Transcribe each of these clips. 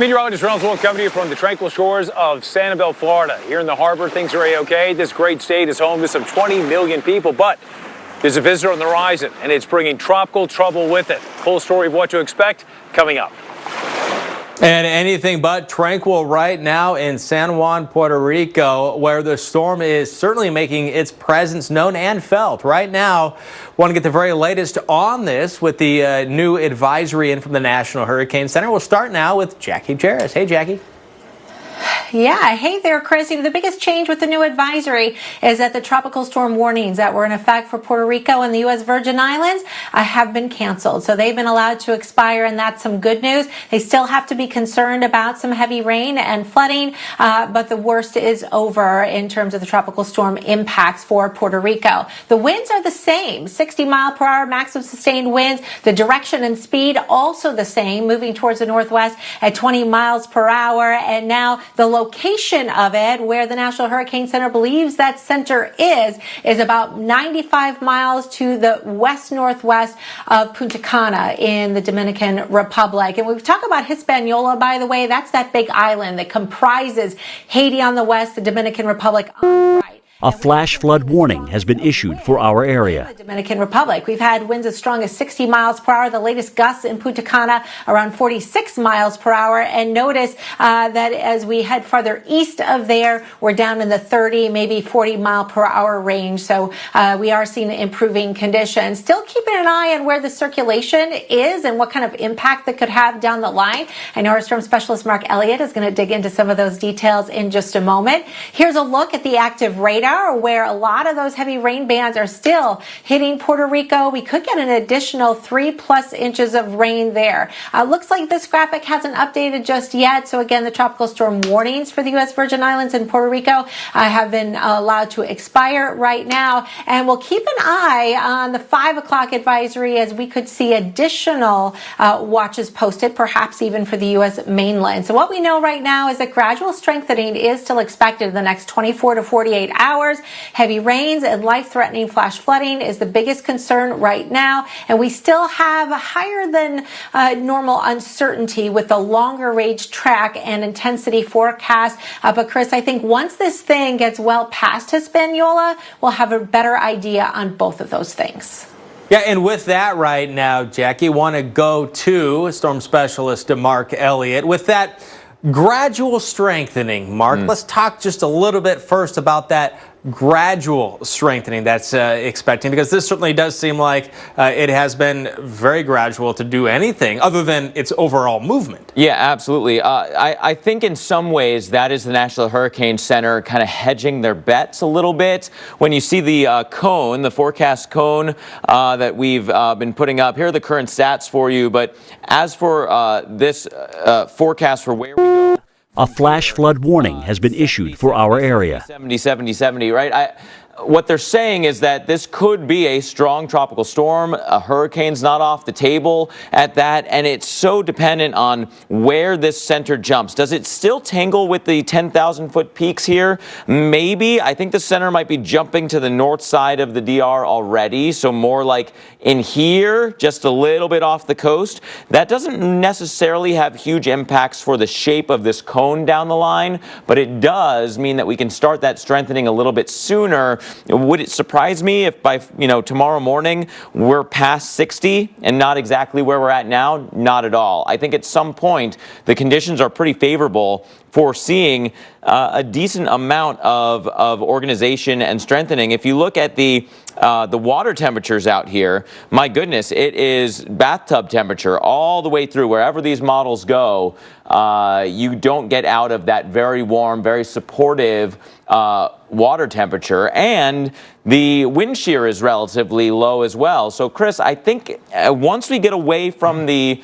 Meteorologist Reynolds will come to you from the tranquil shores of Sanibel, Florida. Here in the harbor, things are A-OK. This great state is home to some 20 million people, but there's a visitor on the horizon, and it's bringing tropical trouble with it. Full story of what to expect coming up. And anything but tranquil right now in San Juan, Puerto Rico, where the storm is certainly making its presence known and felt. Right now, want to get the very latest on this with the new advisory in from the National Hurricane Center. We'll start now with Jackie Jarris. Hey, Jackie. Yeah, hey there, Chris. The biggest change with the new advisory is that the tropical storm warnings that were in effect for Puerto Rico and the U.S. Virgin Islands have been canceled. So they've been allowed to expire, and that's some good news. They still have to be concerned about some heavy rain and flooding, but the worst is over in terms of the tropical storm impacts for Puerto Rico. The winds are the same, 60-mile-per-hour maximum sustained winds. The direction and speed also the same, moving towards the northwest at 20 miles per hour. And now the location of it, where the National Hurricane Center believes that center is about 95 miles to the west-northwest of Punta Cana in the Dominican Republic. And we talk about Hispaniola, by the way, that's that big island that comprises Haiti on the west, the Dominican Republic on the right. A flash flood warning has been issued for our area. The Dominican Republic. We've had winds as strong as 60 miles per hour. The latest gusts in Punta Cana around 46 miles per hour. And notice that as we head farther east of there, we're down in the 30, maybe 40 mile per hour range. So we are seeing improving conditions. Still keeping an eye on where the circulation is and what kind of impact that could have down the line. I know our storm specialist Mark Elliott is going to dig into some of those details in just a moment. Here's a look at the active radar, where a lot of those heavy rain bands are still hitting Puerto Rico. We could get an additional 3+ inches of rain there. Looks like this graphic hasn't updated just yet. So again, the tropical storm warnings for the U.S. Virgin Islands and Puerto Rico have been allowed to expire right now. And we'll keep an eye on the 5 o'clock advisory, as we could see additional watches posted, perhaps even for the U.S. mainland. So what we know right now is that gradual strengthening is still expected in the next 24 to 48 hours. Heavy rains and life-threatening flash flooding is the biggest concern right now, and we still have a higher than normal uncertainty with the longer range track and intensity forecast. But Chris, I think once this thing gets well past Hispaniola, we'll have a better idea on both of those things. Yeah, and with that right now, Jackie, want to go to storm specialist Mark Elliott. With that gradual strengthening, Mark, let's talk just a little bit first about that gradual strengthening that's expecting, because this certainly does seem like it has been very gradual to do anything other than its overall movement. Yeah, absolutely. I think in some ways that is the National Hurricane Center kind of hedging their bets a little bit. When you see the cone, the forecast cone that we've been putting up, here are the current stats for you. But as for this forecast for where we go, a flash flood warning has been issued for our area. 70, 70, 70, right? What they're saying is that this could be a strong tropical storm. A hurricane's not off the table at that, and it's so dependent on where this center jumps. Does it still tangle with the 10,000-foot peaks here? Maybe. I think the center might be jumping to the north side of the DR already, so more like in here, just a little bit off the coast. That doesn't necessarily have huge impacts for the shape of this cone down the line, but it does mean that we can start that strengthening a little bit sooner. Would it surprise me if by tomorrow morning we're past 60 and not exactly where we're at now? Not at all. I think at some point the conditions are pretty favorable for seeing a decent amount of organization and strengthening. If you look at the water temperatures out here, my goodness, it is bathtub temperature all the way through. Wherever these models go, you don't get out of that very warm, very supportive water temperature, and the wind shear is relatively low as well. So Chris, I think once we get away from the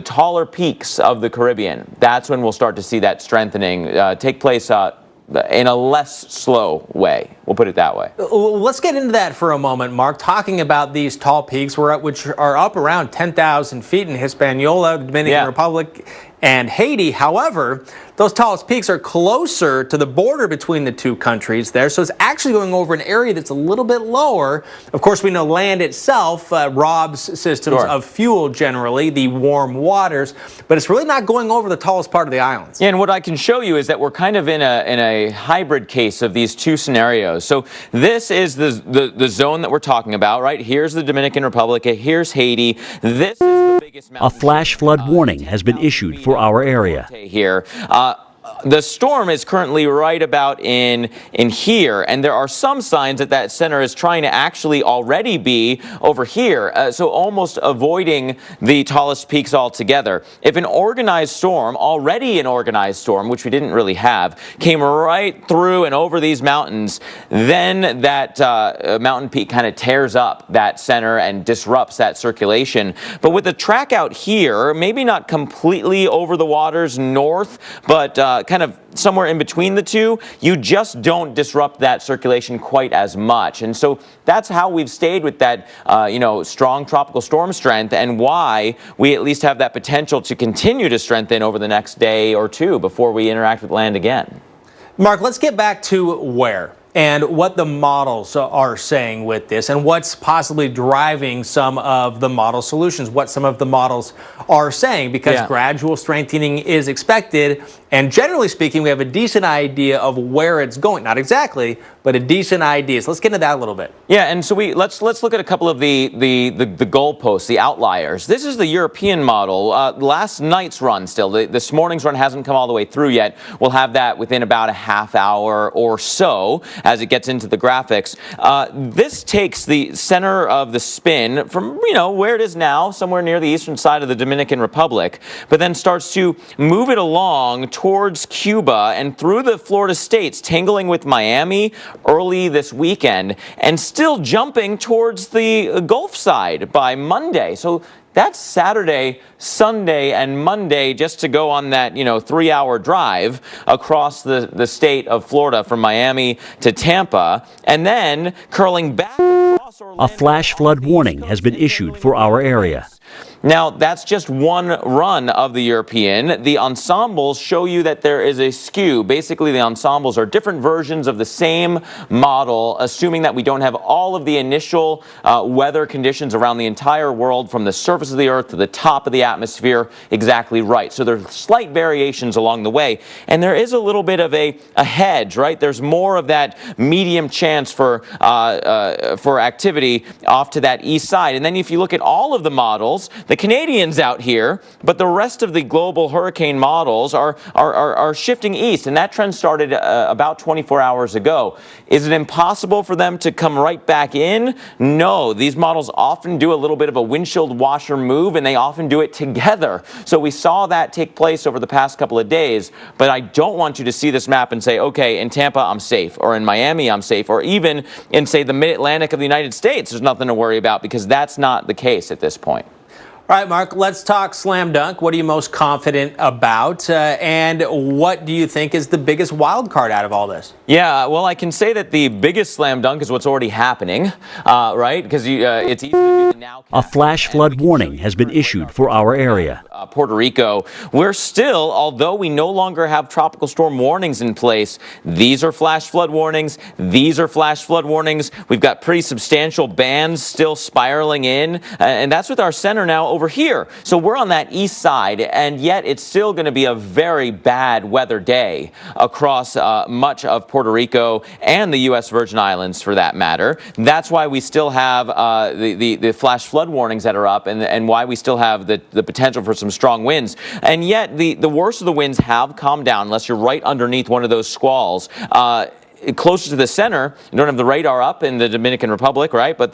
taller peaks of the Caribbean, that's when we'll start to see that strengthening take place in a less slow way. We'll put it that way. Let's get into that for a moment, Mark. Talking about these tall peaks, which are up around 10,000 feet in Hispaniola, the Dominican Republic, and Haiti. However, those tallest peaks are closer to the border between the two countries there, so it's actually going over an area that's a little bit lower. Of course, we know land itself robs systems of fuel generally, the warm waters, but it's really not going over the tallest part of the islands. Yeah, and what I can show you is that we're kind of in a hybrid case of these two scenarios. So this is the zone that we're talking about, right? Here's the Dominican Republic, here's Haiti. This is the biggest mountain. A flash flood warning has been issued for our area. Here. The storm is currently right about in here, and there are some signs that that center is trying to actually already be over here, so almost avoiding the tallest peaks altogether. If an organized storm, already an organized storm, which we didn't really have, came right through and over these mountains, then that mountain peak kind of tears up that center and disrupts that circulation. But with the track out here, maybe not completely over the waters north, but kind of somewhere in between the two, you just don't disrupt that circulation quite as much. And so that's how we've stayed with that, strong tropical storm strength, and why we at least have that potential to continue to strengthen over the next day or two before we interact with land again. Mark, let's get back to where and what the models are saying with this, and what's possibly driving some of the model solutions, what some of the models are saying, because gradual strengthening is expected, and generally speaking, we have a decent idea of where it's going. Not exactly, but a decent idea. So let's get into that a little bit. Yeah, and so let's look at a couple of the goalposts, the outliers. This is the European model. Last night's run still. This morning's run hasn't come all the way through yet. We'll have that within about a half hour or so as it gets into the graphics. This takes the center of the spin from, where it is now, somewhere near the eastern side of the Dominican Republic, but then starts to move it along towards Cuba and through the Florida states, tangling with Miami early this weekend, and still jumping towards the Gulf side by Monday. So that's Saturday, Sunday, and Monday just to go on that, 3-hour drive across the state of Florida from Miami to Tampa, and then curling back across Orlando. A flash flood warning has been issued for our area. Now, that's just one run of the European. The ensembles show you that there is a skew. Basically, the ensembles are different versions of the same model, assuming that we don't have all of the initial weather conditions around the entire world from the surface of the Earth to the top of the atmosphere exactly right. So there's slight variations along the way. And there is a little bit of a hedge, right? There's more of that medium chance for activity off to that east side. And then if you look at all of the models, the Canadians out here, but the rest of the global hurricane models are shifting east, and that trend started about 24 hours ago. Is it impossible for them to come right back in? No. These models often do a little bit of a windshield washer move, and they often do it together. So we saw that take place over the past couple of days, but I don't want you to see this map and say, okay, in Tampa I'm safe, or in Miami I'm safe, or even in, say, the mid-Atlantic of the United States there's nothing to worry about, because that's not the case at this point. All right, Mark, let's talk slam dunk. What are you most confident about? And what do you think is the biggest wild card out of all this? Yeah, well, I can say that the biggest slam dunk is what's already happening, right? Because it's easy to do the now. A flash flood warning has been issued for our area. Puerto Rico, we're still, although we no longer have tropical storm warnings in place, these are flash flood warnings. These are flash flood warnings. We've got pretty substantial bands still spiraling in, and that's with our center now over here. So we're on that east side, and yet it's still going to be a very bad weather day across much of Puerto Rico and the U.S. Virgin Islands, for that matter. That's why we still have the flash flood warnings that are up, and why we still have the potential for some strong winds. And yet the worst of the winds have calmed down, unless you're right underneath one of those squalls. Closer to the center, you don't have the radar up in the Dominican Republic, right? But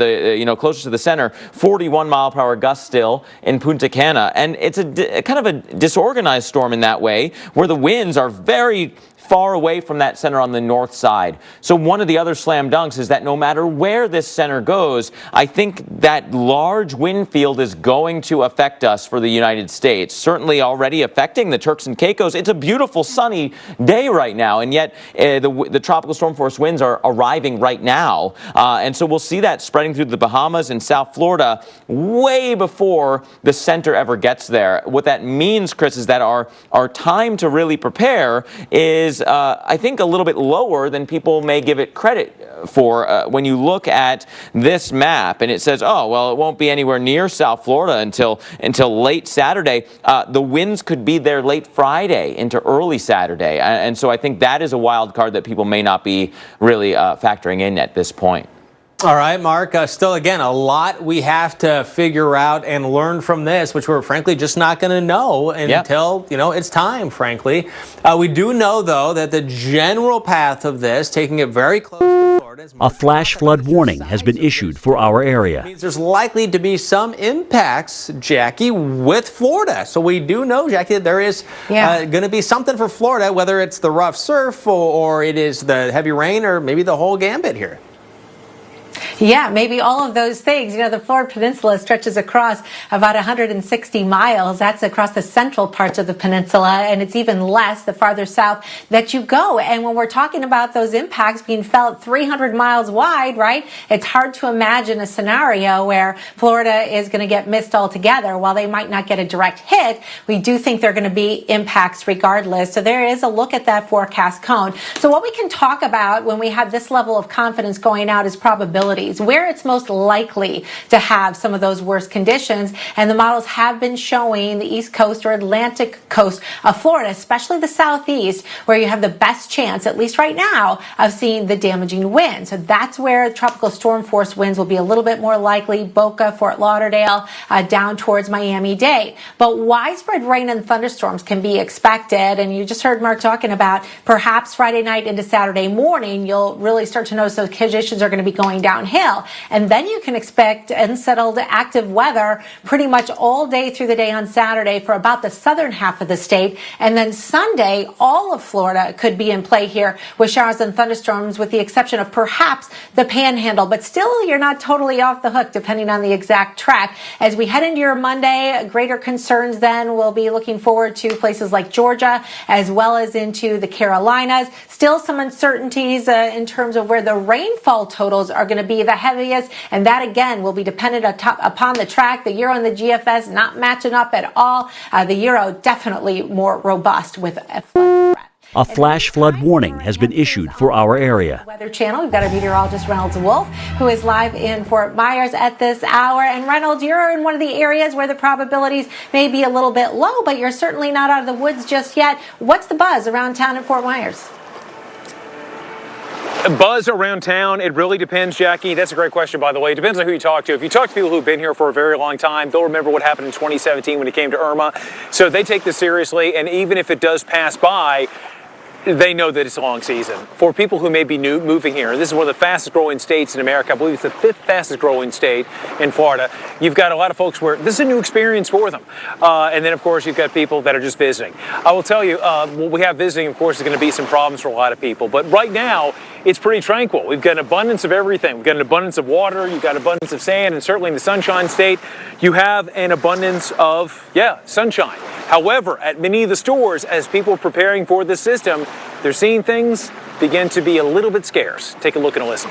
closer to the center, 41-mile-per-hour gusts still in Punta Cana, and it's a kind of a disorganized storm in that way, where the winds are very far away from that center on the north side. So one of the other slam dunks is that no matter where this center goes, I think that large wind field is going to affect us for the United States. Certainly already affecting the Turks and Caicos. It's a beautiful sunny day right now, and yet the tropical storm force winds are arriving right now. And so we'll see that spreading through the Bahamas and South Florida way before the center ever gets there. What that means, Chris, is that our time to really prepare is, I think, a little bit lower than people may give it credit for. When you look at this map and it says, oh, well, it won't be anywhere near South Florida until late Saturday. The winds could be there late Friday into early Saturday. And so I think that is a wild card that people may not be really factoring in at this point. All right, Mark, still, again, a lot we have to figure out and learn from this, which we're frankly just not going to know until, it's time, frankly. We do know, though, that the general path of this, taking it very close to Florida. A flash flood warning has been issued for our area. Means there's likely to be some impacts, Jackie, with Florida. So we do know, Jackie, that there is going to be something for Florida, whether it's the rough surf or it is the heavy rain or maybe the whole gambit here. Yeah, maybe all of those things. The Florida Peninsula stretches across about 160 miles. That's across the central parts of the peninsula, and it's even less the farther south that you go. And when we're talking about those impacts being felt 300 miles wide, right, it's hard to imagine a scenario where Florida is going to get missed altogether. While they might not get a direct hit, we do think there are going to be impacts regardless. So there is a look at that forecast cone. So what we can talk about when we have this level of confidence going out is probabilities, where it's most likely to have some of those worst conditions. And the models have been showing the east coast or Atlantic coast of Florida, especially the southeast, where you have the best chance, at least right now, of seeing the damaging wind. So that's where tropical storm force winds will be a little bit more likely. Boca, Fort Lauderdale, down towards Miami-Dade. But widespread rain and thunderstorms can be expected. And you just heard Mark talking about perhaps Friday night into Saturday morning, you'll really start to notice those conditions are going to be going downhill. And then you can expect unsettled active weather pretty much all day through the day on Saturday for about the southern half of the state. And then Sunday, all of Florida could be in play here with showers and thunderstorms, with the exception of perhaps the Panhandle. But still, you're not totally off the hook depending on the exact track. As we head into your Monday, greater concerns then we'll be looking forward to places like Georgia as well as into the Carolinas. Still some uncertainties in terms of where the rainfall totals are going to be the heaviest, and that again will be dependent upon the track. The Euro and the GFS not matching up at all. The Euro definitely more robust with a flood threat. A flash flood warning has been issued for our area. Weather Channel, we've got our meteorologist Reynolds Wolf, who is live in Fort Myers at this hour. And Reynolds, you're in one of the areas where the probabilities may be a little bit low, but you're certainly not out of the woods just yet. What's the buzz around town in Fort Myers? Buzz around town, it really depends, Jackie. That's a great question, by the way. It depends on who you talk to. If you talk to people who've been here for a very long time, they'll remember what happened in 2017 when it came to Irma. So they take this seriously, and even if it does pass by, they know that it's a long season. For people who may be moving here, this is one of the fastest growing states in America. I believe it's the 5th fastest growing state in Florida. You've got a lot of folks where this is a new experience for them. And then, of course, you've got people that are just visiting. I will tell you, what we have visiting, of course, is going to be some problems for a lot of people. But right now, it's pretty tranquil. We've got an abundance of everything. We've got an abundance of water. You've got an abundance of sand. And certainly in the Sunshine State, you have an abundance of, sunshine. However, at many of the stores, as people are preparing for this system, they're seeing things begin to be a little bit scarce. Take a look and a listen.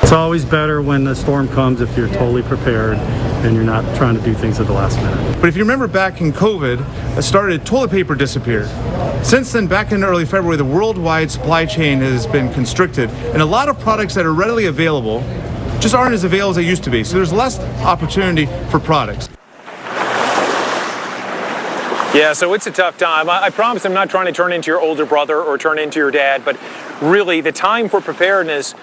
It's always better when a storm comes if you're totally prepared and you're not trying to do things at the last minute. But if you remember back in COVID, toilet paper disappeared. Since then, back in early February, the worldwide supply chain has been constricted, and a lot of products that are readily available just aren't as available as they used to be. So there's less opportunity for products. Yeah, so it's a tough time. I promise I'm not trying to turn into your older brother or turn into your dad, but really the time for preparedness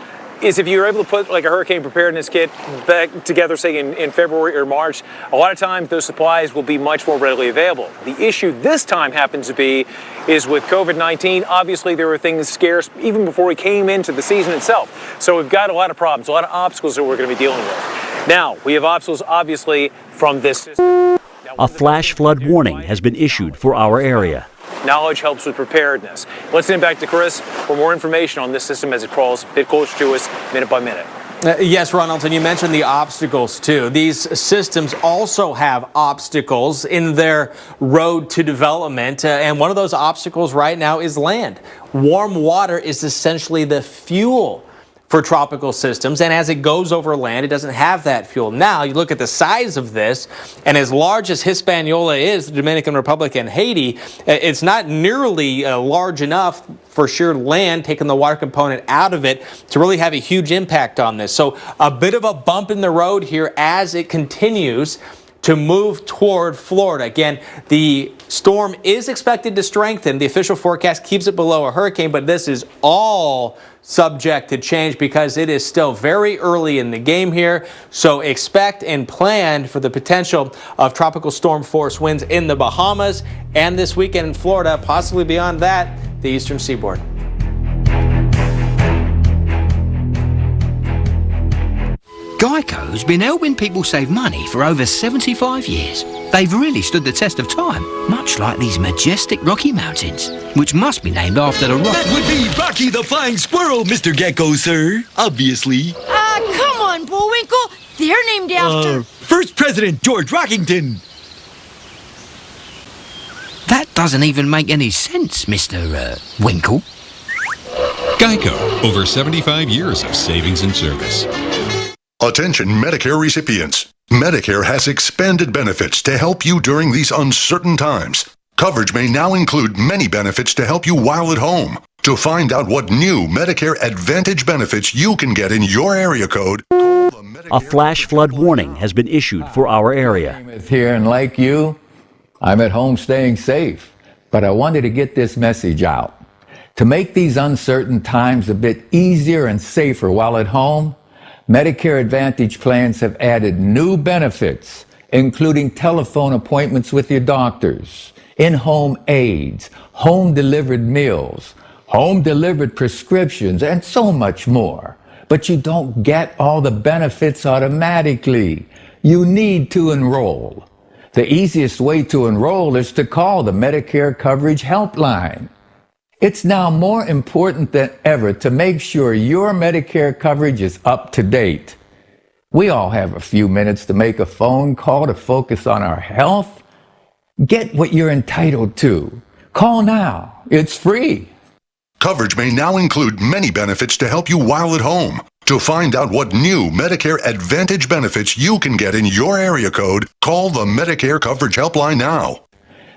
is if you're able to put like a hurricane preparedness kit back together, say in February or March, a lot of times those supplies will be much more readily available. The issue this time happens to be is with COVID-19, obviously there were things scarce even before we came into the season itself. So we've got a lot of problems, a lot of obstacles that we're going to be dealing with. Now, we have obstacles obviously from this system. A flash flood warning has been issued for our area. knowledge helps with preparedness. Let's send it back to Chris for more information on this system as it crawls a bit closer to us minute by minute. Yes, Ronald, and you mentioned the obstacles too. These systems also have obstacles in their road to development, and one of those obstacles right now is land. Warm water is essentially the fuel for tropical systems, and as it goes over land, it doesn't have that fuel. Now, you look at the size of this, and as large as Hispaniola is, the Dominican Republic and Haiti, it's not nearly large enough for sheer land, taking the water component out of it, to really have a huge impact on this. So a bit of a bump in the road here as it continues to move toward Florida. Again, the storm is expected to strengthen. The official forecast keeps it below a hurricane, but this is all subject to change because it is still very early in the game here. So expect and plan for the potential of tropical storm force winds in the Bahamas and this weekend in Florida, possibly beyond that, the eastern seaboard. Geico's been helping people save money for over 75 years. They've really stood the test of time, much like these majestic Rocky Mountains, which must be named after the Rocky... That would be Rocky the Flying Squirrel, Mr. Gecko, sir. Obviously. Come on, Bullwinkle. They're named after... First President George Rockington. That doesn't even make any sense, Mr. Winkle. Geico, over 75 years of savings and service. Attention Medicare recipients. Medicare has expanded benefits to help you during these uncertain times. Coverage may now include many benefits to help you while at home. To find out what new Medicare Advantage benefits you can get in your area code, call the Medicare A flash flood warning has been issued for our area. Here in Lakeview, I'm at home staying safe, but I wanted to get this message out. To make these uncertain times a bit easier and safer while at home, Medicare Advantage plans have added new benefits, including telephone appointments with your doctors, in-home aids, home-delivered meals, home-delivered prescriptions, and so much more. But you don't get all the benefits automatically. You need to enroll. The easiest way to enroll is to call the Medicare Coverage Helpline. It's now more important than ever to make sure your Medicare coverage is up to date. We all have a few minutes to make a phone call to focus on our health. Get what you're entitled to. Call now. It's free. Coverage may now include many benefits to help you while at home. To find out what new Medicare Advantage benefits you can get in your area code, call the Medicare Coverage Helpline now.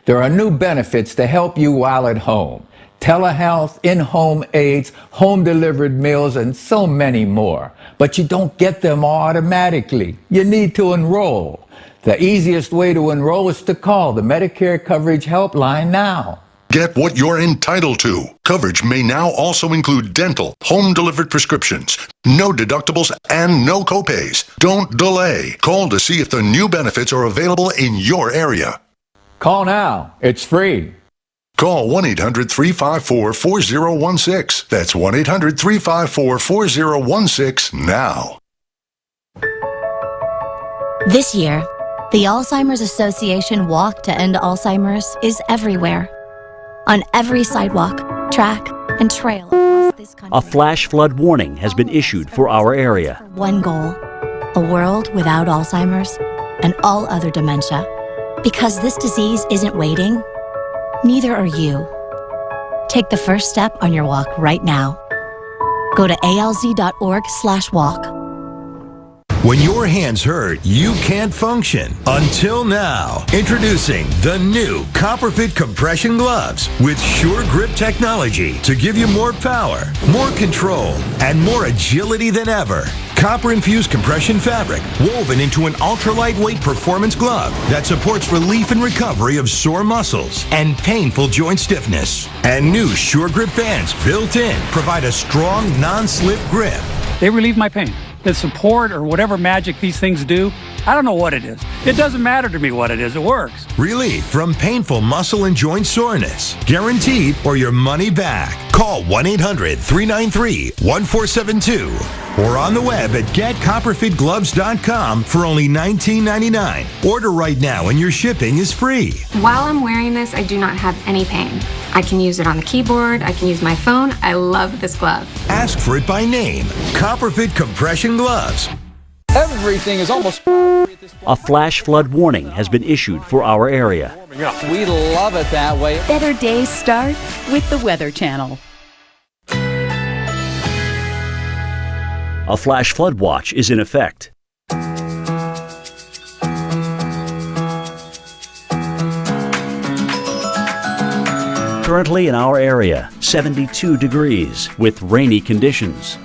There are new benefits to help you while at home. Telehealth, in-home aids, home-delivered meals, and so many more. But you don't get them automatically. You need to enroll. The easiest way to enroll is to call the Medicare Coverage Helpline now. Get what you're entitled to. Coverage may now also include dental, home-delivered prescriptions, no deductibles, and no copays. Don't delay. Call to see if the new benefits are available in your area. Call now. It's free. Call 1-800-354-4016. That's 1-800-354-4016 now. This year, the Alzheimer's Association Walk to End Alzheimer's is everywhere. On every sidewalk, track, and trail across this country. A flash flood warning has been issued for our area. One goal, a world without Alzheimer's and all other dementia. Because this disease isn't waiting, neither are you. Take the first step on your walk right now. Go to alz.org/walk. When your hands hurt, you can't function. Until now. Introducing the new Copperfit compression gloves with Sure Grip technology to give you more power, more control, and more agility than ever. Copper-infused compression fabric woven into an ultra-lightweight performance glove that supports relief and recovery of sore muscles and painful joint stiffness. And new Sure Grip bands built in provide a strong, non-slip grip. They relieve my pain. The support or whatever magic these things do, I don't know what it is. It doesn't matter to me what it is. It works. Relief from painful muscle and joint soreness. Guaranteed or your money back. Call 1-800-393-1472 or on the web at getcopperfitgloves.com for only $19.99. Order right now and your shipping is free. While I'm wearing this, I do not have any pain. I can use it on the keyboard. I can use my phone. I love this glove. Ask for it by name. Copperfit Compression Gloves. Everything is almost... A flash flood warning has been issued for our area. We love it that way. Better days start with the Weather Channel. A flash flood watch is in effect. Currently in our area, 72 degrees with rainy conditions.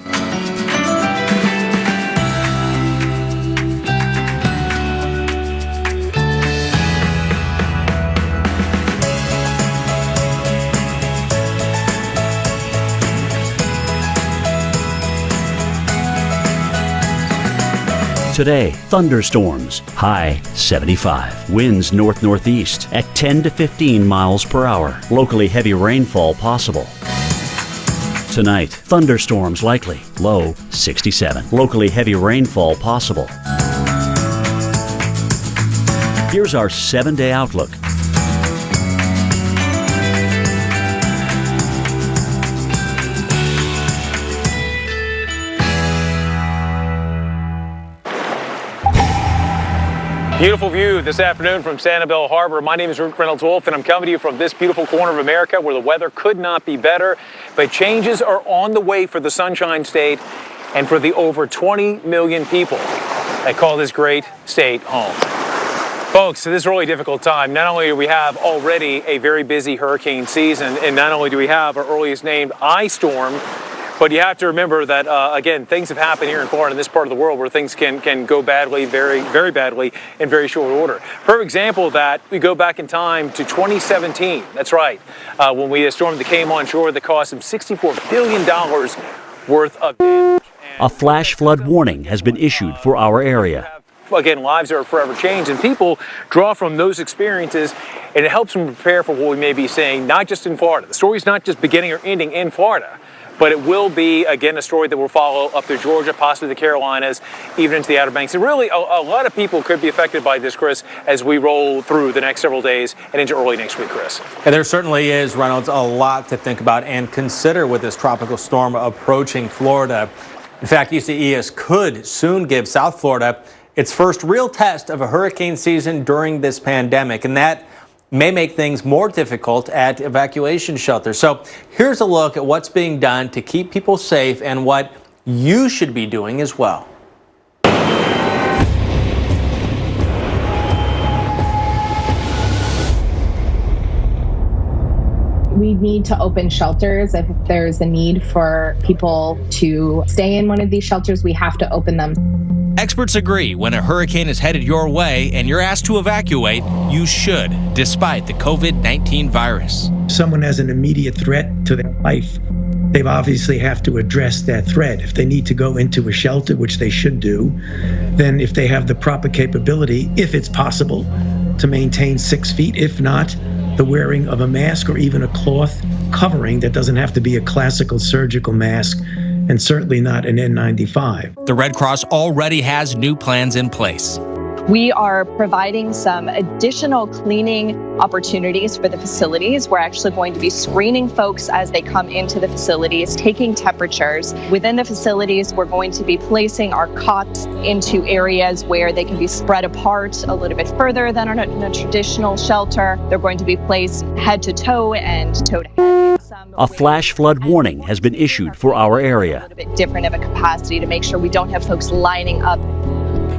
Today, thunderstorms, high 75. Winds north-northeast at 10 to 15 miles per hour. Locally heavy rainfall possible. Tonight, thunderstorms likely, low 67. Locally heavy rainfall possible. Here's our 7-day outlook. Beautiful view this afternoon from Sanibel Harbor. My name is Rick Reynolds Wolf, and I'm coming to you from this beautiful corner of America where the weather could not be better. But changes are on the way for the Sunshine State and for the over 20 million people that call this great state home. Folks, this is a really difficult time. Not only do we have already a very busy hurricane season, and not only do we have our earliest named ice storm, but you have to remember that, again, things have happened here in Florida, in this part of the world, where things can go badly, very, very badly, in very short order. For example, of that, we go back in time to 2017. That's right, when we had a storm that came on shore that cost them $64 billion worth of damage. A flash flood warning has been issued for our area. Again, lives are forever changed, and people draw from those experiences, and it helps them prepare for what we may be seeing, not just in Florida. The story's not just beginning or ending in Florida, but it will be, again, a story that will follow up through Georgia, possibly the Carolinas, even into the Outer Banks. And really, a lot of people could be affected by this, Chris, as we roll through the next several days and into early next week, Chris. And there certainly is, Reynolds, a lot to think about and consider with this tropical storm approaching Florida. In fact, Isaias could soon give South Florida its first real test of a hurricane season during this pandemic, and that may make things more difficult at evacuation shelters. So here's a look at what's being done to keep people safe and what you should be doing as well. We need to open shelters. If there's a need for people to stay in one of these shelters, we have to open them. Experts agree when a hurricane is headed your way and you're asked to evacuate, you should, despite the COVID-19 virus. Someone has an immediate threat to their life. They obviously have to address that threat. If they need to go into a shelter, which they should do, then if they have the proper capability, if it's possible, to maintain 6 feet, if not, the wearing of a mask or even a cloth covering that doesn't have to be a classical surgical mask, and certainly not an N95. The Red Cross already has new plans in place. We are providing some additional cleaning opportunities for the facilities. We're actually going to be screening folks as they come into the facilities, taking temperatures. Within the facilities, we're going to be placing our cots into areas where they can be spread apart a little bit further than in a traditional shelter. They're going to be placed head to toe and toe to head. A flash flood warning has been issued for our area. A little bit different of a capacity to make sure we don't have folks lining up.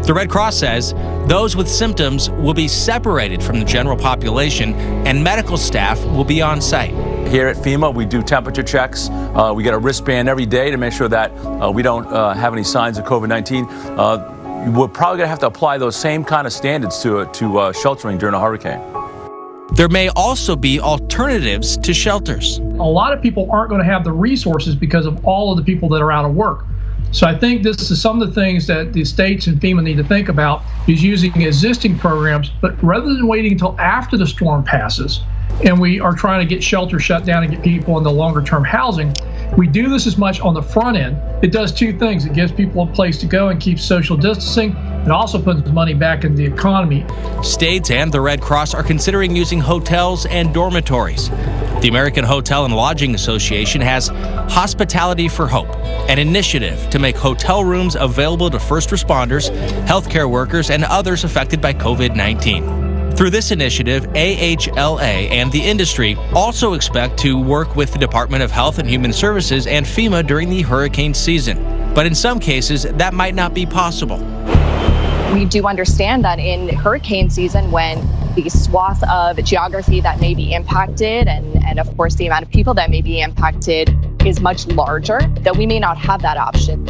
The Red Cross says those with symptoms will be separated from the general population and medical staff will be on site. Here at FEMA, we do temperature checks. We get a wristband every day to make sure that we don't have any signs of COVID-19. We're probably going to have to apply those same kind of standards to sheltering during a hurricane. There may also be alternatives to shelters. A lot of people aren't going to have the resources because of all of the people that are out of work. So I think this is some of the things that the states and FEMA need to think about, is using existing programs, but rather than waiting until after the storm passes and we are trying to get shelters shut down and get people into longer term housing, we do this as much on the front end. It does two things. It gives people a place to go and keeps social distancing. It also puts money back in the economy. States and the Red Cross are considering using hotels and dormitories. The American Hotel and Lodging Association has Hospitality for Hope, an initiative to make hotel rooms available to first responders, healthcare workers, and others affected by COVID-19. Through this initiative, AHLA and the industry also expect to work with the Department of Health and Human Services and FEMA during the hurricane season. But in some cases, that might not be possible. We do understand that in hurricane season, when the swath of geography that may be impacted and of course the amount of people that may be impacted is much larger, that we may not have that option.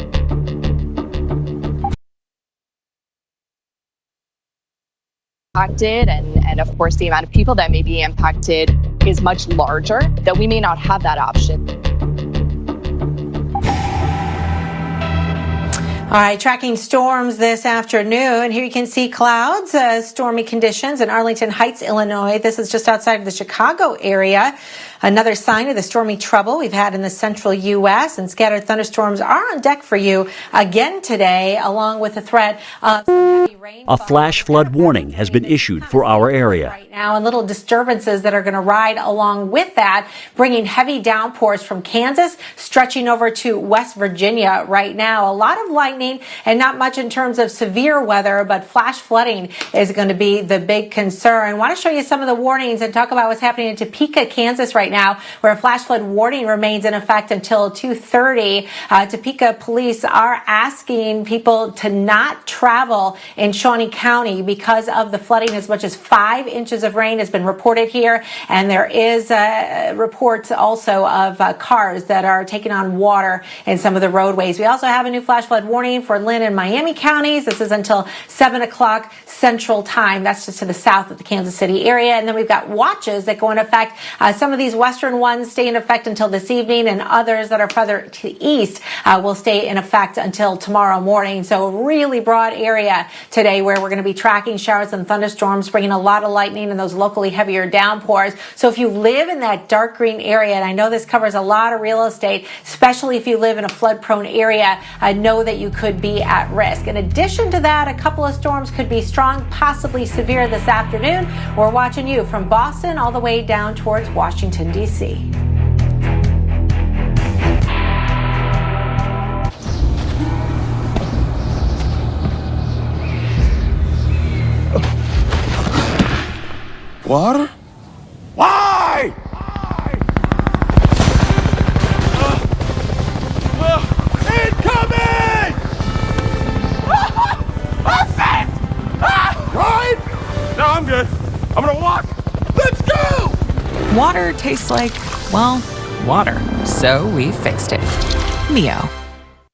And of course the amount of people that may be impacted is much larger, that we may not have that option. All right, tracking storms this afternoon. Here you can see clouds, stormy conditions in Arlington Heights, Illinois. This is just outside of the Chicago area. Another sign of the stormy trouble we've had in the central U.S. and scattered thunderstorms are on deck for you again today, along with the threat of some heavy rain. A flash flood warning has been issued for our area. Right now, and little disturbances that are going to ride along with that, bringing heavy downpours from Kansas, stretching over to West Virginia right now. A lot of lightning and not much in terms of severe weather, but flash flooding is going to be the big concern. I want to show you some of the warnings and talk about what's happening in Topeka, Kansas right now, where a flash flood warning remains in effect until 2:30. Topeka police are asking people to not travel in Shawnee County because of the flooding. As much as 5 inches of rain has been reported here, and there is reports also of cars that are taking on water in some of the roadways. We also have a new flash flood warning for Lynn and Miami counties. This is until 7 o'clock Central Time. That's just to the south of the Kansas City area. And then we've got watches that go into effect. Some of these western ones stay in effect until this evening, and others that are further to the east will stay in effect until tomorrow morning. So a really broad area today where we're going to be tracking showers and thunderstorms, bringing a lot of lightning and those locally heavier downpours. So if you live in that dark green area, and I know this covers a lot of real estate, especially if you live in a flood-prone area, know that you could be at risk. In addition to that, a couple of storms could be strong, possibly severe this afternoon. We're watching you from Boston all the way down towards Washington, D.C. Water? Why? Incoming! That's it! Right? No, I'm good. I'm gonna walk. Let's go! Water tastes like, well, water. So we fixed it. Leo.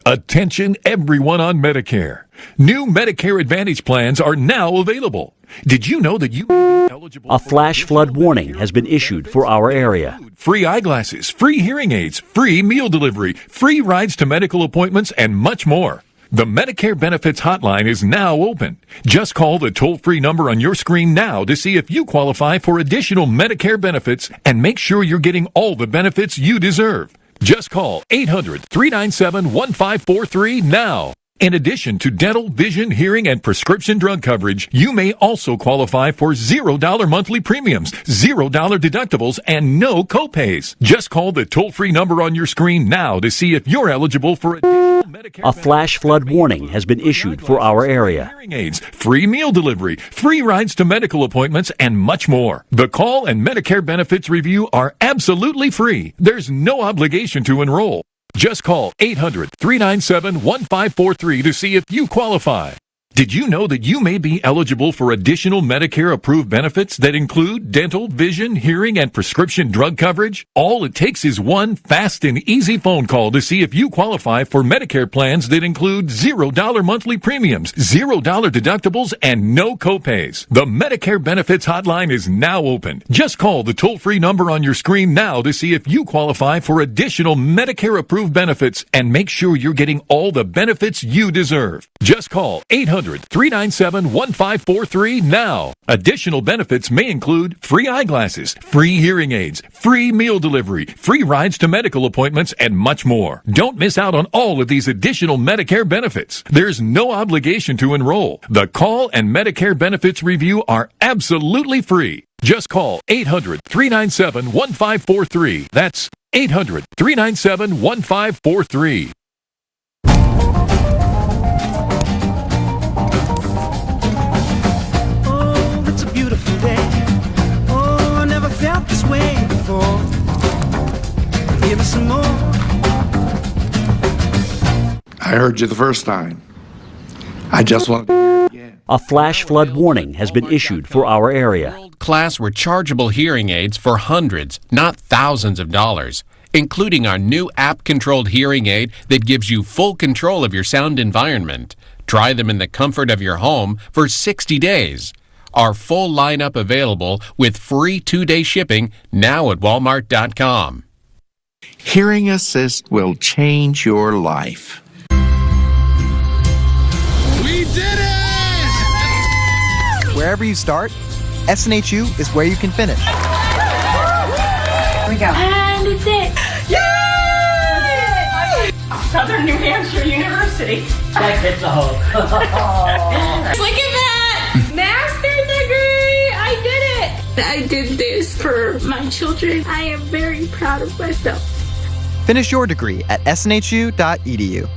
Attention everyone on Medicare. New Medicare Advantage plans are now available. Did you know that you may be eligible? A flash flood warning has been issued for our area. Free eyeglasses, free hearing aids, free meal delivery, free rides to medical appointments, and much more. The Medicare Benefits Hotline is now open. Just call the toll-free number on your screen now to see if you qualify for additional Medicare benefits and make sure you're getting all the benefits you deserve. Just call 800-397-1543 now. In addition to dental, vision, hearing, and prescription drug coverage, you may also qualify for $0 monthly premiums, $0 deductibles, and no copays. Just call the toll-free number on your screen now to see if you're eligible for additional Medicare. A flash flood warning has been issued for our area. Hearing aids, free meal delivery, free rides to medical appointments, and much more. The call and Medicare benefits review are absolutely free. There's no obligation to enroll. Just call 800-397-1543 to see if you qualify. Did you know that you may be eligible for additional Medicare-approved benefits that include dental, vision, hearing, and prescription drug coverage? All it takes is one fast and easy phone call to see if you qualify for Medicare plans that include $0 monthly premiums, $0 deductibles, and no copays. The Medicare Benefits Hotline is now open. Just call the toll-free number on your screen now to see if you qualify for additional Medicare-approved benefits and make sure you're getting all the benefits you deserve. Just call 800-397-1543 now. Additional benefits may include free eyeglasses, free hearing aids, free meal delivery, free rides to medical appointments, and much more. Don't miss out on all of these additional Medicare benefits. There's no obligation to enroll. The call and Medicare benefits review are absolutely free. Just call 800-397-1543. That's 800-397-1543. This way before. Give us some more. I heard you the first time. I just want to hear it again. A flash flood warning has been issued for our area. World-class rechargeable hearing aids for hundreds, not thousands of dollars, including our new app-controlled hearing aid that gives you full control of your sound environment. Try them in the comfort of your home for 60 days. Our full lineup available with free 2-day shipping now at Walmart.com. Hearing Assist will change your life. We did it! Wherever you start, SNHU is where you can finish. Here we go. And it's it. Yay! Southern New Hampshire University. That gets a hook. Look at that! Master's degree! I did it! I did this for my children. I am very proud of myself. Finish your degree at snhu.edu.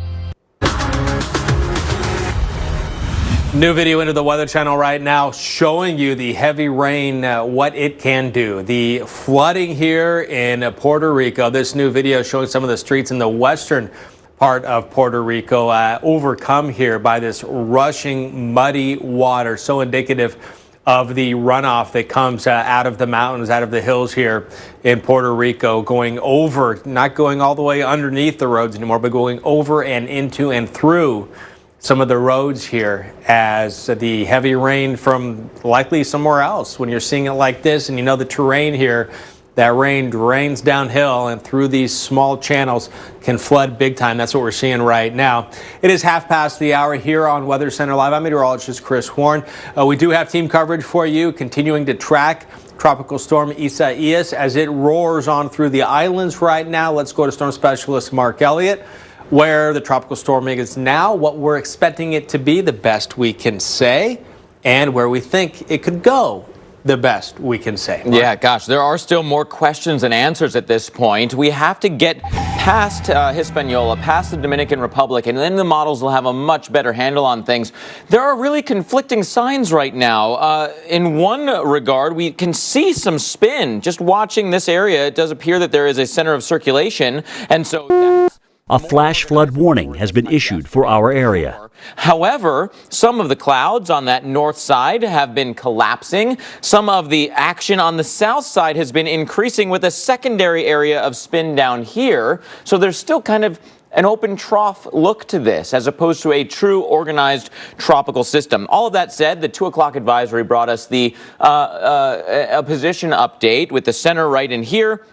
New video into the Weather Channel right now showing you the heavy rain, what it can do. The flooding here in Puerto Rico. This new video showing some of the streets in the western part of Puerto Rico overcome here by this rushing, muddy water. So indicative of the runoff that comes out of the mountains, out of the hills here in Puerto Rico, going over, not going all the way underneath the roads anymore, but going over and into and through some of the roads here as the heavy rain from likely somewhere else. When you're seeing it like this and you know the terrain here, that rain drains downhill and through these small channels can flood big time. That's what we're seeing right now. It is 5:30 here on Weather Center Live. I'm meteorologist Chris Horn. We do have team coverage for you, continuing to track Tropical Storm Isaias as it roars on through the islands right now. Let's go to storm specialist Mark Elliott, where the tropical storm is now, what we're expecting it to be, the best we can say, and where we think it could go, the best we can say. Mark. Yeah, gosh, there are still more questions and answers at this point. We have to get past Hispaniola, past the Dominican Republic, and then the models will have a much better handle on things. There are really conflicting signs right now. In one regard, we can see some spin. Just watching this area, it does appear that there is a center of circulation, and so that's A flash flood warning has been issued for our area. However, some of the clouds on that north side have been collapsing. Some of the action on the south side has been increasing with a secondary area of spin down here. So there's still kind of an open trough look to this as opposed to a true organized tropical system. All of that said, the 2 o'clock advisory brought us the a position update with the center right in here.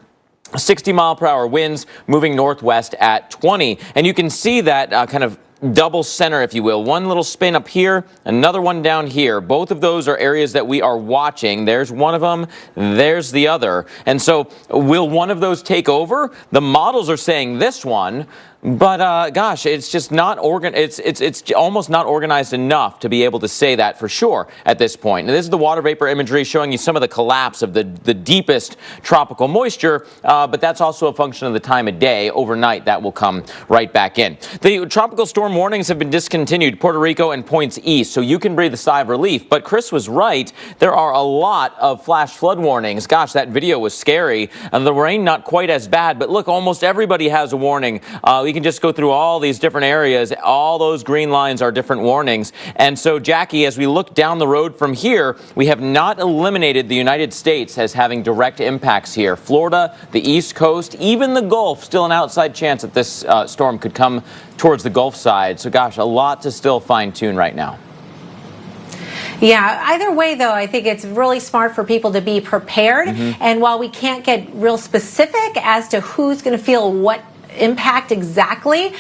60-mile-per-hour winds moving northwest at 20. And you can see that kind of double center, if you will. One little spin up here, another one down here. Both of those are areas that we are watching. There's one of them, there's the other. And so will one of those take over? The models are saying this one. But gosh, it's just not it's almost not organized enough to be able to say that for sure at this point. Now, this is the water vapor imagery showing you some of the collapse of the deepest tropical moisture, but that's also a function of the time of day. Overnight, that will come right back in. The tropical storm warnings have been discontinued, Puerto Rico and points east, so you can breathe a sigh of relief. But Chris was right. There are a lot of flash flood warnings. Gosh, that video was scary. And the rain not quite as bad, but look, almost everybody has a warning. We can just go through all these different areas. All those green lines are different warnings. And so, Jackie, as we look down the road from here, we have not eliminated the United States as having direct impacts here. Florida, the East Coast, even the Gulf, still an outside chance that this storm could come towards the Gulf side. So, gosh, a lot to still fine-tune right now. Yeah, either way, though, I think it's really smart for people to be prepared. And while we can't get real specific as to who's going to feel what impact exactly,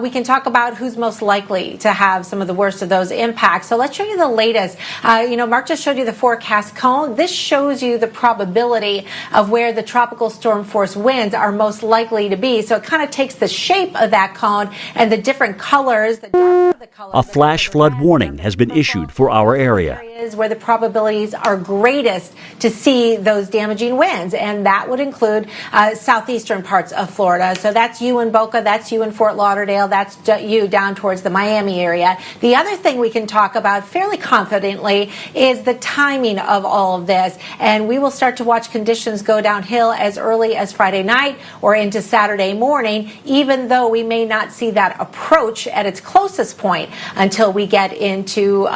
we can talk about who's most likely to have some of the worst of those impacts. So let's show you the latest. Mark just showed you the forecast cone. This shows you the probability of where the tropical storm force winds are most likely to be. So it kind of takes the shape of that cone and the different colors. The darker the colors, a flash flood warning has been issued for our area. Where the probabilities are greatest to see those damaging winds, and that would include southeastern parts of Florida. So that's you in Boca, that's you in Fort Lauderdale, that's you down towards the Miami area. The other thing we can talk about fairly confidently is the timing of all of this, and we will start to watch conditions go downhill as early as Friday night or into Saturday morning, even though we may not see that approach at its closest point until we get into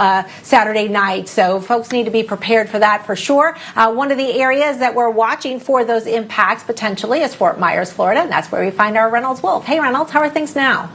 Saturday night. So folks need to be prepared for that for sure. One of the areas that we're watching for those impacts potentially is Fort Myers, Florida, and that's where we find our Reynolds Wolf. Hey, Reynolds, how are things now?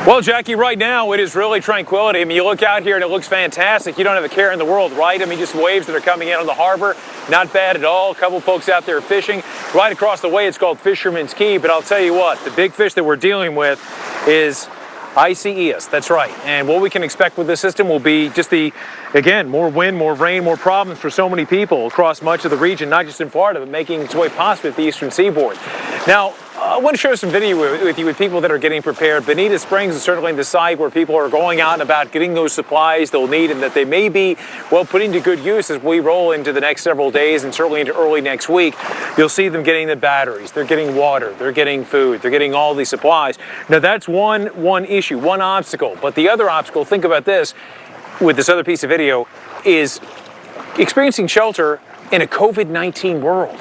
Well, Jackie, right now it is really tranquility. I mean, you look out here and it looks fantastic. You don't have a care in the world, right? I mean, just waves that are coming in on the harbor. Not bad at all. A couple folks out there fishing. Right across the way, it's called Fisherman's Key. But I'll tell you what, the big fish that we're dealing with is Isaias. That's right. And what we can expect with this system will be just again, more wind, more rain, more problems for so many people across much of the region, not just in Florida, but making its way possibly at the eastern seaboard. Now, I want to share some video with you with people that are getting prepared. Bonita Springs is certainly the site where people are going out and about getting those supplies they'll need and that they may be, well, putting to good use as we roll into the next several days and certainly into early next week. You'll see them getting the batteries, they're getting water, they're getting food, they're getting all these supplies. Now, that's one issue, one obstacle. But the other obstacle, think about this, with this other piece of video, is experiencing shelter in a COVID-19 world,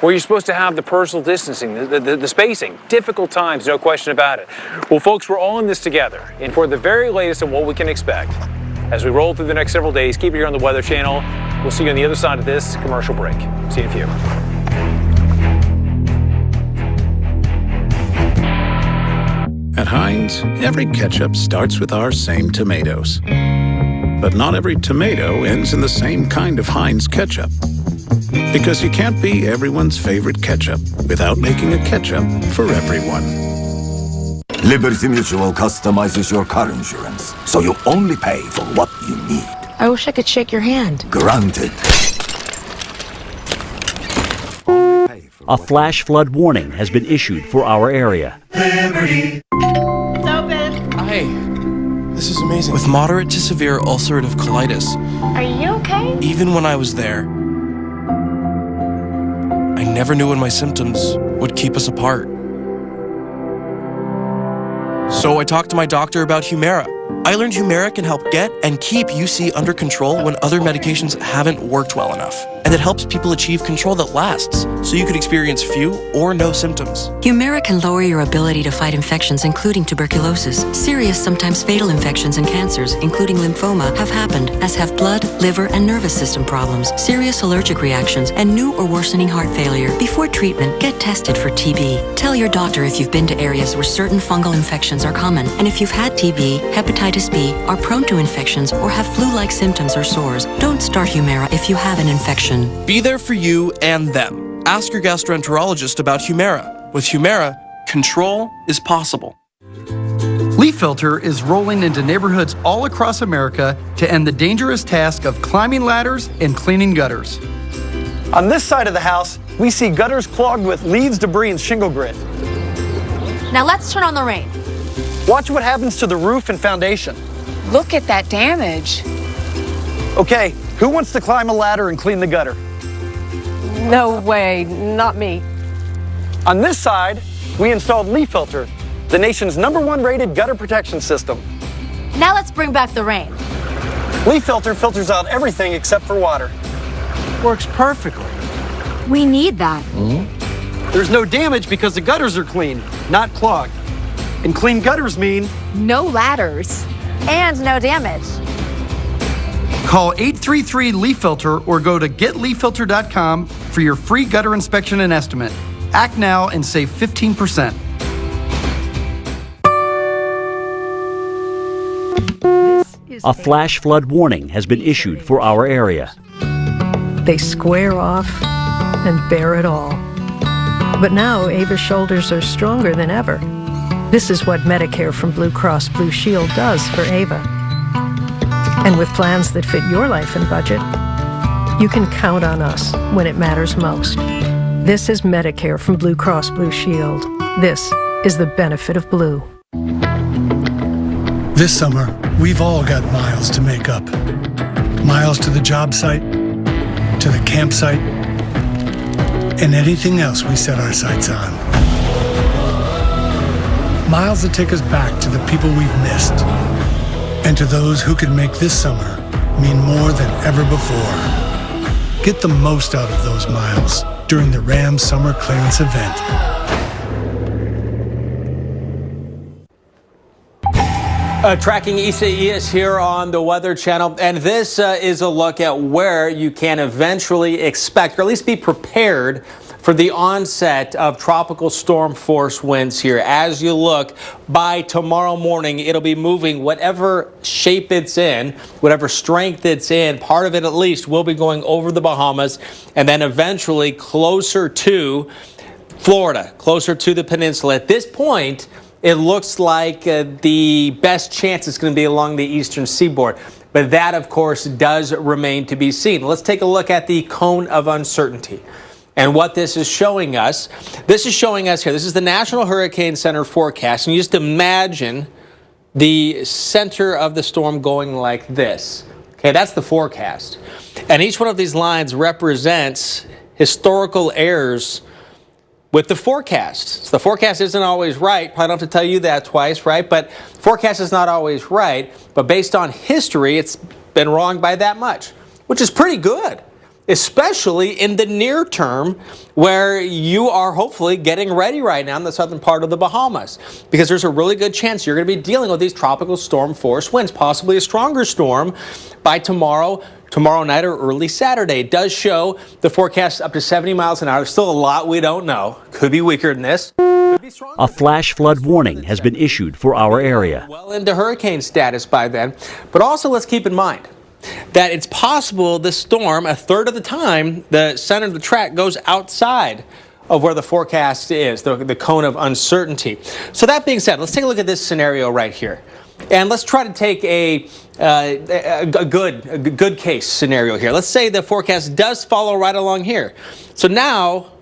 where you're supposed to have the personal distancing, the spacing. Difficult times, no question about it. Well, folks, we're all in this together. And for the very latest on what we can expect, as we roll through the next several days, keep it here on the Weather Channel. We'll see you on the other side of this commercial break. See you in a few. At Heinz, every ketchup starts with our same tomatoes. But not every tomato ends in the same kind of Heinz ketchup. Because you can't be everyone's favorite ketchup without making a ketchup for everyone. Liberty Mutual customizes your car insurance, so you only pay for what you need. I wish I could shake your hand. Granted. A flash flood warning has been issued for our area. Liberty. It's open. Hi. This is amazing. With moderate to severe ulcerative colitis. Are you okay? Even when I was there, I never knew when my symptoms would keep us apart. So I talked to my doctor about Humira. I learned Humira can help get and keep UC under control when other medications haven't worked well enough. And it helps people achieve control that lasts, so you could experience few or no symptoms. Humira can lower your ability to fight infections, including tuberculosis. Serious, sometimes fatal infections and cancers, including lymphoma, have happened, as have blood, liver, and nervous system problems, serious allergic reactions, and new or worsening heart failure. Before treatment, get tested for TB. Tell your doctor if you've been to areas where certain fungal infections are common, and if you've had TB, hepatitis B, are prone to infections, or have flu-like symptoms or sores. Don't start Humira if you have an infection. Be there for you and them. Ask your gastroenterologist about Humira. With Humira, control is possible. Leaf Filter is rolling into neighborhoods all across America to end the dangerous task of climbing ladders and cleaning gutters. On this side of the house, we see gutters clogged with leaves, debris, and shingle grit. Now let's turn on the rain. Watch what happens to the roof and foundation. Look at that damage. Okay, who wants to climb a ladder and clean the gutter? No way, not me. On this side, we installed Leaf Filter, the nation's #1 rated gutter protection system. Now let's bring back the rain. Leaf Filter filters out everything except for water. Works perfectly. We need that. There's no damage because the gutters are clean, not clogged. And clean gutters mean No ladders. And no damage. Call 833-LEAF Filter or go to getleaffilter.com for your free gutter inspection and estimate. Act now and save 15%. A flash flood warning has been issued for our area. They square off and bear it all. But now Ava's shoulders are stronger than ever. This is what Medicare from Blue Cross Blue Shield does for Ava. And with plans that fit your life and budget, you can count on us when it matters most. This is Medicare from Blue Cross Blue Shield. This is the benefit of Blue. This summer, we've all got miles to make up. Miles to the job site, to the campsite, and anything else we set our sights on. Miles that take us back to the people we've missed, and to those who could make this summer mean more than ever before. Get the most out of those miles during the Ram Summer Clearance event. Tracking Isaias here on the Weather Channel, and this is a look at where you can eventually expect, or at least be prepared for the onset of tropical storm force winds here. As you look, by tomorrow morning, it'll be moving whatever shape it's in, whatever strength it's in, part of it at least will be going over the Bahamas, and then eventually closer to Florida, closer to the peninsula. At this point, it looks like the best chance is going to be along the eastern seaboard. But that, of course, does remain to be seen. Let's take a look at the cone of uncertainty and what this is showing us. This is showing us here, this is the National Hurricane Center forecast. And you just imagine the center of the storm going like this. Okay, that's the forecast. And each one of these lines represents historical errors with the forecast. So the forecast isn't always right. Probably don't have to tell you that twice, right? But forecast is not always right. But based on history, it's been wrong by that much, which is pretty good, especially in the near term where you are hopefully getting ready right now in the southern part of the Bahamas, because there's a really good chance you're going to be dealing with these tropical storm force winds, possibly a stronger storm by tomorrow night or early Saturday. It does show the forecast up to 70 miles an hour. There's still a lot we don't know. Could be weaker than this. A flash flood warning has been issued for our area. Well into hurricane status by then. But also let's keep in mind that it's possible this storm, a third of the time, the center of the track goes outside of where the forecast is, the cone of uncertainty. So that being said, let's take a look at this scenario right here. And let's try to take a good case scenario here. Let's say the forecast does follow right along here. So now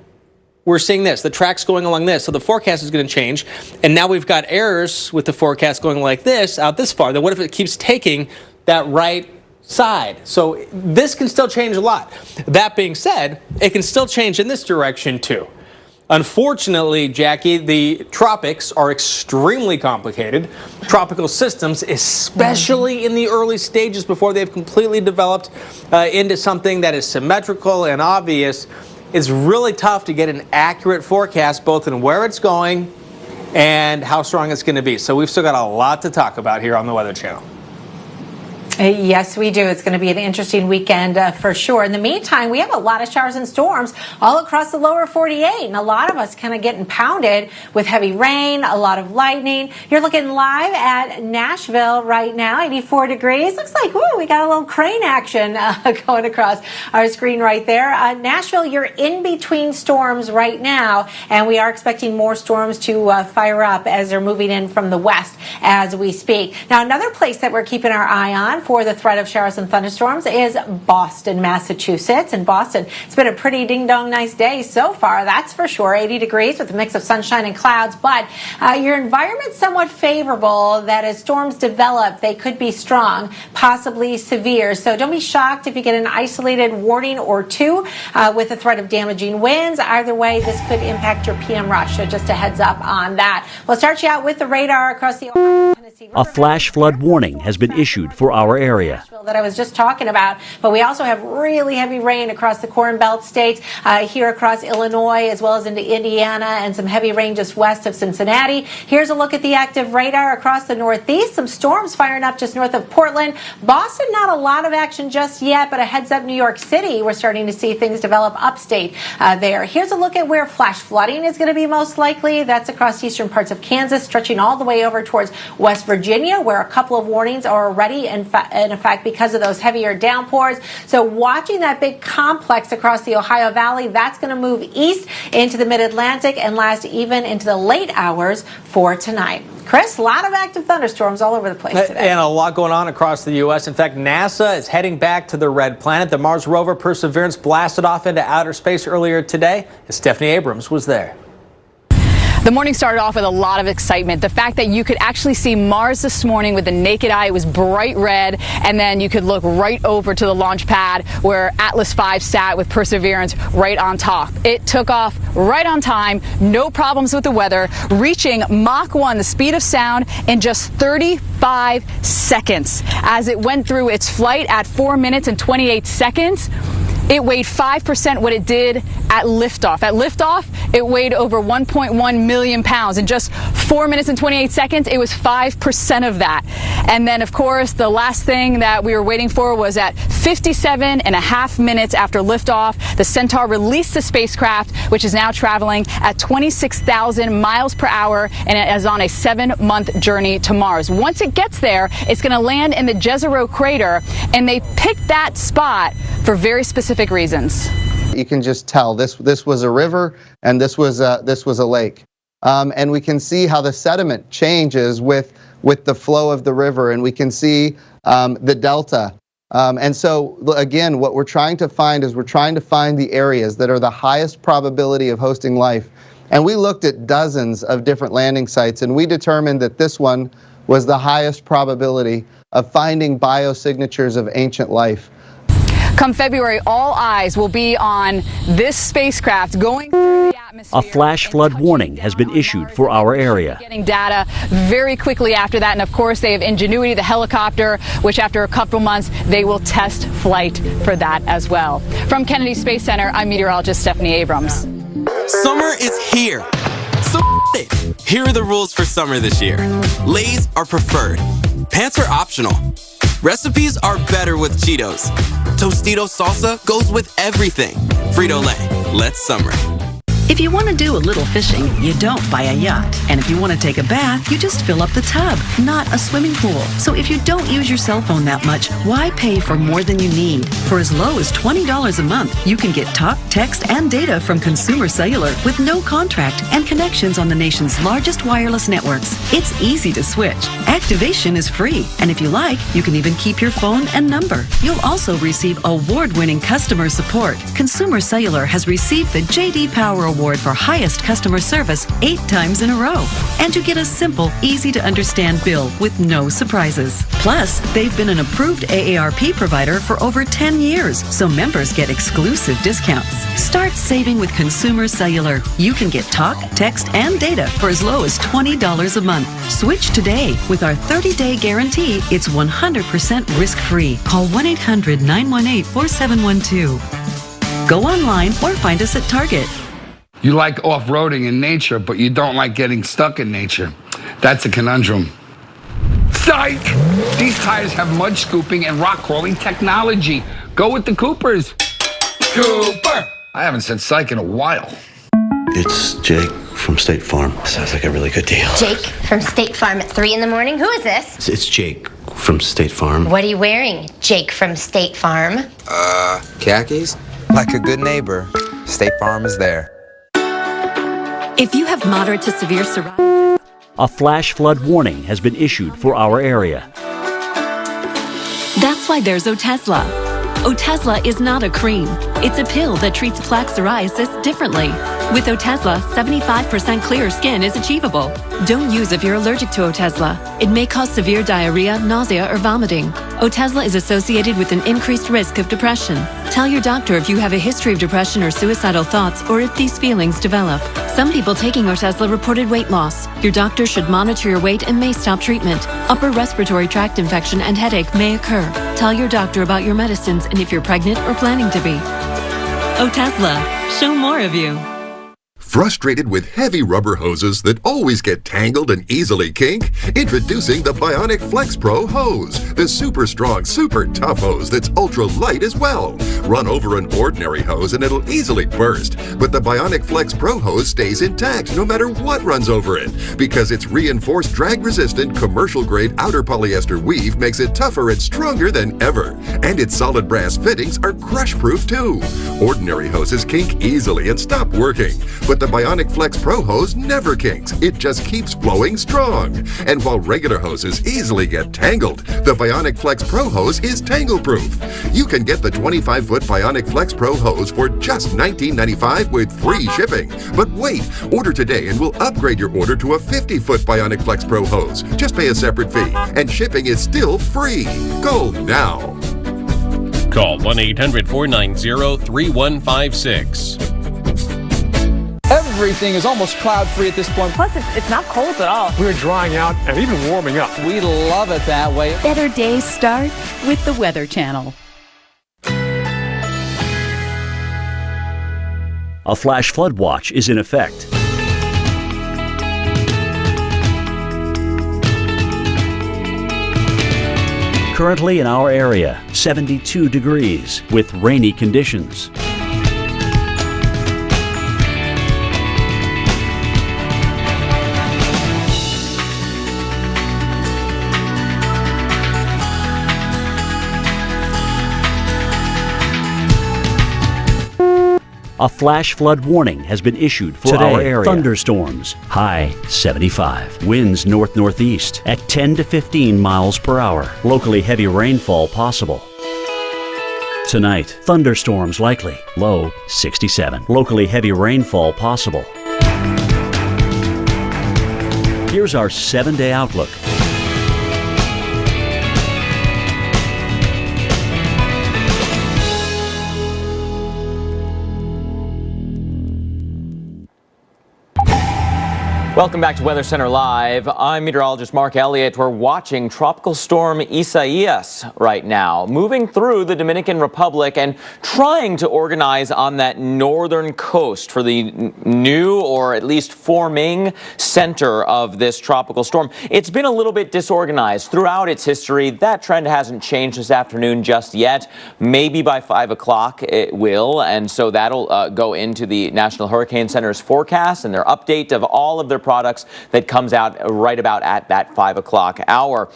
we're seeing this. The track's going along this. So the forecast is going to change. And now we've got errors with the forecast going like this out this far. Then what if it keeps taking that right side? So this can still change a lot. That being said, it can still change in this direction too. Unfortunately, Jackie, the tropics are extremely complicated. Tropical systems, especially in the early stages before they've completely developed into something that is symmetrical and obvious, it's really tough to get an accurate forecast both in where it's going and how strong it's going to be. So we've still got a lot to talk about here on the Weather Channel. Yes, we do. It's going to be an interesting weekend for sure. In the meantime, we have a lot of showers and storms all across the lower 48, and a lot of us kind of getting pounded with heavy rain, a lot of lightning. You're looking live at Nashville right now, 84 degrees. Looks like, woo, we got a little crane action going across our screen right there. Nashville, you're in between storms right now, and we are expecting more storms to fire up as they're moving in from the west as we speak. Now, another place that we're keeping our eye on for the threat of showers and thunderstorms is Boston, Massachusetts. In Boston, it's been a pretty ding-dong nice day so far, that's for sure. 80 degrees with a mix of sunshine and clouds, but your environment's somewhat favorable that as storms develop, they could be strong, possibly severe. So don't be shocked if you get an isolated warning or two with the threat of damaging winds. Either way, this could impact your PM rush, so just a heads up on that. We'll start you out with the radar across the Ohio, Tennessee River. A flash flood warning has been issued for our our area. That I was just talking about, but we also have really heavy rain across the Corn Belt states, here across Illinois, as well as into Indiana, and some heavy rain just west of Cincinnati. Here's a look at the active radar across the Northeast. Some storms firing up just north of Portland. Boston, not a lot of action just yet, but a heads up New York City. We're starting to see things develop upstate there. Here's a look at where flash flooding is going to be most likely. That's across eastern parts of Kansas, stretching all the way over towards West Virginia, where a couple of warnings are already in effect because of those heavier downpours. So watching that big complex across the Ohio Valley, that's going to move east into the mid-Atlantic and last even into the late hours for tonight. Chris, a lot of active thunderstorms all over the place today. And a lot going on across the U.S. In fact, NASA is heading back to the red planet. The Mars rover Perseverance blasted off into outer space earlier today. And Stephanie Abrams was there. The morning started off with a lot of excitement. The fact that you could actually see Mars this morning with the naked eye, it was bright red, and then you could look right over to the launch pad where Atlas V sat with Perseverance right on top. It took off right on time, no problems with the weather, reaching Mach 1, the speed of sound, in just 35 seconds. As it went through its flight at 4 minutes and 28 seconds, it weighed 5% what it did at liftoff. At liftoff, it weighed over 1.1 million pounds. In just 4 minutes and 28 seconds, it was 5% of that. And then, of course, the last thing that we were waiting for was at 57.5 minutes after liftoff, the Centaur released the spacecraft, which is now traveling at 26,000 miles per hour, and it is on a 7-month journey to Mars. Once it gets there, it's going to land in the Jezero crater, and they picked that spot for very specific reasons. You can just tell this was a river and this was a lake, and we can see how the sediment changes with the flow of the river, and we can see the delta. And so again, what we're trying to find is the areas that are the highest probability of hosting life. And we looked at dozens of different landing sites, and we determined that this one was the highest probability of finding biosignatures of ancient life. Come February, all eyes will be on this spacecraft going through the atmosphere. A flash flood warning has been issued for our area. Getting data very quickly after that. And of course, they have Ingenuity, the helicopter, which after a couple months, they will test flight for that as well. From Kennedy Space Center, I'm meteorologist Stephanie Abrams. Summer is here. So it. Here are the rules for summer this year. Lays are preferred. Pants are optional. Recipes are better with Cheetos. Tostito salsa goes with everything. Frito-Lay, let's summer. If you want to do a little fishing, you don't buy a yacht. And if you want to take a bath, you just fill up the tub, not a swimming pool. So if you don't use your cell phone that much, why pay for more than you need? For as low as $20 a month, you can get talk, text, and data from Consumer Cellular with no contract and connections on the nation's largest wireless networks. It's easy to switch. Activation is free. And if you like, you can even keep your phone and number. You'll also receive award-winning customer support. Consumer Cellular has received the J.D. Power Award for highest customer service 8 times in a row. And you get a simple, easy-to-understand bill with no surprises. Plus, they've been an approved AARP provider for over 10 years, so members get exclusive discounts. Start saving with Consumer Cellular. You can get talk, text, and data for as low as $20 a month. Switch today. With our 30-day guarantee, it's 100% risk-free. Call 1-800-918-4712. Go online or find us at Target. You like off-roading in nature, but you don't like getting stuck in nature. That's a conundrum. Psych! These tires have mud scooping and rock crawling technology. Go with the Coopers. Cooper! I haven't said psych in a while. It's Jake from State Farm. Sounds like a really good deal. Jake from State Farm at 3 in the morning? Who is this? It's Jake from State Farm. What are you wearing, Jake from State Farm? Khakis? Like a good neighbor, State Farm is there. If you have moderate to severe psoriasis, A flash flood warning has been issued for our area. that's why there's Otezla. Otezla is not a cream. It's a pill that treats plaque psoriasis differently. With Otezla, 75% clearer skin is achievable. Don't use if you're allergic to Otezla. It may cause severe diarrhea, nausea, or vomiting. Otezla is associated with an increased risk of depression. Tell your doctor if you have a history of depression or suicidal thoughts, or if these feelings develop. Some people taking Otezla reported weight loss. Your doctor should monitor your weight and may stop treatment. Upper respiratory tract infection and headache may occur. Tell your doctor about your medicines and if you're pregnant or planning to be. Otezla, show more of you. Frustrated with heavy rubber hoses that always get tangled and easily kink? Introducing the Bionic Flex Pro hose, the super strong, super tough hose that's ultra light as well. Run over an ordinary hose and it'll easily burst, but the Bionic Flex Pro hose stays intact no matter what runs over it, because its reinforced drag-resistant commercial-grade outer polyester weave makes it tougher and stronger than ever. And its solid brass fittings are crush-proof too. Ordinary hoses kink easily and stop working, but the Bionic Flex Pro hose never kinks. It just keeps flowing strong. And while regular hoses easily get tangled, the Bionic Flex Pro hose is tangle-proof. You can get the 25-foot Bionic Flex Pro hose for just $19.95 with free shipping. But wait, order today and we'll upgrade your order to a 50-foot Bionic Flex Pro hose. Just pay a separate fee, and shipping is still free. Go now. Call 1-800-490-3156. Everything is almost cloud-free at this point. Plus, it's not cold at all. We're drying out and even warming up. We love it that way. Better days start with the Weather Channel. A flash flood watch is in effect. Currently in our area, 72 degrees with rainy conditions. A flash flood warning has been issued for our area. Thunderstorms, high 75. Winds north-northeast at 10 to 15 miles per hour. Locally heavy rainfall possible. Tonight, thunderstorms likely, low 67. Locally heavy rainfall possible. Here's our 7-day outlook. Welcome back to Weather Center Live. I'm meteorologist Mark Elliott. We're watching Tropical Storm Isaias right now, moving through the Dominican Republic and trying to organize on that northern coast for the new, or at least forming, center of this tropical storm. It's been a little bit disorganized throughout its history. That trend hasn't changed this afternoon just yet. Maybe by 5 o'clock it will, and so that'll go into the National Hurricane Center's forecast and their update of all of their products that comes out right about at that 5 o'clock hour.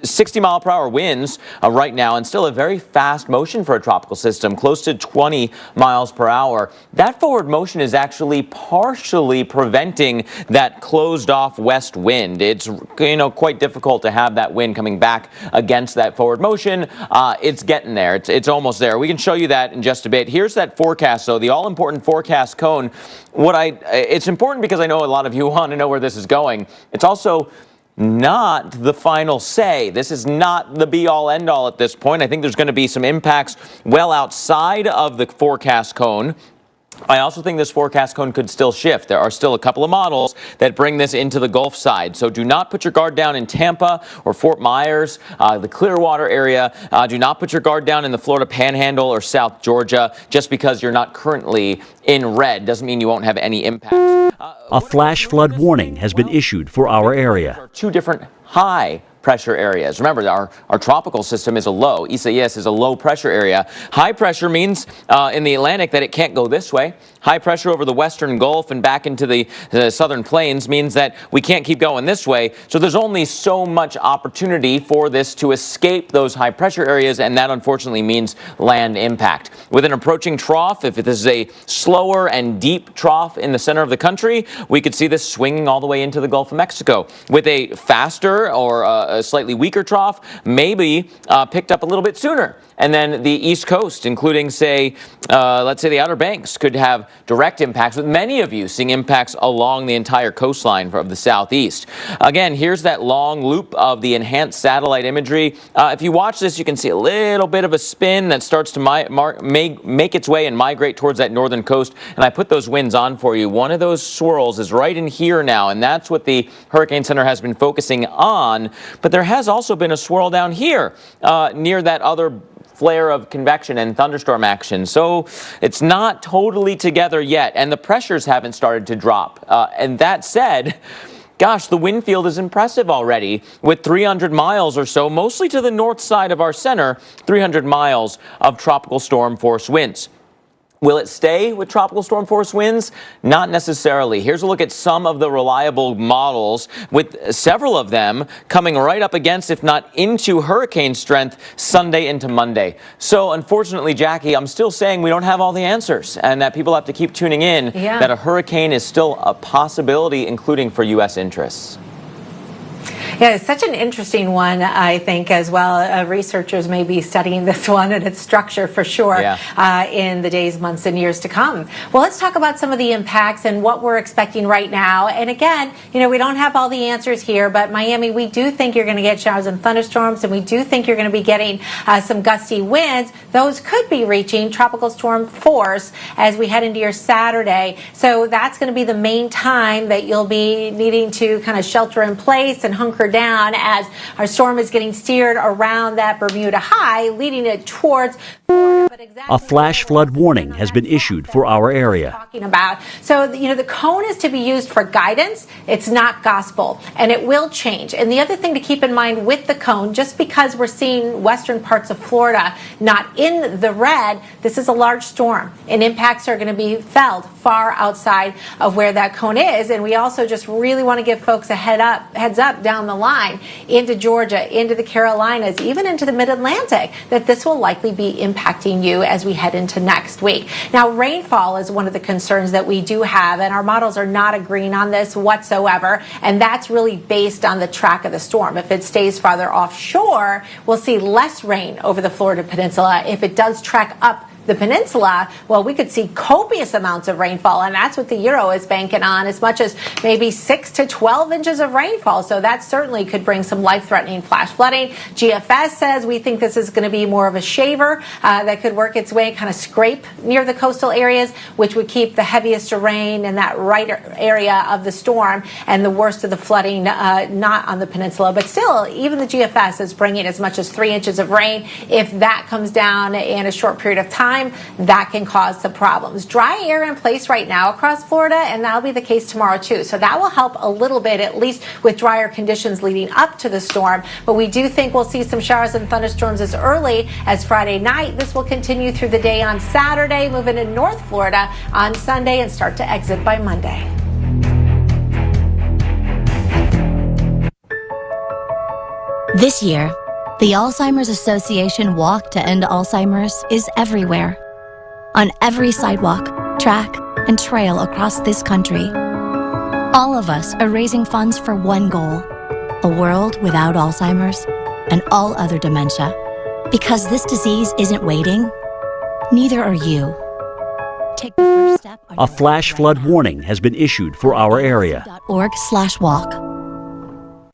60-mile-per-hour winds right now, and still a very fast motion for a tropical system, close to 20 miles per hour. That forward motion is actually partially preventing that closed-off west wind. It's quite difficult to have that wind coming back against that forward motion. It's getting there. It's almost there. We can show you that in just a bit. Here's that forecast, though, the all-important forecast cone. It's important because I know a lot of you want to know where this is going. It's also not the final say. This is not the be-all, end-all at this point. I think there's going to be some impacts well outside of the forecast cone. I also think this forecast cone could still shift. There are still a couple of models that bring this into the Gulf side. So do not put your guard down in Tampa or Fort Myers, the Clearwater area. Do not put your guard down in the Florida Panhandle or South Georgia. Just because you're not currently in red doesn't mean you won't have any impact. A flash flood warning has been issued for our area. Two different high pressure areas. Remember, our tropical system is a low. Isaias is a low pressure area. High pressure means in the Atlantic that it can't go this way. High pressure over the western Gulf and back into the southern plains means that we can't keep going this way. So there's only so much opportunity for this to escape those high pressure areas, and that unfortunately means land impact. With an approaching trough, if this is a slower and deep trough in the center of the country, we could see this swinging all the way into the Gulf of Mexico. With a faster or a slightly weaker trough, maybe picked up a little bit sooner And then the East Coast, including, say, let's say the Outer Banks, could have direct impacts, with many of you seeing impacts along the entire coastline of the southeast. Again, here's that long loop of the enhanced satellite imagery. If you watch this, you can see a little bit of a spin that starts to make its way and migrate towards that northern coast. And I put those winds on for you. One of those swirls is right in here now, and that's what the Hurricane Center has been focusing on. But there has also been a swirl down here near that other flare of convection and thunderstorm action. So it's not totally together yet, and the pressures haven't started to drop. And that said, gosh, the wind field is impressive already, with 300 miles or so, mostly to the north side of our center, 300 miles of tropical storm force winds. Will it stay with tropical storm force winds? Not necessarily. Here's a look at some of the reliable models, with several of them coming right up against, if not into, hurricane strength Sunday into Monday. So unfortunately, Jackie, I'm still saying we don't have all the answers, and that people have to keep tuning in, that a hurricane is still a possibility, including for U.S. interests. Yeah, it's such an interesting one, I think, as well. Researchers may be studying this one and its structure for sure in the days, months, and years to come. Well, let's talk about some of the impacts and what we're expecting right now. And again, you know, we don't have all the answers here, but Miami, we do think you're going to get showers and thunderstorms, and we do think you're going to be getting some gusty winds. Those could be reaching tropical storm force as we head into your Saturday. So that's going to be the main time that you'll be needing to kind of shelter in place and hunker down as our storm is getting steered around that Bermuda high, leading it towards Florida. But exactly a flash flood warning has been issued for our area. Talking about. So, you know, the cone is to be used for guidance. It's not gospel, and it will change. And the other thing to keep in mind with the cone, just because we're seeing western parts of Florida not in the red, this is a large storm, and impacts are going to be felt far outside of where that cone is. And we also just really want to give folks a heads up down the line into Georgia, into the Carolinas, even into the Mid-Atlantic, that this will likely be impacting you as we head into next week. Now, rainfall is one of the concerns that we do have, and our models are not agreeing on this whatsoever, and that's really based on the track of the storm. If it stays farther offshore, we'll see less rain over the Florida Peninsula. If it does track up the peninsula, well, we could see copious amounts of rainfall, and that's what the Euro is banking on, as much as maybe 6 to 12 inches of rainfall. So that certainly could bring some life-threatening flash flooding. GFS says we think this is going to be more of a shaver that could work its way, kind of scrape near the coastal areas, which would keep the heaviest of rain in that right area of the storm and the worst of the flooding not on the peninsula. But still, even the GFS is bringing as much as 3 inches of rain. If that comes down in a short period of time, that can cause some problems. Dry air in place right now across Florida, and that'll be the case tomorrow too. So that will help a little bit, at least with drier conditions leading up to the storm. But we do think we'll see some showers and thunderstorms as early as Friday night. This will continue through the day on Saturday, moving to North Florida on Sunday, and start to exit by Monday. This year, the Alzheimer's Association Walk to End Alzheimer's is everywhere. On every sidewalk, track, and trail across this country. All of us are raising funds for one goal: a world without Alzheimer's and all other dementia. Because this disease isn't waiting, neither are you. Take the first step. A flash flood warning has been issued for our area. .org/walk.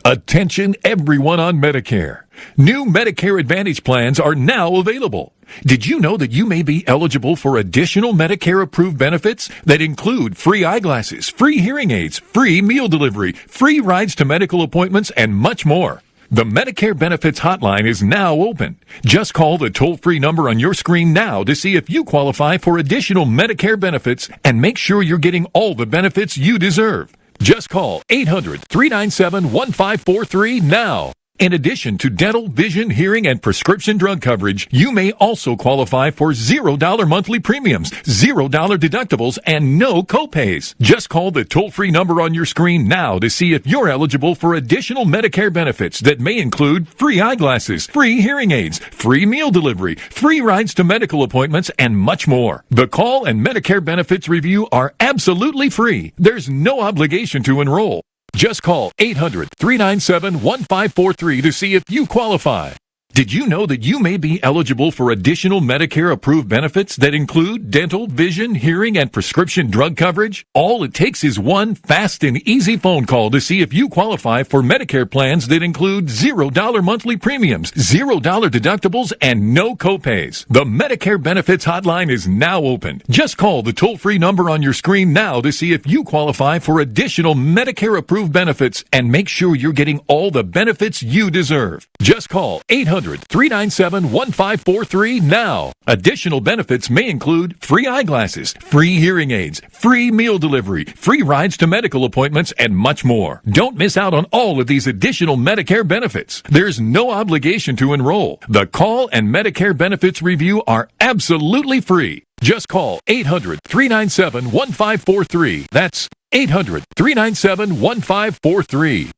Attention everyone on Medicare. New Medicare Advantage plans are now available. Did you know that you may be eligible for additional Medicare-approved benefits that include free eyeglasses, free hearing aids, free meal delivery, free rides to medical appointments, and much more? The Medicare Benefits Hotline is now open. Just call the toll-free number on your screen now to see if you qualify for additional Medicare benefits and make sure you're getting all the benefits you deserve. Just call 800-397-1543 now. In addition to dental, vision, hearing, and prescription drug coverage, you may also qualify for $0 monthly premiums, $0 deductibles, and no copays. Just call the toll-free number on your screen now to see if you're eligible for additional Medicare benefits that may include free eyeglasses, free hearing aids, free meal delivery, free rides to medical appointments, and much more. The call and Medicare benefits review are absolutely free. There's no obligation to enroll. Just call 800-397-1543 to see if you qualify. Did you know that you may be eligible for additional Medicare-approved benefits that include dental, vision, hearing, and prescription drug coverage? All it takes is one fast and easy phone call to see if you qualify for Medicare plans that include $0 monthly premiums, $0 deductibles, and no copays. The Medicare Benefits Hotline is now open. Just call the toll-free number on your screen now to see if you qualify for additional Medicare-approved benefits and make sure you're getting all the benefits you deserve. Just call 800-397-1543 now. Additional benefits may include free eyeglasses, free hearing aids, free meal delivery, free rides to medical appointments, and much more. Don't miss out on all of these additional Medicare benefits. There's no obligation to enroll. The call and Medicare benefits review are absolutely free. Just call 800-397-1543. That's 800-397-1543.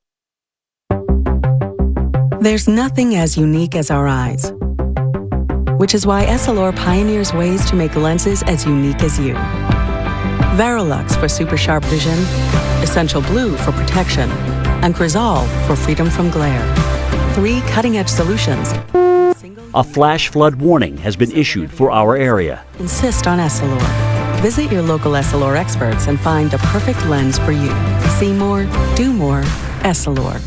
There's nothing as unique as our eyes, which is why Essilor pioneers ways to make lenses as unique as you. Verilux for super sharp vision, Essential Blue for protection, and Crizal for freedom from glare. 3 cutting-edge solutions. A flash flood warning has been issued for our area. Insist on Essilor. Visit your local Essilor experts and find the perfect lens for you. See more, do more, Essilor.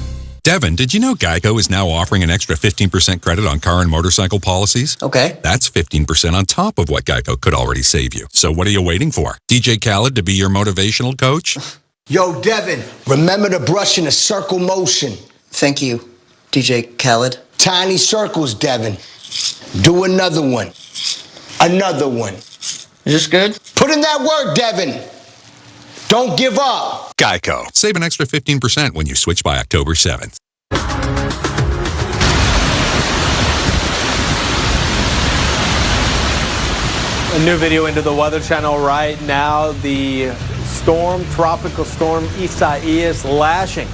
Devin, did you know Geico is now offering an extra 15% credit on car and motorcycle policies? Okay. That's 15% on top of what Geico could already save you. So what are you waiting for? DJ Khaled to be your motivational coach? Yo, Devin, remember to brush in a circle motion. Thank you, DJ Khaled. Tiny circles, Devin. Do another one. Another one. Is this good? Put in that work, Devin. Don't give up. Geico. Save an extra 15% when you switch by October 7th. A new video into the Weather Channel right now. The tropical storm Isaias lashing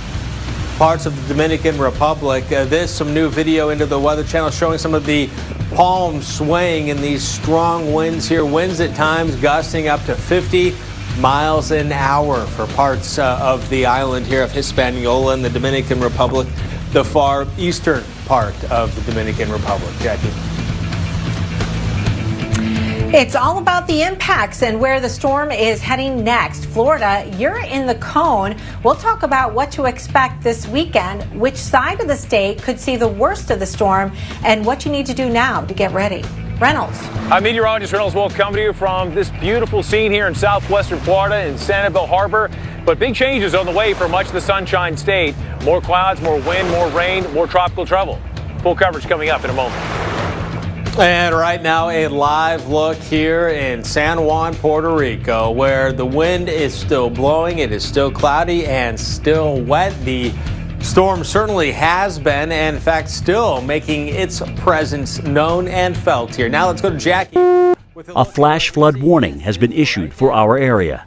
parts of the Dominican Republic. Some new video into the Weather Channel showing some of the palms swaying in these strong winds here. Winds at times gusting up to 50 miles an hour for parts of the island here of Hispaniola in the Dominican Republic, the far eastern part of the Dominican Republic. Jackie. It's all about the impacts and where the storm is heading next. Florida, you're in the cone. We'll talk about what to expect this weekend, which side of the state could see the worst of the storm, and what you need to do now to get ready. Reynolds. I'm meteorologist Reynolds. Will come to you from this beautiful scene here in southwestern Florida in Sanibel Harbor. But big changes on the way for much of the Sunshine State. More clouds, more wind, more rain, more tropical trouble. Full coverage coming up in a moment. And right now, a live look here in San Juan, Puerto Rico, where the wind is still blowing. It is still cloudy and still wet. The storm certainly has been, and in fact, still making its presence known and felt here. Now let's go to Jackie. A flash flood warning has been issued for our area.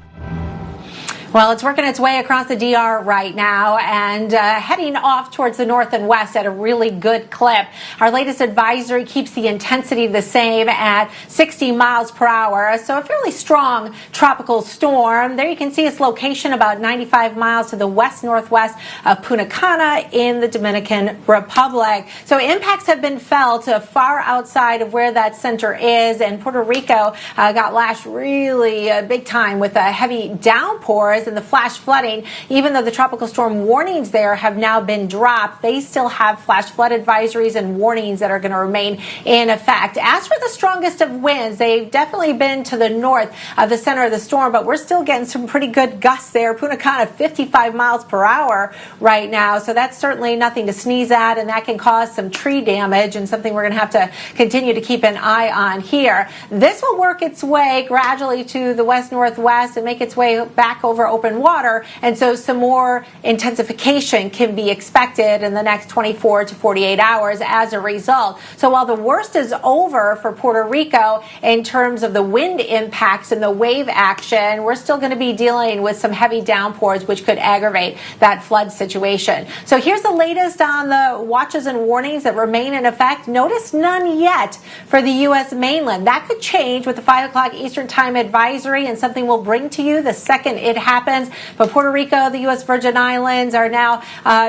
Well, it's working its way across the DR right now and heading off towards the north and west at a really good clip. Our latest advisory keeps the intensity the same at 60 miles per hour. So a fairly strong tropical storm. There you can see its location about 95 miles to the west-northwest of Punta Cana in the Dominican Republic. So impacts have been felt far outside of where that center is. And Puerto Rico got lashed really big time with heavy downpours and the flash flooding. Even though the tropical storm warnings there have now been dropped, they still have flash flood advisories and warnings that are going to remain in effect. As for the strongest of winds, they've definitely been to the north of the center of the storm, but we're still getting some pretty good gusts there. Punta Cana 55 miles per hour right now, so that's certainly nothing to sneeze at, and that can cause some tree damage and something we're going to have to continue to keep an eye on here. This will work its way gradually to the west-northwest and make its way back over open water, and so some more intensification can be expected in the next 24 to 48 hours as a result. So while the worst is over for Puerto Rico in terms of the wind impacts and the wave action, we're still going to be dealing with some heavy downpours which could aggravate that flood situation. So here's the latest on the watches and warnings that remain in effect. Notice none yet for the U.S. mainland. That could change with the 5 o'clock Eastern Time advisory, and something we'll bring to you the second it happens. happens. But Puerto Rico, the U.S. Virgin Islands are now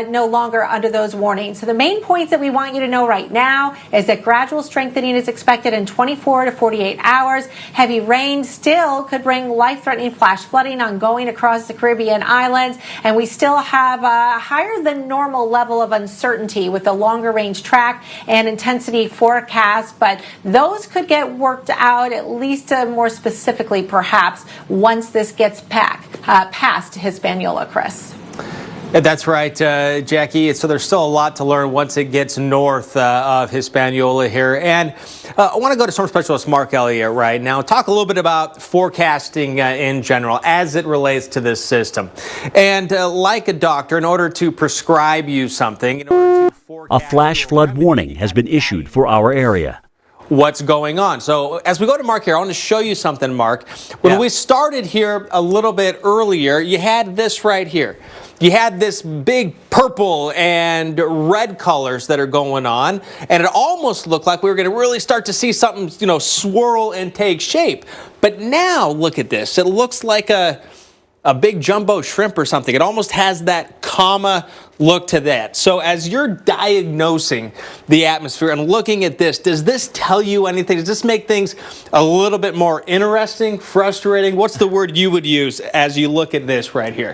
no longer under those warnings. So the main points that we want you to know right now is that gradual strengthening is expected in 24 to 48 hours. Heavy rain still could bring life-threatening flash flooding ongoing across the Caribbean islands. And we still have a higher than normal level of uncertainty with the longer range track and intensity forecast. But those could get worked out, at least more specifically, perhaps, once this gets past Hispaniola, Chris. That's right, Jackie. So there's still a lot to learn once it gets north of Hispaniola here. And I want to go to Storm Specialist Mark Elliott right now. Talk a little bit about forecasting in general as it relates to this system. And like a doctor, in order to prescribe you something, in order to forecast a flash flood warning has been issued for our area. What's going on. So as we go to Mark here, I want to show you something, Mark. When we started here a little bit earlier, you had this right here. You had this big purple and red colors that are going on, and it almost looked like we were going to really start to see something, swirl and take shape. But now, look at this. It looks like a big jumbo shrimp or something. It almost has that comma look to that. So as you're diagnosing the atmosphere and looking at this, does this tell you anything? Does this make things a little bit more interesting, frustrating? What's the word you would use as you look at this right here?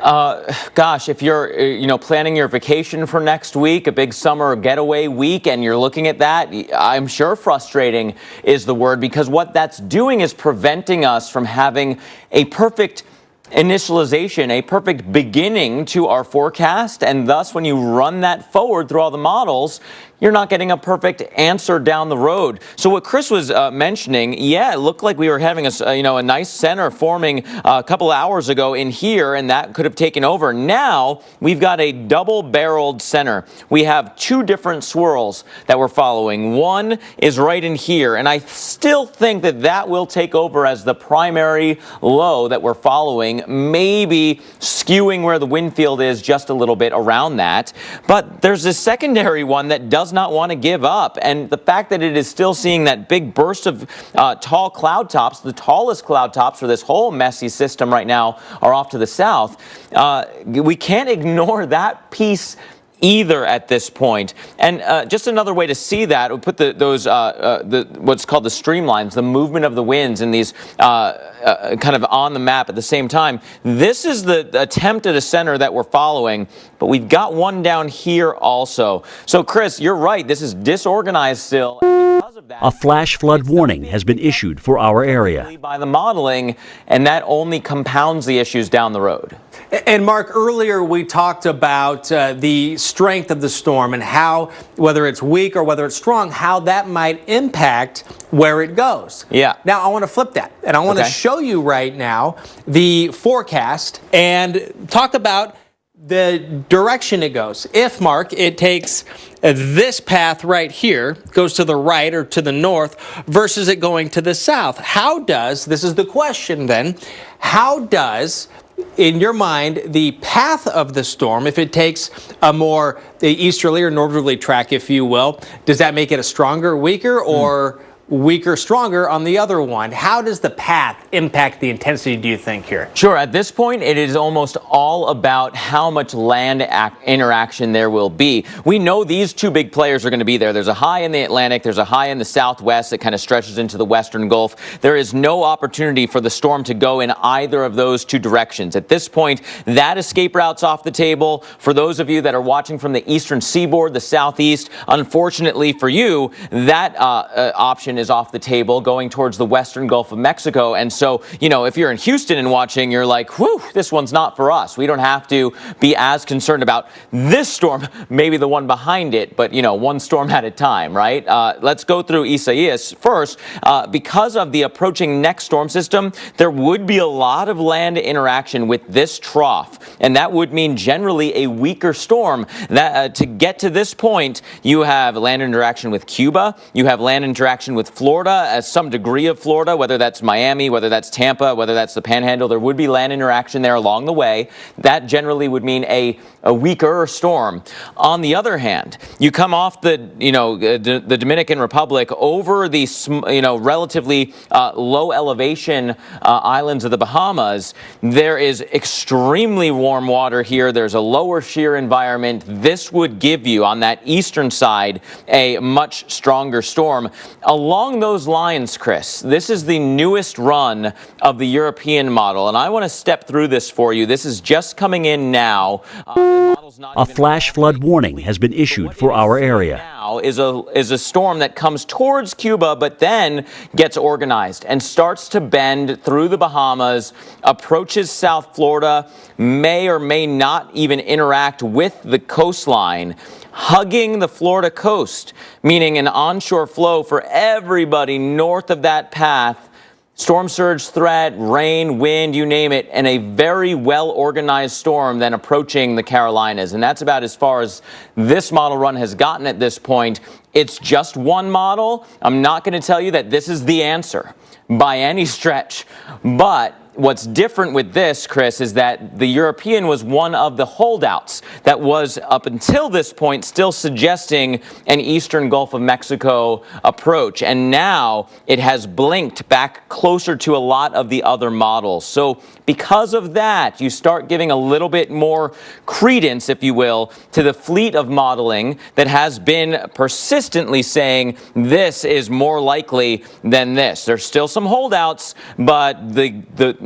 Gosh, if you're planning your vacation for next week, a big summer getaway week, and you're looking at that, I'm sure frustrating is the word, because what that's doing is preventing us from having a perfect initialization, a perfect beginning to our forecast, and thus when you run that forward through all the models, you're not getting a perfect answer down the road. So what Chris was mentioning, yeah, it looked like we were having a nice center forming a couple hours ago in here, and that could have taken over. Now we've got a double-barreled center. We have two different swirls that we're following. One is right in here, and I still think that will take over as the primary low that we're following, maybe skewing where the wind field is just a little bit around that. But there's this secondary one that does not want to give up, and the fact that it is still seeing that big burst of tall cloud tops, the tallest cloud tops for this whole messy system right now are off to the south. We can't ignore that piece either at this point. And just another way to see that, we put what's called the streamlines, the movement of the winds in these kind of on the map at the same time. This is the attempt at a center that we're following, but we've got one down here also. So Chris, you're right, this is disorganized still. A flash flood warning has been issued for our area. By the modeling, and that only compounds the issues down the road. And Mark, earlier we talked about the strength of the storm and how, whether it's weak or whether it's strong, how that might impact where it goes. Yeah. Now I want to flip that, and I want to show you right now the forecast and talk about the direction it goes. If, Mark, it takes this path right here, goes to the right or to the north, versus it going to the south, this is the question then, how does, in your mind, the path of the storm, if it takes a more easterly or northerly track, if you will, does that make it a stronger, weaker, or weaker, stronger on the other one? How does the path impact the intensity, do you think, here? Sure. At this point, it is almost all about how much land interaction there will be. We know these two big players are going to be there. There's a high in the Atlantic. There's a high in the southwest that kind of stretches into the western Gulf. There is no opportunity for the storm to go in either of those two directions. At this point, that escape route's off the table. For those of you that are watching from the eastern seaboard, the southeast, unfortunately for you, that option is off the table going towards the western Gulf of Mexico. And so, if you're in Houston and watching, you're like, whew, this one's not for us. We don't have to be as concerned about this storm, maybe the one behind it, but, one storm at a time, right? Let's go through Isaias first. Because of the approaching next storm system, there would be a lot of land interaction with this trough, and that would mean generally a weaker storm. That to get to this point, you have land interaction with Cuba, you have land interaction with with Florida, as some degree of Florida, whether that's Miami, whether that's Tampa, whether that's the Panhandle, there would be land interaction there along the way. That generally would mean a weaker storm. On the other hand, you come off the Dominican Republic over the relatively low elevation islands of the Bahamas. There is extremely warm water here. There's a lower shear environment. This would give you on that eastern side a much stronger storm. Along those lines, Chris, this is the newest run of the European model, and I want to step through this for you. This is just coming in now. A flash flood warning has been issued for our area. Now is a storm that comes towards Cuba, but then gets organized and starts to bend through the Bahamas, approaches South Florida, may or may not even interact with the coastline, hugging the Florida coast, meaning an onshore flow for everybody north of that path. Storm surge threat, rain, wind, you name it, and a very well-organized storm then approaching the Carolinas. And that's about as far as this model run has gotten at this point. It's just one model. I'm not going to tell you that this is the answer by any stretch, but what's different with this, Chris, is that the European was one of the holdouts that was, up until this point, still suggesting an eastern Gulf of Mexico approach. And now it has blinked back closer to a lot of the other models. So because of that, you start giving a little bit more credence, if you will, to the fleet of modeling that has been persistently saying this is more likely than this. There's still some holdouts, but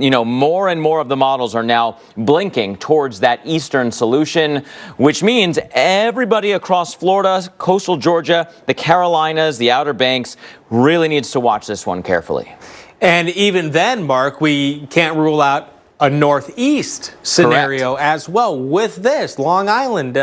more and more of the models are now blinking towards that eastern solution, which means everybody across Florida, coastal Georgia, the Carolinas, the Outer Banks really needs to watch this one carefully. And even then, Mark, we can't rule out a northeast scenario as well with this. Long Island,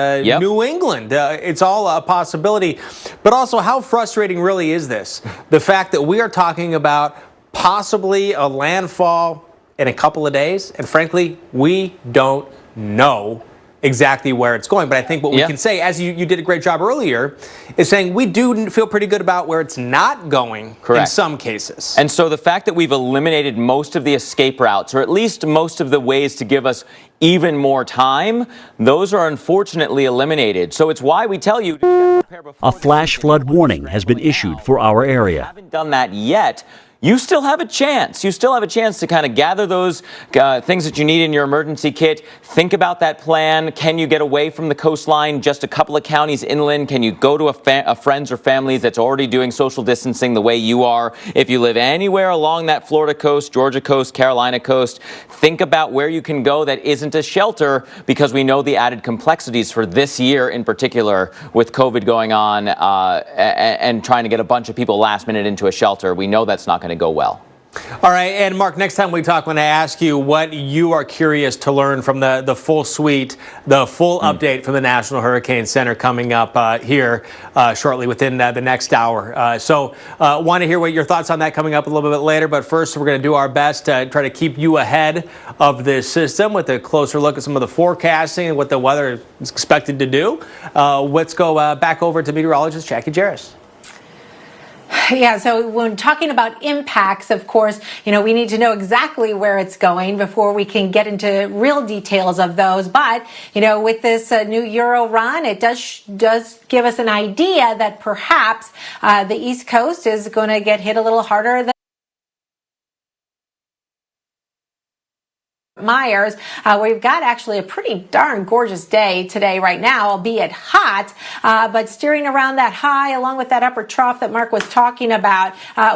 New England, it's all a possibility. But also, how frustrating really is this? The fact that we are talking about possibly a landfall in a couple of days, and frankly, we don't know exactly where it's going. But I think what we can say, as you did a great job earlier, is saying we do feel pretty good about where it's not going in some cases. And so the fact that we've eliminated most of the escape routes, or at least most of the ways to give us even more time, those are unfortunately eliminated. So it's why we tell you to prepare before. A flash flood warning has been issued for our area. Haven't done that yet. You still have a chance. You still have a chance to kind of gather those things that you need in your emergency kit. Think about that plan. Can you get away from the coastline just a couple of counties inland? Can you go to a friends or families that's already doing social distancing the way you are? If you live anywhere along that Florida coast, Georgia coast, Carolina coast, think about where you can go that isn't a shelter, because we know the added complexities for this year in particular with COVID going on and trying to get a bunch of people last minute into a shelter. We know that's not going to go well. All right, and Mark, next time we talk, I'm going to ask you what you are curious to learn from the full suite, the full update from the National Hurricane Center coming up here shortly within the next hour. So want to hear what your thoughts on that coming up a little bit later. But first, we're going to do our best to try to keep you ahead of this system with a closer look at some of the forecasting and what the weather is expected to do. Let's go back over to meteorologist Jackie Jarris. Yeah, so when talking about impacts, of course, we need to know exactly where it's going before we can get into real details of those. But, with this new Euro run, it does give us an idea that perhaps the East Coast is going to get hit a little harder than Myers. We've got actually a pretty darn gorgeous day today right now, albeit hot, but steering around that high along with that upper trough that Mark was talking about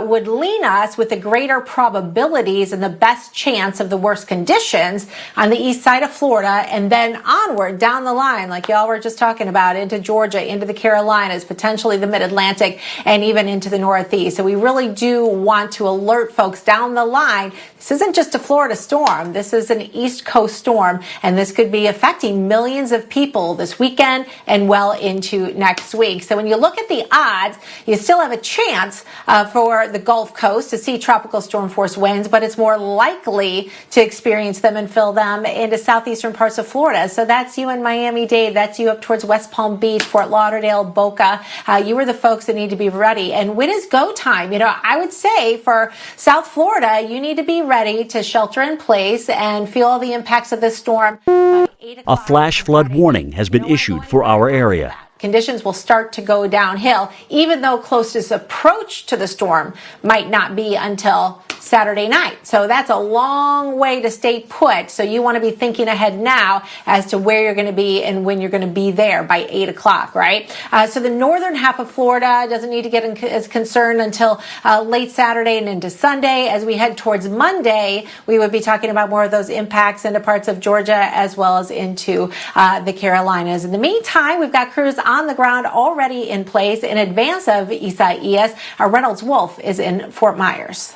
would lean us with the greater probabilities and the best chance of the worst conditions on the east side of Florida, and then onward down the line, like y'all were just talking about, into Georgia, into the Carolinas, potentially the mid-Atlantic, and even into the Northeast. So we really do want to alert folks down the line. This isn't just a Florida storm. This is an East Coast storm, and this could be affecting millions of people this weekend and well into next week. So when you look at the odds, you still have a chance for the Gulf Coast to see tropical storm force winds, but it's more likely to experience them and feel them into southeastern parts of Florida. So that's you in Miami-Dade. That's you up towards West Palm Beach, Fort Lauderdale, Boca. You are the folks that need to be ready. And when is go time? I would say for South Florida, you need to be ready to shelter in place and feel all the impacts of this storm. A flash flood warning has been issued for our area. Conditions will start to go downhill, even though closest approach to the storm might not be until Saturday night. So that's a long way to stay put. So you want to be thinking ahead now as to where you're going to be and when you're going to be there by 8 o'clock, right? So the northern half of Florida doesn't need to get as concerned until late Saturday and into Sunday. As we head towards Monday, we would be talking about more of those impacts into parts of Georgia as well as into the Carolinas. In the meantime, we've got crews on the ground already in place in advance of Isaias. Our Reynolds Wolf is in Fort Myers.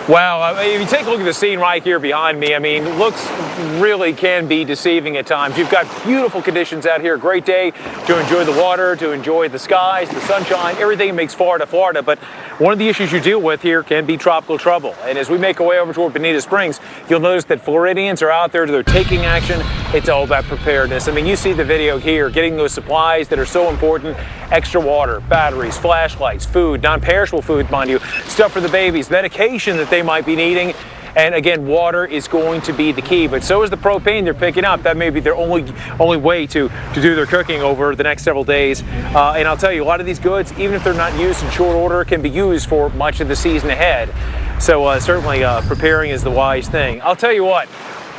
Wow, if you take a look at the scene right here behind me, looks really can be deceiving at times. You've got beautiful conditions out here, great day to enjoy the water, to enjoy the skies, the sunshine, everything makes Florida, Florida. But one of the issues you deal with here can be tropical trouble. And as we make our way over toward Bonita Springs, you'll notice that Floridians are out there, they're taking action. It's all about preparedness. You see the video here, getting those supplies that are so important, extra water, batteries, flashlights, food, non-perishable food, mind you, stuff for the babies, medication that they might be needing. And again, water is going to be the key, but so is the propane they're picking up. That may be their only way to do their cooking over the next several days. And I'll tell you, a lot of these goods, even if they're not used in short order, can be used for much of the season ahead. So certainly preparing is the wise thing. I'll tell you what,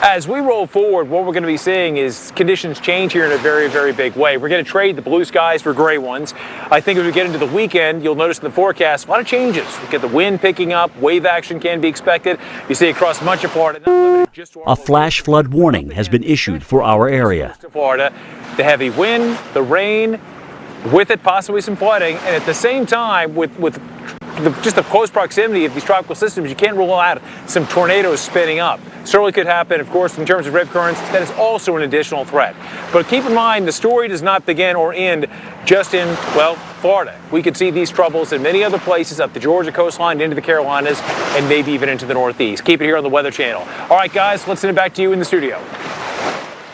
as we roll forward, what we're going to be seeing is conditions change here in a very, very big way. We're going to trade the blue skies for gray ones. I think as we get into the weekend, you'll notice in the forecast a lot of changes. We get the wind picking up, wave action can be expected. You see across much of Florida. Not limited just to A flash flood warning has been issued for our area. Florida, the heavy wind, the rain, with it possibly some flooding, and at the same time with just the close proximity of these tropical systems, you can't rule out some tornadoes spinning up. Certainly could happen, of course, in terms of rip currents. That is also an additional threat. But keep in mind, the story does not begin or end just in, well, Florida. We could see these troubles in many other places up the Georgia coastline, into the Carolinas, and maybe even into the Northeast. Keep it here on the Weather Channel. All right, guys, let's send it back to you in the studio.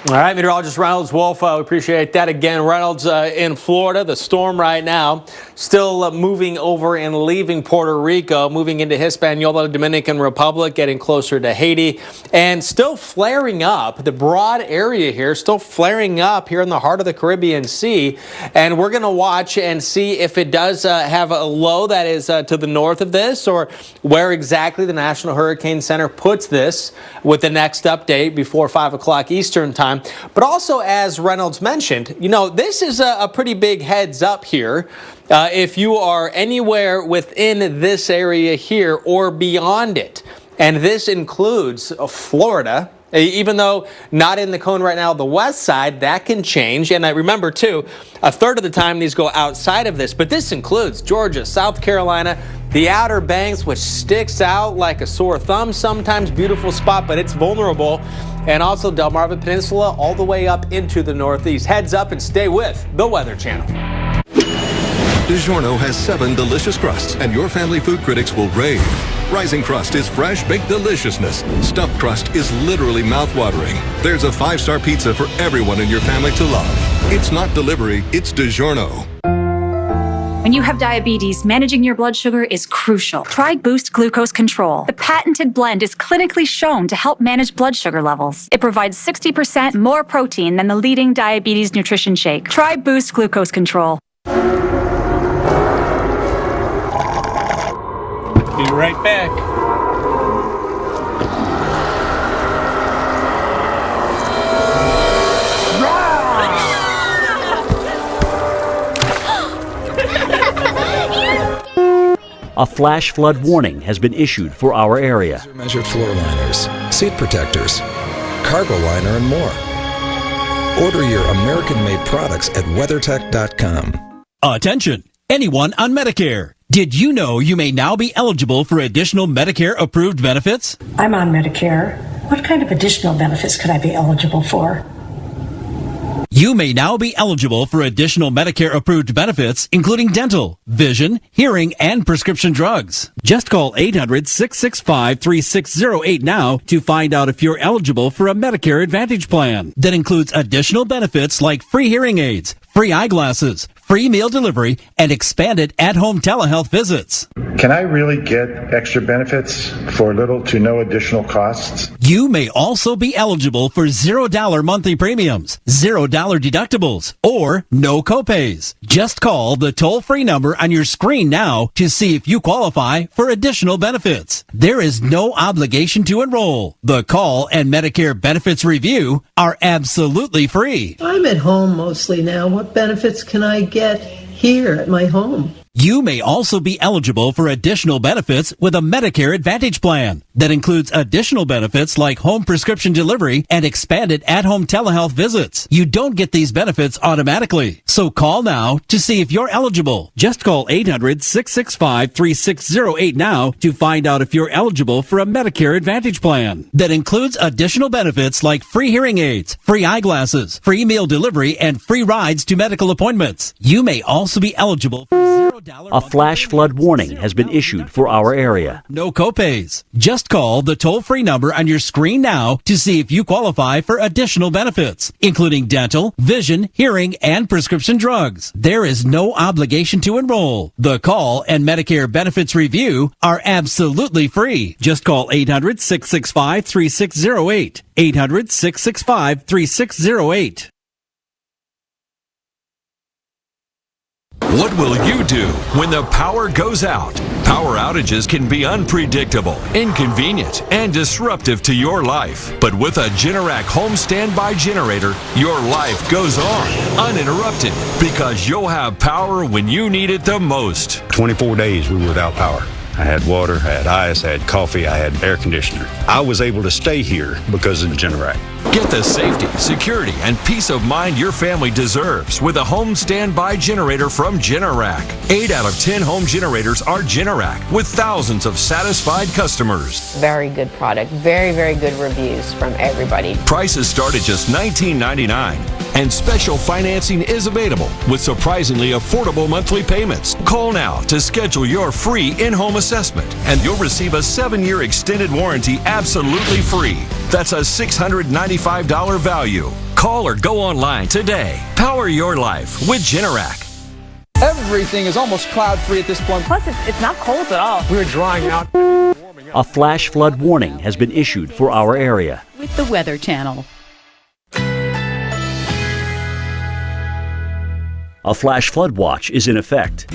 All right, meteorologist Reynolds Wolf, we appreciate that. Again, Reynolds in Florida, the storm right now still moving over and leaving Puerto Rico, moving into Hispaniola, Dominican Republic, getting closer to Haiti, and still flaring up. The broad area here still flaring up here in the heart of the Caribbean Sea. And we're going to watch and see if it does have a low that is to the north of this, or where exactly the National Hurricane Center puts this with the next update before 5 o'clock Eastern time. But also, as Reynolds mentioned, this is a pretty big heads up here. If you are anywhere within this area here or beyond it, and this includes Florida, even though not in the cone right now, the west side, that can change. And I remember, too, a third of the time these go outside of this, but this includes Georgia, South Carolina, the Outer Banks, which sticks out like a sore thumb sometimes. Beautiful spot, but it's vulnerable. And also Delmarva Peninsula all the way up into the Northeast. Heads up and stay with the Weather Channel. DiGiorno has 7 delicious crusts, and your family food critics will rave. Rising crust is fresh baked deliciousness. Stuffed crust is literally mouth-watering. There's a 5-star pizza for everyone in your family to love. It's not delivery, it's DiGiorno. When you have diabetes, managing your blood sugar is crucial. Try Boost Glucose Control. The patented blend is clinically shown to help manage blood sugar levels. It provides 60% more protein than the leading diabetes nutrition shake. Try Boost Glucose Control. Be right back. A flash flood warning has been issued for our area. Measured floor liners, seat protectors, cargo liner, and more. Order your American-made products at WeatherTech.com. Attention, anyone on Medicare. Did you know you may now be eligible for additional Medicare-approved benefits? I'm on Medicare. What kind of additional benefits could I be eligible for? You may now be eligible for additional Medicare-approved benefits, including dental, vision, hearing, and prescription drugs. Just call 800-665-3608 now to find out if you're eligible for a Medicare Advantage plan that includes additional benefits like free hearing aids, free eyeglasses, free meal delivery, and expanded at-home telehealth visits. Can I really get extra benefits for little to no additional costs? You may also be eligible for $0 monthly premiums, $0 deductibles, or no copays. Just call the toll-free number on your screen now to see if you qualify for additional benefits. There is no obligation to enroll. The call and Medicare benefits review are absolutely free. I'm at home mostly now. What benefits can I get here at my home? You may also be eligible for additional benefits with a Medicare Advantage plan that includes additional benefits like home prescription delivery and expanded at-home telehealth visits. You don't get these benefits automatically, so call now to see if you're eligible. Just call 800-665-3608 now to find out if you're eligible for a Medicare Advantage plan that includes additional benefits like free hearing aids, free eyeglasses, free meal delivery, and free rides to medical appointments. You may also be eligible for $0 A flash flood warning has been issued for our area. No copays. Just call the toll-free number on your screen now to see if you qualify for additional benefits, including dental, vision, hearing, and prescription drugs. There is no obligation to enroll. The call and Medicare benefits review are absolutely free. Just call 800-665-3608. 800-665-3608. What will you do when the power goes out? Power outages can be unpredictable, inconvenient, and disruptive to your life. But with a Generac home standby generator, your life goes on, uninterrupted, because you'll have power when you need it the most. 24 days we were without power. I had water, I had ice, I had coffee, I had air conditioner. I was able to stay here because of the Generac. Get the safety, security, and peace of mind your family deserves with a home standby generator from Generac. 8 out of 10 home generators are Generac, with thousands of satisfied customers. Very good product. Very, very good reviews from everybody. Prices start at just $19.99, and special financing is available with surprisingly affordable monthly payments. Call now to schedule your free in-home assessment, and you'll receive a 7-year extended warranty absolutely free. That's a $695 value. Call or go online today. Power your life with Generac. Everything is almost cloud-free at this point. Plus, it's not cold at all. We're drying out. A flash flood warning has been issued for our area. With the Weather Channel. A flash flood watch is in effect.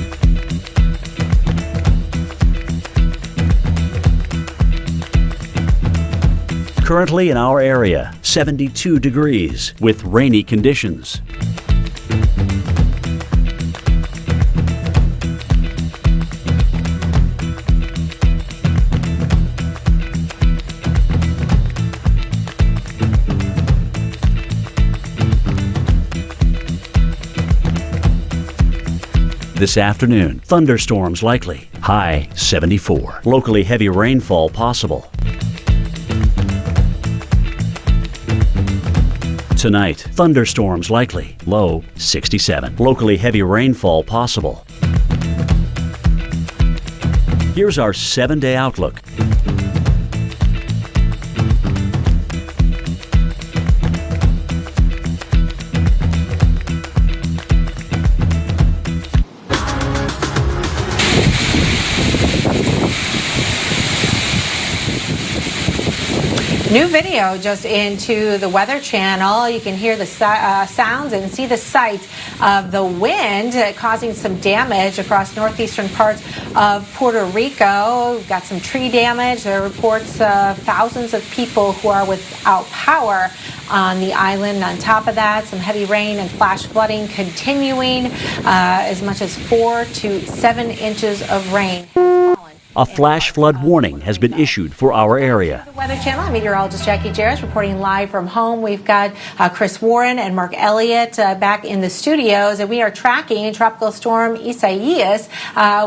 Currently in our area, 72 degrees with rainy conditions. This afternoon, thunderstorms likely. High 74. Locally heavy rainfall possible. Tonight, thunderstorms likely. Low 67. Locally heavy rainfall possible. Here's our 7-day outlook. New video just into the Weather Channel. You can hear the sounds and see the sights of the wind causing some damage across northeastern parts of Puerto Rico. We've got some tree damage. There are reports of thousands of people who are without power on the island. On top of that, some heavy rain and flash flooding continuing. As much as 4 to 7 inches of rain. A flash flood warning has been issued for our area. The Weather Channel, I'm meteorologist Jackie Jarris reporting live from home. We've got Chris Warren and Mark Elliott back in the studios, and we are tracking Tropical Storm Isaias,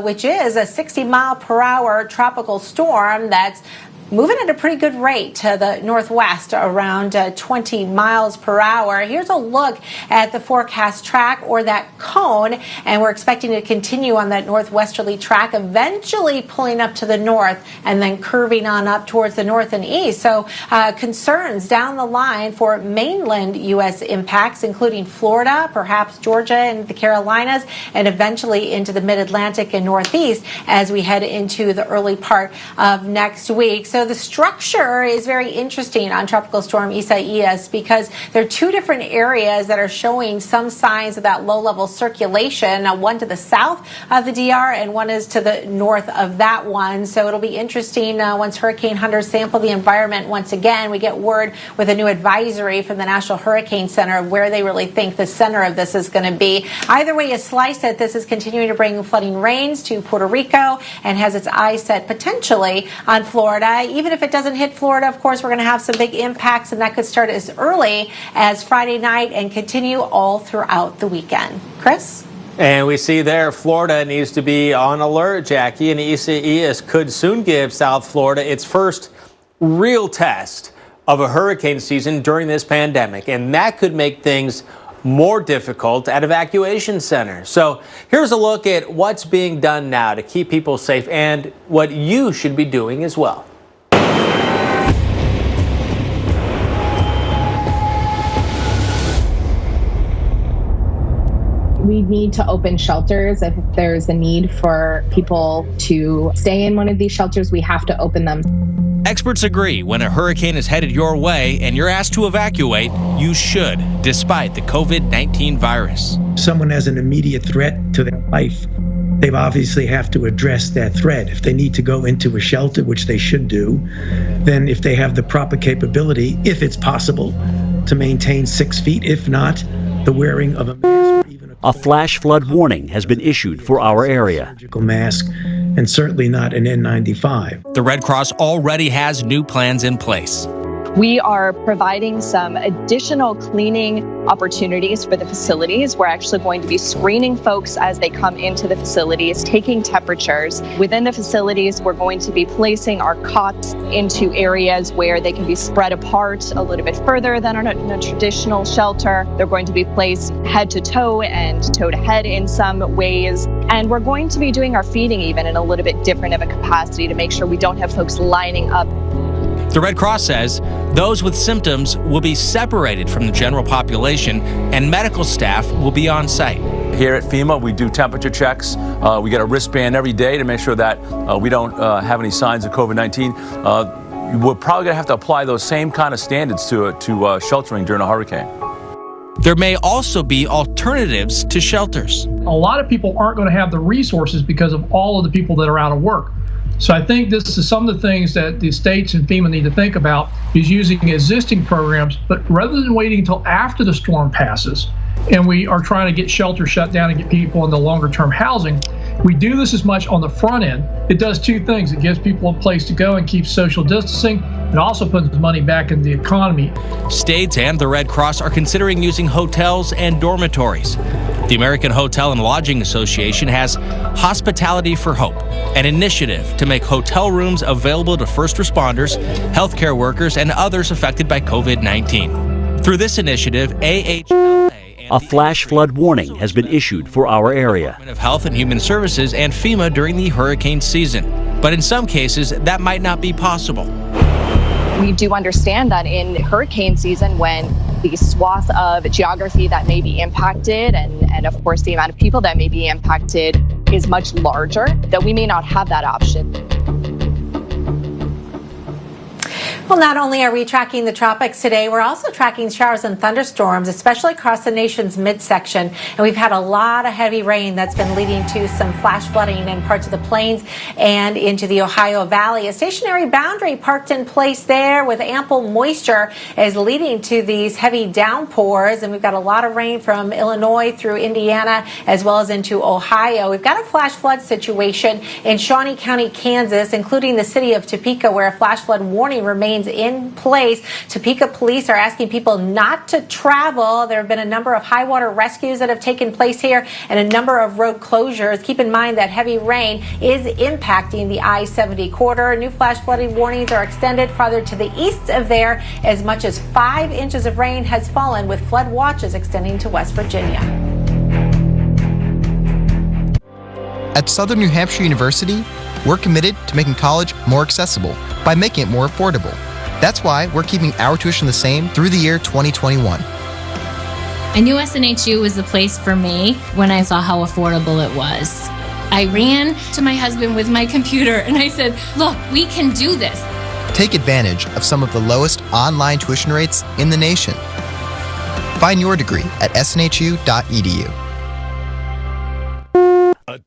which is a 60-mile-per-hour tropical storm that's moving at a pretty good rate to the northwest, around 20 miles per hour. Here's a look at the forecast track, or that cone, and we're expecting to continue on that northwesterly track, eventually pulling up to the north and then curving on up towards the north and east. So concerns down the line for mainland U.S. impacts, including Florida, perhaps Georgia and the Carolinas, and eventually into the mid-Atlantic and northeast as we head into the early part of next week. So the structure is very interesting on Tropical Storm Isaias because there are two different areas that are showing some signs of that low-level circulation. Now, one to the south of the DR and one is to the north of that one. So it'll be interesting once hurricane hunters sample the environment once again. We get word with a new advisory from the National Hurricane Center of where they really think the center of this is going to be. Either way you slice it, this is continuing to bring flooding rains to Puerto Rico and has its eyes set potentially on Florida. Even if it doesn't hit Florida, of course, we're going to have some big impacts, and that could start as early as Friday night and continue all throughout the weekend. Chris? And we see there Florida needs to be on alert, Jackie, and Isaias could soon give South Florida its first real test of a hurricane season during this pandemic, and that could make things more difficult at evacuation centers. So here's a look at what's being done now to keep people safe and what you should be doing as well. We need to open shelters. If there's a need for people to stay in one of these shelters, we have to open them. Experts agree when a hurricane is headed your way and you're asked to evacuate, you should, despite the COVID-19 virus. Someone has an immediate threat to their life. They obviously have to address that threat. If they need to go into a shelter, which they should do, then if they have the proper capability, if it's possible, to maintain 6 feet, if not, the wearing of a mask. A flash flood warning has been issued for our area. Surgical mask, and certainly not an N95. The Red Cross already has new plans in place. We are providing some additional cleaning opportunities for the facilities. We're actually going to be screening folks as they come into the facilities, taking temperatures. Within the facilities, we're going to be placing our cots into areas where they can be spread apart a little bit further than in a traditional shelter. They're going to be placed head to toe and toe to head in some ways. And we're going to be doing our feeding even in a little bit different of a capacity to make sure we don't have folks lining up. The Red Cross says those with symptoms will be separated from the general population and medical staff will be on site. Here at FEMA, we do temperature checks. We get a wristband every day to make sure that we don't have any signs of COVID-19. We're probably going to have to apply those same kind of standards to sheltering during a hurricane. There may also be alternatives to shelters. A lot of people aren't going to have the resources because of all of the people that are out of work. So I think this is some of the things that the states and FEMA need to think about is using existing programs, but rather than waiting until after the storm passes and we are trying to get shelters shut down and get people into longer term housing, we do this as much on the front end. It does two things. It gives people a place to go and keeps social distancing. It also puts money back in the economy. States and the Red Cross are considering using hotels and dormitories. The American Hotel and Lodging Association has Hospitality for Hope, an initiative to make hotel rooms available to first responders, healthcare workers, and others affected by COVID-19. Through this initiative, AHLA A flash flood warning has been issued for our area. Department of Health and Human Services and FEMA during the hurricane season. But in some cases, that might not be possible. We do understand that in hurricane season, when the swath of geography that may be impacted and of course the amount of people that may be impacted is much larger, that we may not have that option. Well, not only are we tracking the tropics today, we're also tracking showers and thunderstorms, especially across the nation's midsection. And we've had a lot of heavy rain that's been leading to some flash flooding in parts of the plains and into the Ohio Valley. A stationary boundary parked in place there with ample moisture is leading to these heavy downpours. And we've got a lot of rain from Illinois through Indiana as well as into Ohio. We've got a flash flood situation in Shawnee County, Kansas, including the city of Topeka, where a flash flood warning remains remains in place. Topeka police are asking people not to travel. There have been a number of high water rescues that have taken place here and a number of road closures. Keep in mind that heavy rain is impacting the I-70 corridor. New flash flooding warnings are extended farther to the east of there. As much as 5 inches of rain has fallen, with flood watches extending to West Virginia. At Southern New Hampshire University, we're committed to making college more accessible by making it more affordable. That's why we're keeping our tuition the same through the year 2021. I knew SNHU was the place for me when I saw how affordable it was. I ran to my husband with my computer and I said, look, we can do this. Take advantage of some of the lowest online tuition rates in the nation. Find your degree at snhu.edu.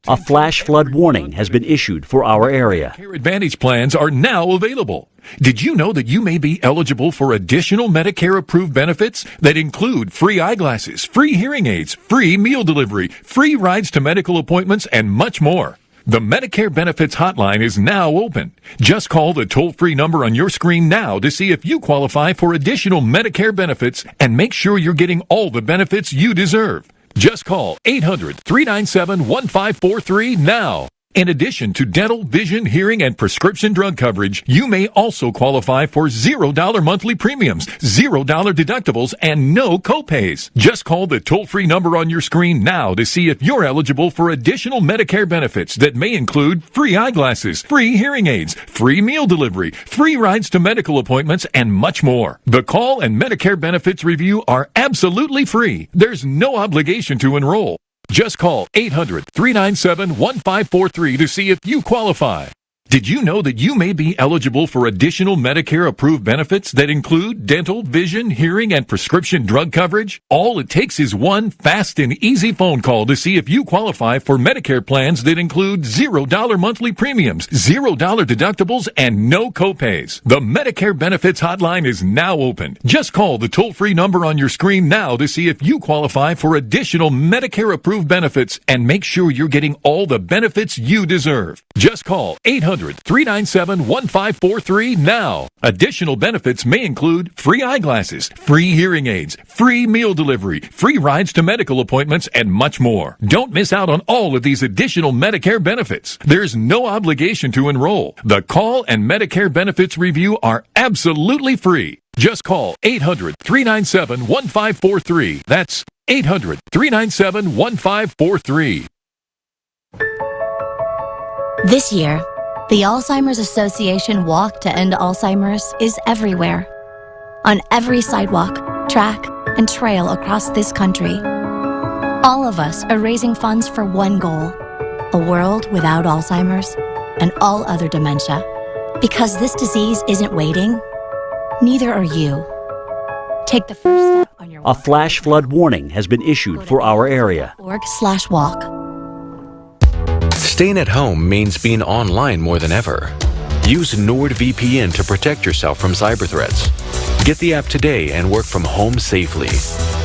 A flash flood warning has been issued for our area. Medicare Advantage plans are now available. Did you know that you may be eligible for additional Medicare-approved benefits that include free eyeglasses, free hearing aids, free meal delivery, free rides to medical appointments, and much more? The Medicare Benefits Hotline is now open. Just call the toll-free number on your screen now to see if you qualify for additional Medicare benefits and make sure you're getting all the benefits you deserve. Just call 800-397-1543 now. In addition to dental, vision, hearing, and prescription drug coverage, you may also qualify for $0 monthly premiums, $0 deductibles, and no copays. Just call the toll-free number on your screen now to see if you're eligible for additional Medicare benefits that may include free eyeglasses, free hearing aids, free meal delivery, free rides to medical appointments, and much more. The call and Medicare benefits review are absolutely free. There's no obligation to enroll. Just call 800-397-1543 to see if you qualify. Did you know that you may be eligible for additional Medicare-approved benefits that include dental, vision, hearing, and prescription drug coverage? All it takes is one fast and easy phone call to see if you qualify for Medicare plans that include $0 monthly premiums, $0 deductibles, and no copays. The Medicare Benefits Hotline is now open. Just call the toll-free number on your screen now to see if you qualify for additional Medicare-approved benefits and make sure you're getting all the benefits you deserve. Just call 800-397-1543 now. Additional benefits may include free eyeglasses, free hearing aids, free meal delivery, free rides to medical appointments, and much more. Don't miss out on all of these additional Medicare benefits. There's no obligation to enroll. The call and Medicare benefits review are absolutely free. Just call 800-397-1543. That's 800-397-1543. This year, the Alzheimer's Association Walk to End Alzheimer's is everywhere. On every sidewalk, track, and trail across this country. All of us are raising funds for one goal: a world without Alzheimer's and all other dementia. Because this disease isn't waiting, neither are you. Take the first step on your A flash flood warning has been issued for our area. .org/walk. Staying at home means being online more than ever. Use NordVPN to protect yourself from cyber threats. Get the app today and work from home safely.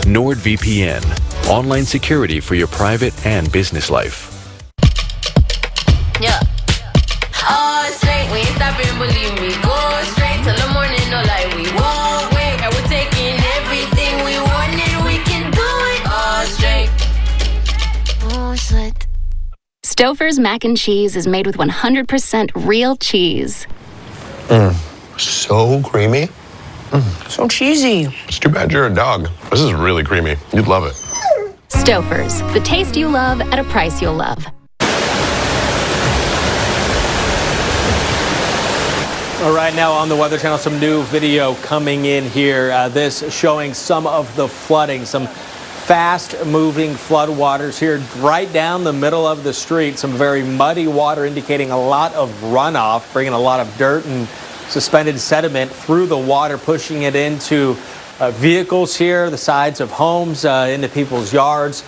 NordVPN, online security for your private and business life. Yeah. All straight, we ain't stopping, believe me. Go straight till the morning, no lie, we won't wait. And we're taking everything we wanted, we can do it. All straight. Oh, shit. Stouffer's mac and cheese is made with 100% real cheese. So creamy. So cheesy. It's too bad you're a dog. This is really creamy. You'd love it. Stouffer's, the taste you love at a price you'll love. All right, now on the Weather Channel, some new video coming in here. This showing some of the flooding, some fast-moving flood waters here right down the middle of the street. Some very muddy water indicating a lot of runoff, bringing a lot of dirt and suspended sediment through the water, pushing it into vehicles here, the sides of homes, into people's yards.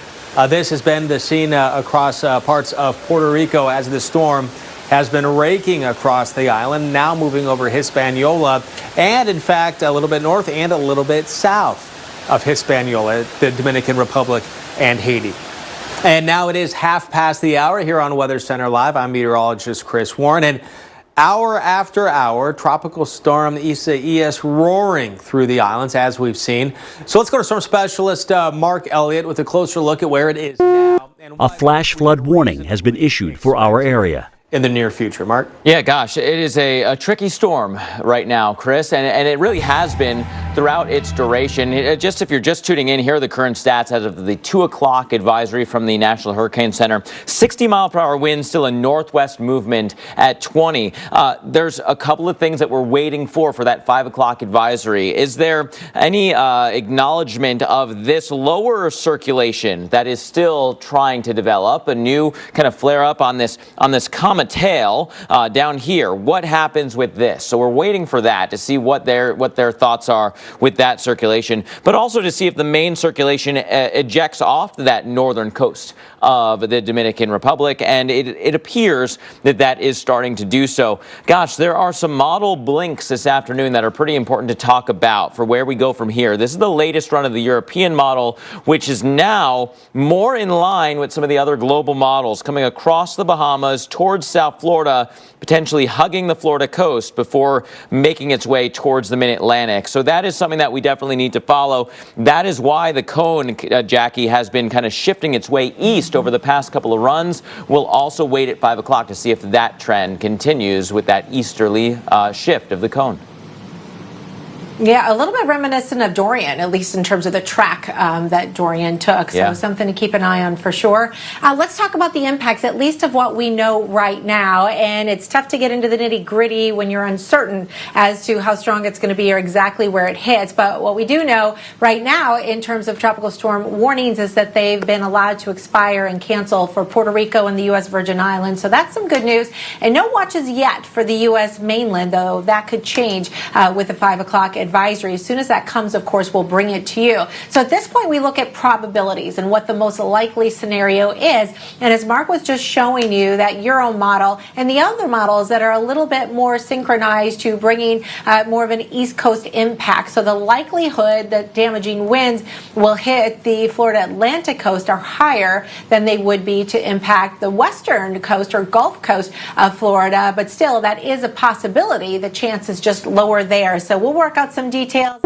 This has been the scene across parts of Puerto Rico as the storm has been raking across the island, now moving over Hispaniola, and in fact a little bit north and a little bit south of Hispaniola, the Dominican Republic and Haiti. And now it is 1:30 the hour here on Weather Center Live. I'm meteorologist Chris Warren, and Hour after hour, Tropical Storm Isaias roaring through the islands, as we've seen. So let's go to storm specialist Mark Elliott with a closer look at where it is now. A flash flood warning has been issued for our area in the near future. Mark? Yeah, gosh, it is a tricky storm right now, Chris, and it really has been throughout its duration. Just if you're just tuning in, here are the current stats as of the 2 o'clock advisory from the National Hurricane Center. 60-mile-per-hour winds, still a northwest movement at 20. There's a couple of things that we're waiting for that 5 o'clock advisory. Is there any acknowledgement of this lower circulation that is still trying to develop, a new kind of flare-up on this comet tail down here? What happens with this? So we're waiting for that to see what their thoughts are with that circulation, but also to see if the main circulation ejects off that northern coast of the Dominican Republic, and it appears that is starting to do so. Gosh, there are some model blinks this afternoon that are pretty important to talk about for where we go from here. This is the latest run of the European model, which is now more in line with some of the other global models coming across the Bahamas towards South Florida, potentially hugging the Florida coast before making its way towards the mid-Atlantic. So that is something that we definitely need to follow. That is why the cone, Jackie, has been kind of shifting its way east over the past couple of runs. We'll also wait at 5 o'clock to see if that trend continues with that easterly shift of the cone. Yeah, a little bit reminiscent of Dorian, at least in terms of the track that Dorian took. So something to keep an eye on for sure. Let's talk about the impacts, at least of what we know right now. And it's tough to get into the nitty gritty when you're uncertain as to how strong it's going to be or exactly where it hits. But what we do know right now in terms of tropical storm warnings is that they've been allowed to expire and cancel for Puerto Rico and the U.S. Virgin Islands. So that's some good news. And no watches yet for the U.S. mainland, though that could change with the 5 o'clock advisory. As soon as that comes, of course, we'll bring it to you. So at this point, we look at probabilities and what the most likely scenario is. And as Mark was just showing you, that Euro model and the other models that are a little bit more synchronized to bringing more of an East Coast impact. So the likelihood that damaging winds will hit the Florida Atlantic coast are higher than they would be to impact the western coast or Gulf Coast of Florida. But still, that is a possibility. The chance is just lower there. So we'll work out some details.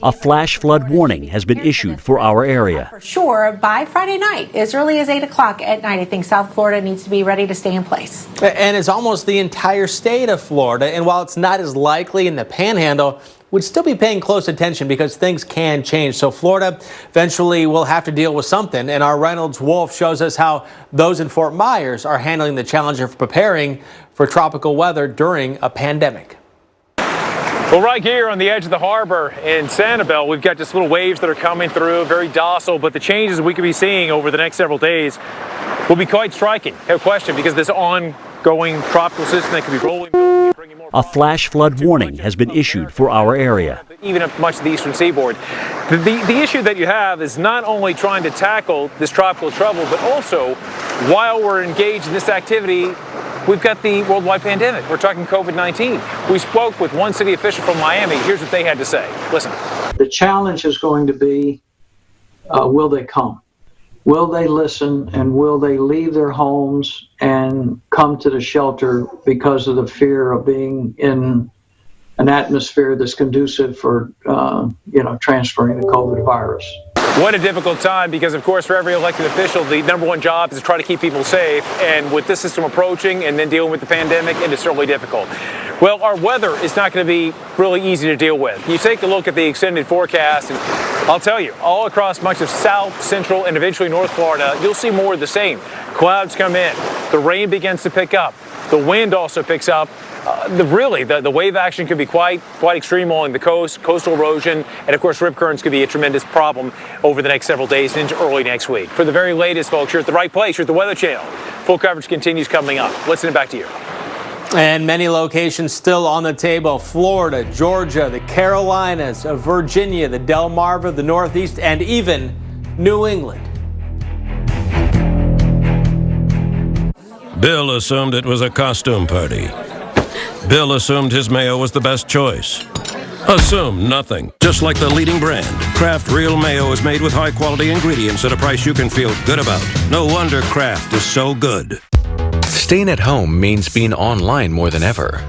A flash flood warning has been issued for our area. For sure, by Friday night, as early as 8 o'clock at night, I think South Florida needs to be ready to stay in place. And it's almost the entire state of Florida. And while it's not as likely in the Panhandle, would still be paying close attention because things can change. So Florida eventually will have to deal with something. And our Reynolds Wolf shows us how those in Fort Myers are handling the challenge of preparing for tropical weather during a pandemic. Well, right here on the edge of the harbor in Sanibel, we've got just little waves that are coming through, very docile, but the changes we could be seeing over the next several days will be quite striking. No question, because this ongoing tropical system that could be rolling. A flash flood warning has been issued for our area. Even up much of the eastern seaboard. The issue that you have is not only trying to tackle this tropical trouble, but also while we're engaged in this activity, we've got the worldwide pandemic. We're talking COVID-19. We spoke with one city official from Miami. Here's what they had to say. Listen. The challenge is going to be, will they come? Will they listen, and will they leave their homes and come to the shelter because of the fear of being in an atmosphere that's conducive for, transferring the COVID virus? What a difficult time, because of course for every elected official the number one job is to try to keep people safe, and with this system approaching and then dealing with the pandemic, it is certainly difficult. Well, our weather is not going to be really easy to deal with. You take a look at the extended forecast, and I'll tell you, all across much of South, Central, and eventually North Florida, you'll see more of the same. Clouds come in, the rain begins to pick up, the wind also picks up. The wave action could be quite extreme along the coast, coastal erosion, and of course rip currents could be a tremendous problem over the next several days and into early next week. For the very latest, folks, you're at the right place. You're at the Weather Channel. Full coverage continues coming up. Let's send it back to you. And many locations still on the table: Florida, Georgia, the Carolinas, Virginia, the Delmarva, the Northeast, and even New England. Bill assumed it was a costume party. Bill assumed his mayo was the best choice. Assume nothing. Just like the leading brand, Kraft Real Mayo is made with high-quality ingredients at a price you can feel good about. No wonder Kraft is so good. Staying at home means being online more than ever.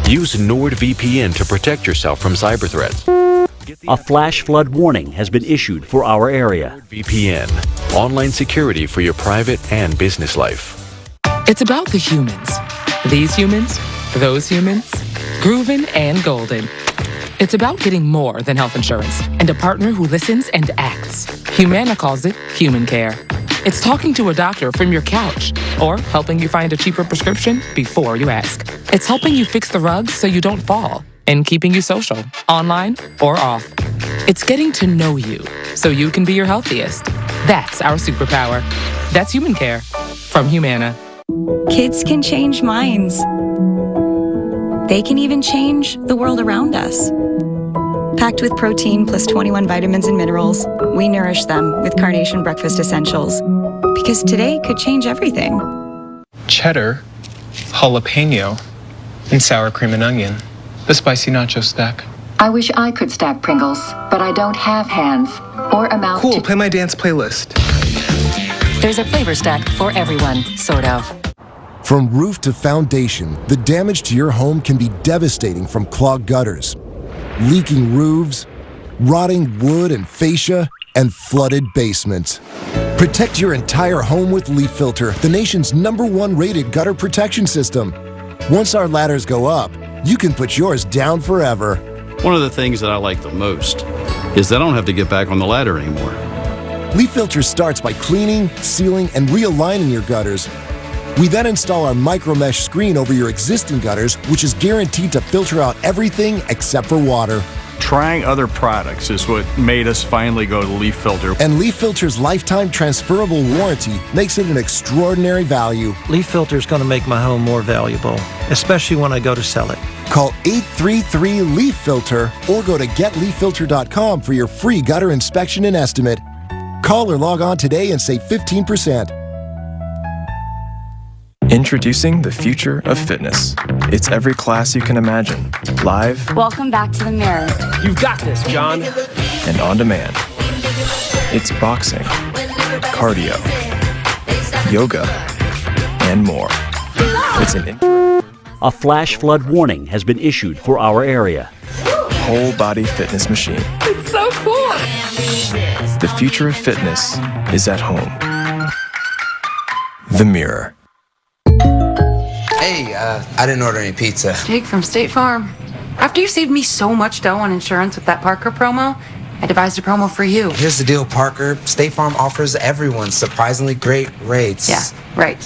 Use NordVPN to protect yourself from cyber threats. A flash flood warning has been issued for our area. VPN, online security for your private and business life. It's about the humans. These humans, those humans, Groovin and Golden. It's about getting more than health insurance and a partner who listens and acts. Humana calls it human care. It's talking to a doctor from your couch or helping you find a cheaper prescription before you ask. It's helping you fix the rugs so you don't fall and keeping you social, online or off. It's getting to know you so you can be your healthiest. That's our superpower. That's human care from Humana. Kids can change minds. They can even change the world around us. Packed with protein plus 21 vitamins and minerals, we nourish them with Carnation Breakfast Essentials. Because today could change everything. Cheddar, jalapeno, and sour cream and onion. The spicy nacho stack. I wish I could stack Pringles, but I don't have hands or a mouth. Cool, play my dance playlist. There's a flavor stack for everyone, sort of. From roof to foundation, the damage to your home can be devastating, from clogged gutters, leaking roofs, rotting wood and fascia, and flooded basements. Protect your entire home with Leaf Filter, the nation's #1 rated gutter protection system. Once our ladders go up, you can put yours down forever. One of the things that I like the most is that I don't have to get back on the ladder anymore. Leaf Filter starts by cleaning, sealing, and realigning your gutters. We then install our micro mesh screen over your existing gutters, which is guaranteed to filter out everything except for water. Trying other products is what made us finally go to Leaf Filter. And Leaf Filter's lifetime transferable warranty makes it an extraordinary value. Leaf Filter is going to make my home more valuable, especially when I go to sell it. Call 833-LEAF-FILTER or go to getleaffilter.com for your free gutter inspection and estimate. Call or log on today and save 15%. Introducing the future of fitness. It's every class you can imagine, live Welcome back to the Mirror. You've got this, John. And on demand. It's boxing, cardio, yoga, and more. It's an A flash flood warning has been issued for our area. whole body fitness machine. It's so cool. The future of fitness is at home. The Mirror. Hey, I didn't order any pizza. Jake from State Farm. After you saved me so much dough on insurance with that Parker promo, I devised a promo for you. Here's the deal, Parker. State Farm offers everyone surprisingly great rates. Yeah, right.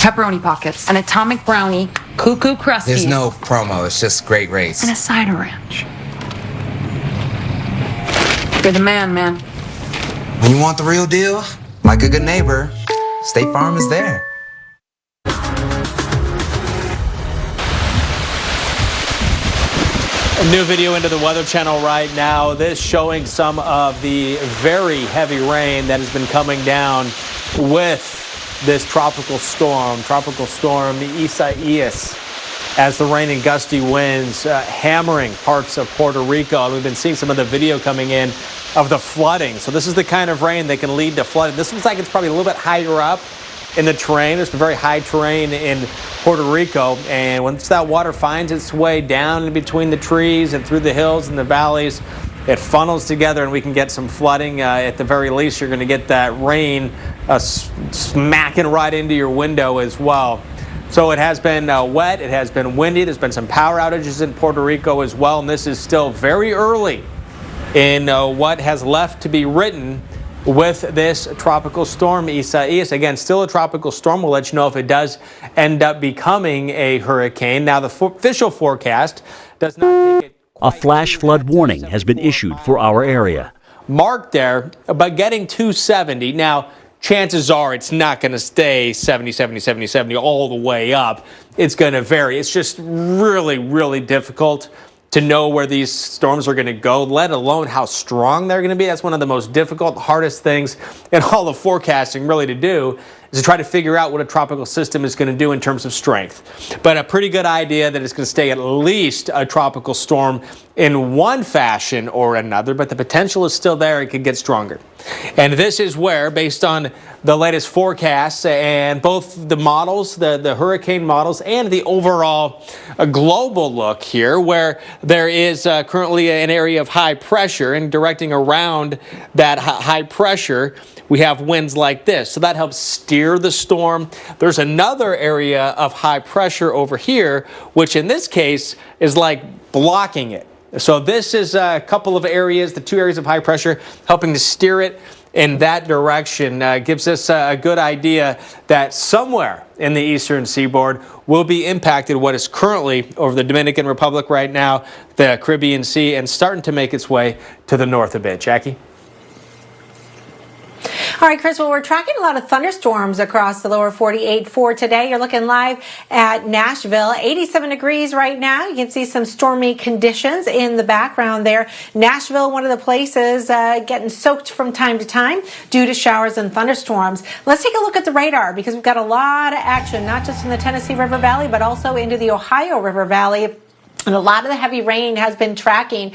Pepperoni pockets, an atomic brownie, cuckoo crusty. There's no promo, it's just great rates. And a cider ranch. You're the man, man. When you want the real deal, like a good neighbor, State Farm is there. A new video into the Weather Channel right now. This showing some of the very heavy rain that has been coming down with this tropical storm Isaias, as the rain and gusty winds hammering parts of Puerto Rico. And we've been seeing some of the video coming in of the flooding. So this is the kind of rain that can lead to flooding. This looks like it's probably a little bit higher up in the terrain. There's some very high terrain in Puerto Rico, and once that water finds its way down in between the trees and through the hills and the valleys, it funnels together and we can get some flooding. At the very least, you're going to get that rain smacking right into your window as well. So it has been wet, it has been windy, there's been some power outages in Puerto Rico as well, and this is still very early in what has left to be written with this tropical storm Isaias. Again, still a tropical storm. We'll let you know if it does end up becoming a hurricane. Now, the official forecast does not take it. A flash flood warning has been issued for our area. Marked there, but getting 270. Now, chances are it's not going to stay 70, 70, 70, 70 all the way up. It's going to vary. It's just really, really difficult to know where these storms are going to go, let alone how strong they're going to be. That's one of the most difficult, hardest things in all of forecasting really to do, is to try to figure out what a tropical system is going to do in terms of strength. But a pretty good idea that it's going to stay at least a tropical storm in one fashion or another, but the potential is still there. It could get stronger. And this is where, based on the latest forecasts and both the models, the hurricane models, and the overall global look here, where there is currently an area of high pressure, and directing around that high pressure, we have winds like this. So that helps steer the storm. There's another area of high pressure over here, which in this case is like blocking it. So this is a couple of areas, the two areas of high pressure, helping to steer it in that direction. Gives us a good idea that somewhere in the eastern seaboard will be impacted what is currently over the Dominican Republic right now, the Caribbean Sea, and starting to make its way to the north a bit. Jackie? All right, Chris, well, we're tracking a lot of thunderstorms across the lower 48 for today. You're looking live at Nashville, 87 degrees right now. You can see some stormy conditions in the background there. Nashville, one of the places getting soaked from time to time due to showers and thunderstorms. Let's take a look at the radar because we've got a lot of action, not just in the Tennessee River Valley, but also into the Ohio River Valley. And a lot of the heavy rain has been tracking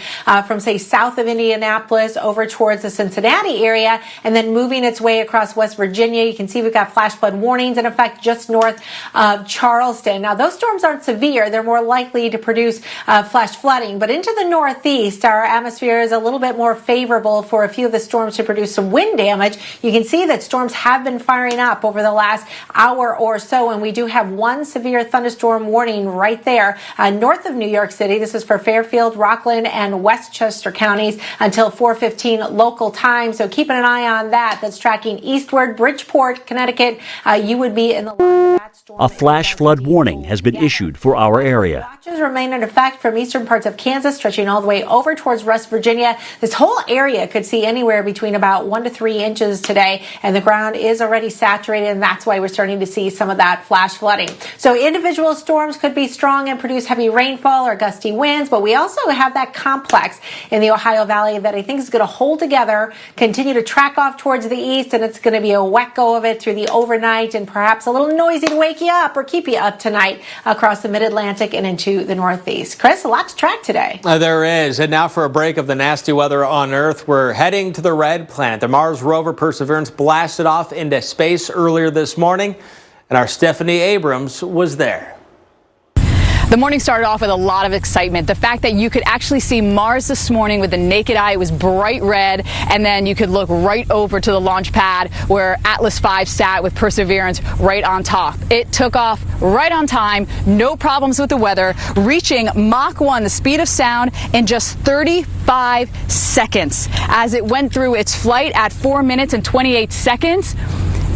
from, say, south of Indianapolis over towards the Cincinnati area and then moving its way across West Virginia. You can see we've got flash flood warnings in effect just north of Charleston. Now, those storms aren't severe. They're more likely to produce flash flooding. But into the northeast, our atmosphere is a little bit more favorable for a few of the storms to produce some wind damage. You can see that storms have been firing up over the last hour or so, and we do have one severe thunderstorm warning right there north of New York City. This is for Fairfield, Rockland, and Westchester counties until 4:15 local time. So keeping an eye on that. That's tracking eastward. Bridgeport, Connecticut. You would be in the line of that storm. A flash flood warning has been issued for our area. Watches remain in effect from eastern parts of Kansas, stretching all the way over towards West Virginia. This whole area could see anywhere between about 1 to 3 inches today, and the ground is already saturated, and that's why we're starting to see some of that flash flooding. So individual storms could be strong and produce heavy rainfall or gusty winds, but we also have that complex in the Ohio Valley that I think is going to hold together, continue to track off towards the east, and it's going to be a wet go of it through the overnight and perhaps a little noisy to wake you up or keep you up tonight across the mid-Atlantic and into the northeast. Chris, a lot to track today. There is. And now for a break of the nasty weather on Earth, we're heading to the red planet. The Mars rover Perseverance blasted off into space earlier this morning, and our Stephanie Abrams was there. The morning started off with a lot of excitement. The fact that you could actually see Mars this morning with the naked eye, it was bright red, and then you could look right over to the launch pad where Atlas V sat with Perseverance right on top. It took off right on time, no problems with the weather, reaching Mach 1, the speed of sound, in just 35 seconds. As it went through its flight at 4 minutes and 28 seconds,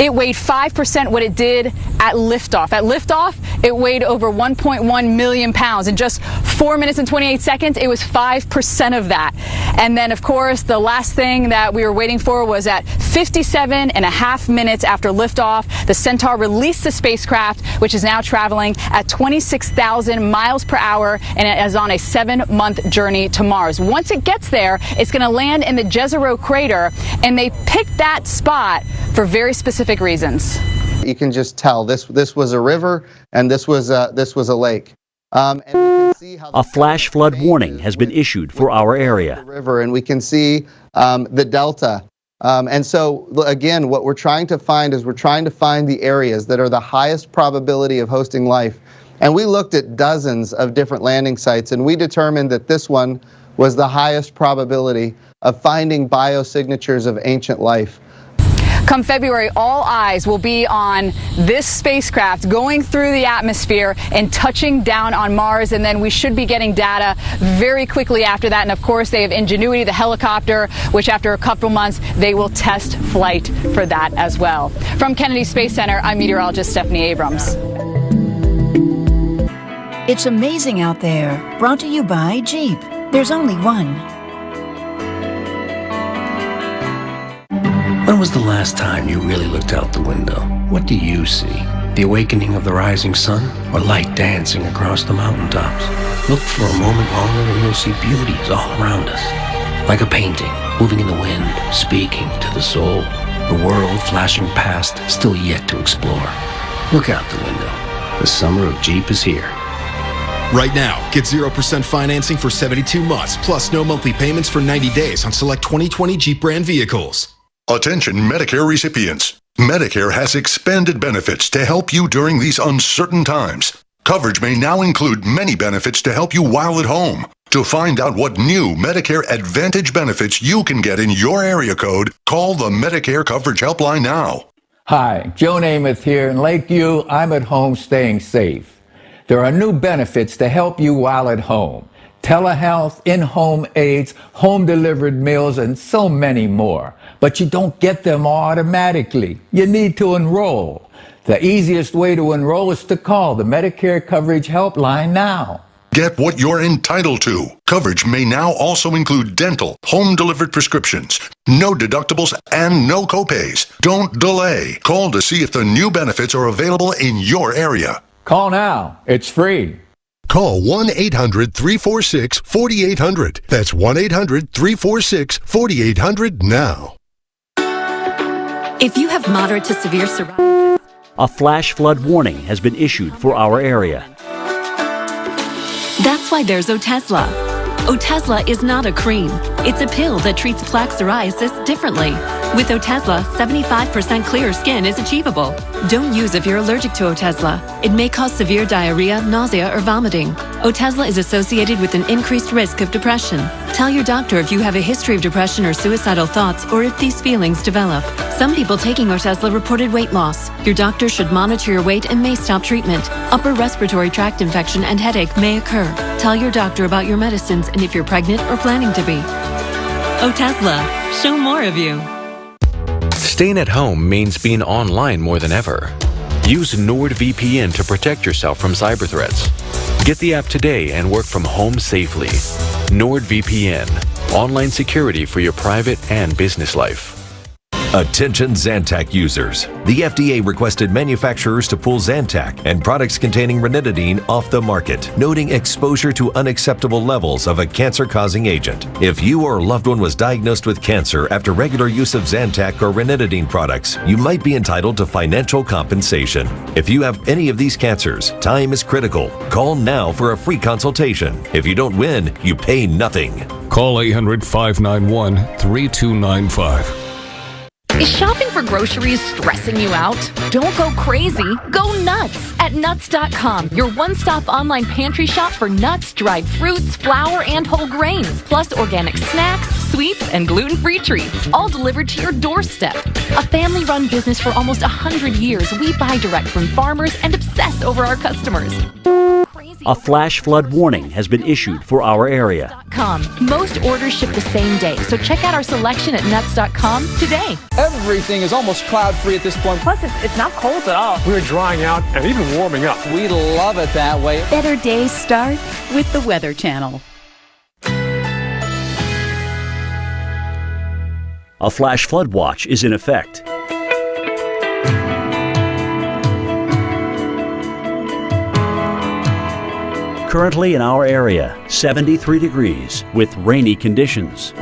it weighed 5% what it did at liftoff. At liftoff, it weighed over 1.1 million pounds. In just 4 minutes and 28 seconds, it was 5% of that. And then, of course, the last thing that we were waiting for was at 57.5 minutes after liftoff, the Centaur released the spacecraft, which is now traveling at 26,000 miles per hour, and it is on a 7-month journey to Mars. Once it gets there, it's going to land in the Jezero crater, and they picked that spot for very specific reasons. You can just tell this was a river and this was a lake. And we can see how a flash flood warning has been issued for our area. River, and we can see the delta. And so again, what we're trying to find is the areas that are the highest probability of hosting life. And we looked at dozens of different landing sites, and we determined that this one was the highest probability of finding biosignatures of ancient life. Come February, all eyes will be on this spacecraft going through the atmosphere and touching down on Mars, and then we should be getting data very quickly after that. And of course, they have Ingenuity, the helicopter, which after a couple months, they will test flight for that as well. From Kennedy Space Center, I'm meteorologist Stephanie Abrams. It's amazing out there. Brought to you by Jeep. There's only one. When was the last time you really looked out the window? What do you see? The awakening of the rising sun, or light dancing across the mountaintops? Look for a moment longer and you'll see beauties all around us. Like a painting, moving in the wind, speaking to the soul. A world flashing past, still yet to explore. Look out the window. The summer of Jeep is here. Right now, get 0% financing for 72 months, plus no monthly payments for 90 days on select 2020 Jeep brand vehicles. Attention Medicare recipients. Medicare has expanded benefits to help you during these uncertain times. Coverage may now include many benefits to help you while at home. To find out what new Medicare Advantage benefits you can get in your area code, call the Medicare Coverage Helpline now. Hi, Joe Namath here. In Lakeview, I'm at home staying safe. There are new benefits to help you while at home. Telehealth, in-home aids, home-delivered meals, and so many more. But you don't get them automatically. You need to enroll. The easiest way to enroll is to call the Medicare Coverage Helpline now. Get what you're entitled to. Coverage may now also include dental, home-delivered prescriptions, no deductibles, and no copays. Don't delay. Call to see if the new benefits are available in your area. Call now. It's free. Call 1-800-346-4800. That's 1-800-346-4800 now. If you have moderate to severe psoriasis, A flash flood warning has been issued for our area. that's why there's Otezla. Otezla is not a cream. It's a pill that treats plaque psoriasis differently. With Otezla, 75% clearer skin is achievable. Don't use if you're allergic to Otezla. It may cause severe diarrhea, nausea, or vomiting. Otezla is associated with an increased risk of depression. Tell your doctor if you have a history of depression or suicidal thoughts, or if these feelings develop. Some people taking Otezla reported weight loss. Your doctor should monitor your weight and may stop treatment. Upper respiratory tract infection and headache may occur. Tell your doctor about your medicines and if you're pregnant or planning to be. Otezla, show more of you. Staying at home means being online more than ever. Use NordVPN to protect yourself from cyber threats. Get the app today and work from home safely. NordVPN, online security for your private and business life. Attention Zantac users. The FDA requested manufacturers to pull Zantac and products containing ranitidine off the market, noting exposure to unacceptable levels of a cancer-causing agent. If you or a loved one was diagnosed with cancer after regular use of Zantac or ranitidine products, you might be entitled to financial compensation. If you have any of these cancers, time is critical. Call now for a free consultation. If you don't win, you pay nothing. Call 800-591-3295. Is shopping for groceries stressing you out? Don't go crazy. Go nuts at nuts.com, your one-stop online pantry shop for nuts, dried fruits, flour, and whole grains, plus organic snacks, sweets, and gluten-free treats, all delivered to your doorstep. A family-run business for almost 100 years, we buy direct from farmers and obsess over our customers. A flash flood warning has been issued for our area. Most orders ship the same day, so check out our selection at nuts.com today. Everything is almost cloud-free at this point. Plus, it's not cold at all. We're drying out and even warming up. We love it that way. Better days start with the Weather Channel. A flash flood watch is in effect. Currently in our area, 73 degrees with rainy conditions.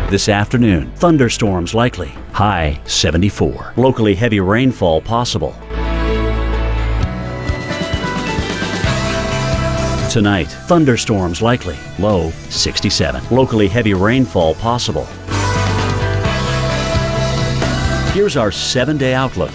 This afternoon, thunderstorms likely, high 74. Locally heavy rainfall possible. Tonight, thunderstorms likely, low 67. Locally heavy rainfall possible. Here's our 7-day outlook.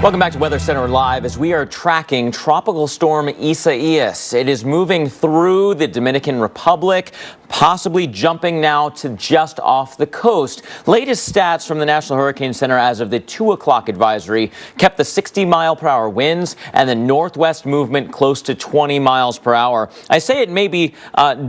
Welcome back to Weather Center Live as we are tracking Tropical Storm Isaias. It is moving through the Dominican Republic, possibly jumping now to just off the coast. Latest stats from the National Hurricane Center as of the 2 o'clock advisory kept the 60-mile-per-hour winds and the northwest movement close to 20 miles per hour. I say it may be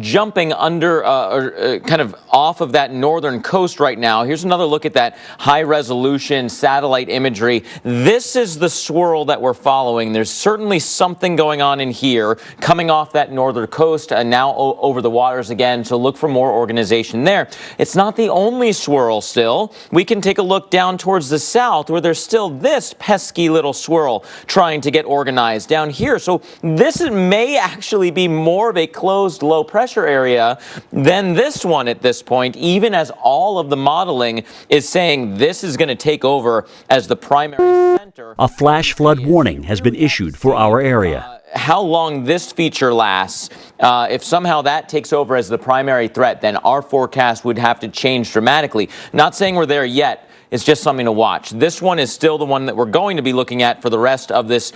jumping under kind of off of that northern coast right now. Here's another look at that high-resolution satellite imagery. This is the swirl that we're following. There's certainly something going on in here, coming off that northern coast and now over the waters again, so look for more organization there. It's not the only swirl still. We can take a look down towards the south where there's still this pesky little swirl trying to get organized down here. So this may actually be more of a closed low pressure area than this one at this point, even as all of the modeling is saying this is going to take over as the primary center. A flash flood warning has been issued for our area. How long this feature lasts, if somehow that takes over as the primary threat, then our forecast would have to change dramatically. Not saying we're there yet. It's just something to watch. This one is still the one that we're going to be looking at for the rest of this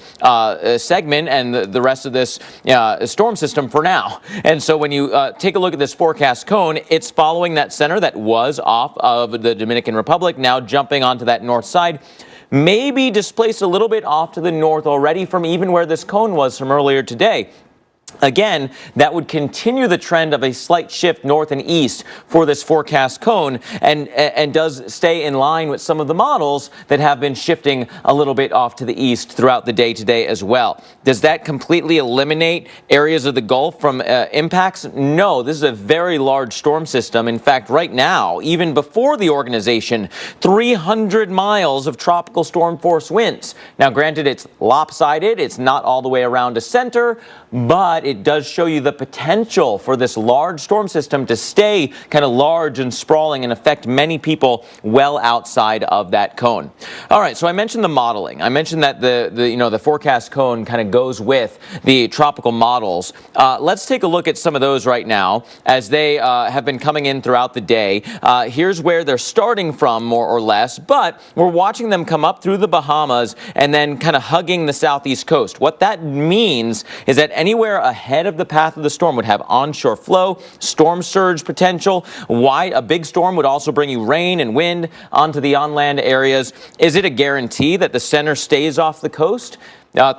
segment and the rest of this storm system for now. And so when you take a look at this forecast cone, it's following that center that was off of the Dominican Republic, now jumping onto that north side. Maybe displaced a little bit off to the north already from even where this cone was from earlier today. Again, that would continue the trend of a slight shift north and east for this forecast cone and does stay in line with some of the models that have been shifting a little bit off to the east throughout the day today as well. Does that completely eliminate areas of the Gulf from impacts? No, this is a very large storm system. In fact, right now, even before the organization, 300 miles of tropical storm force winds. Now, granted, it's lopsided. It's not all the way around a center, but it does show you the potential for this large storm system to stay kind of large and sprawling and affect many people well outside of that cone. All right, so I mentioned the modeling. I mentioned that the forecast cone kind of goes with the tropical models. Let's take a look at some of those right now as they have been coming in throughout the day. Here's where they're starting from, more or less, but we're watching them come up through the Bahamas and then kind of hugging the southeast coast. What that means is that anywhere ahead of the path of the storm would have onshore flow, storm surge potential. A big storm would also bring you rain and wind onto the on-land areas. Is it a guarantee that the center stays off the coast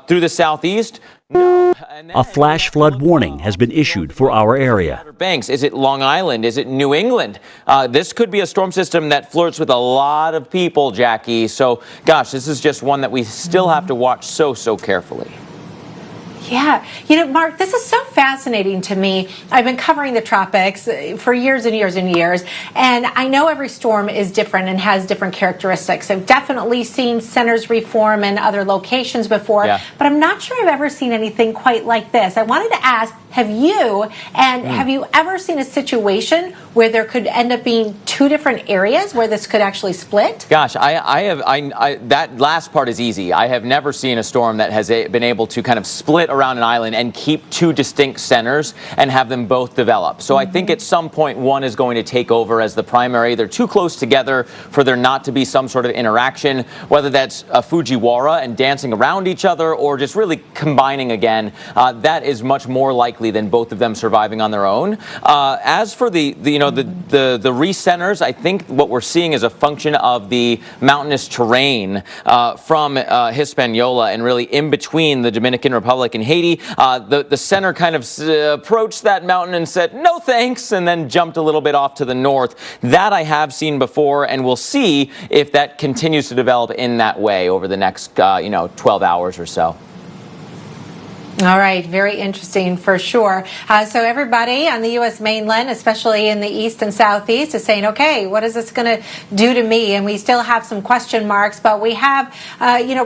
through the southeast? No. A flash flood warning has been issued for our area. Banks. Is it Long Island? Is it New England? This could be a storm system that flirts with a lot of people, Jackie. So, gosh, this is just one that we still have to watch so carefully. Yeah. You know, Mark, this is so fascinating to me. I've been covering the tropics for years and years and years, and I know every storm is different and has different characteristics. I've definitely seen centers reform in other locations before, but I'm not sure I've ever seen anything quite like this. I wanted to ask, have you ever seen a situation where there could end up being two different areas where this could actually split? Gosh, that last part is easy. I have never seen a storm that has been able to kind of split around an island and keep two distinct centers and have them both develop. So I think at some point one is going to take over as the primary. They're too close together for there not to be some sort of interaction, whether that's a Fujiwara and dancing around each other or just really combining again. That is much more likely than both of them surviving on their own. As for the recenters, I think what we're seeing is a function of the mountainous terrain from Hispaniola and really in between the Dominican Republic and Haiti. The center kind of approached that mountain and said, no thanks, and then jumped a little bit off to the north. That I have seen before, and we'll see if that continues to develop in that way over the next 12 hours or so. All right, very interesting for sure. So everybody on the U.S. mainland, especially in the east and southeast, is saying, okay, what is this going to do to me? And we still have some question marks, but we have,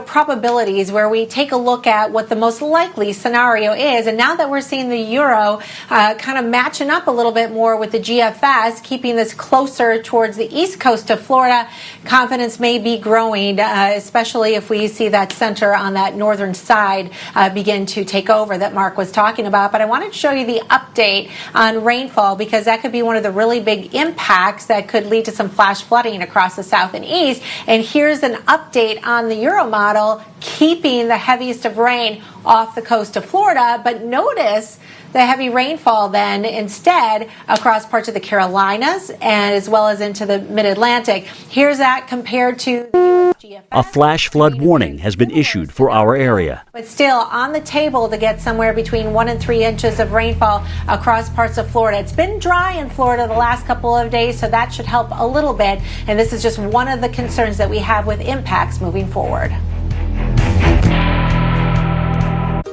probabilities where we take a look at what the most likely scenario is. And now that we're seeing the euro kind of matching up a little bit more with the GFS, keeping this closer towards the east coast of Florida, confidence may be growing, especially if we see that center on that northern side begin to take over that Mark was talking about. But I wanted to show you the update on rainfall because that could be one of the really big impacts that could lead to some flash flooding across the south and east. And here's an update on the Euro model, keeping the heaviest of rain off the coast of Florida, but notice the heavy rainfall then instead across parts of the Carolinas and as well as into the mid-Atlantic. Here's that compared to the USGS. A flash flood warning has been issued for our area. But still on the table to get somewhere between 1 and 3 inches of rainfall across parts of Florida. It's been dry in Florida the last couple of days, so that should help a little bit. And this is just one of the concerns that we have with impacts moving forward.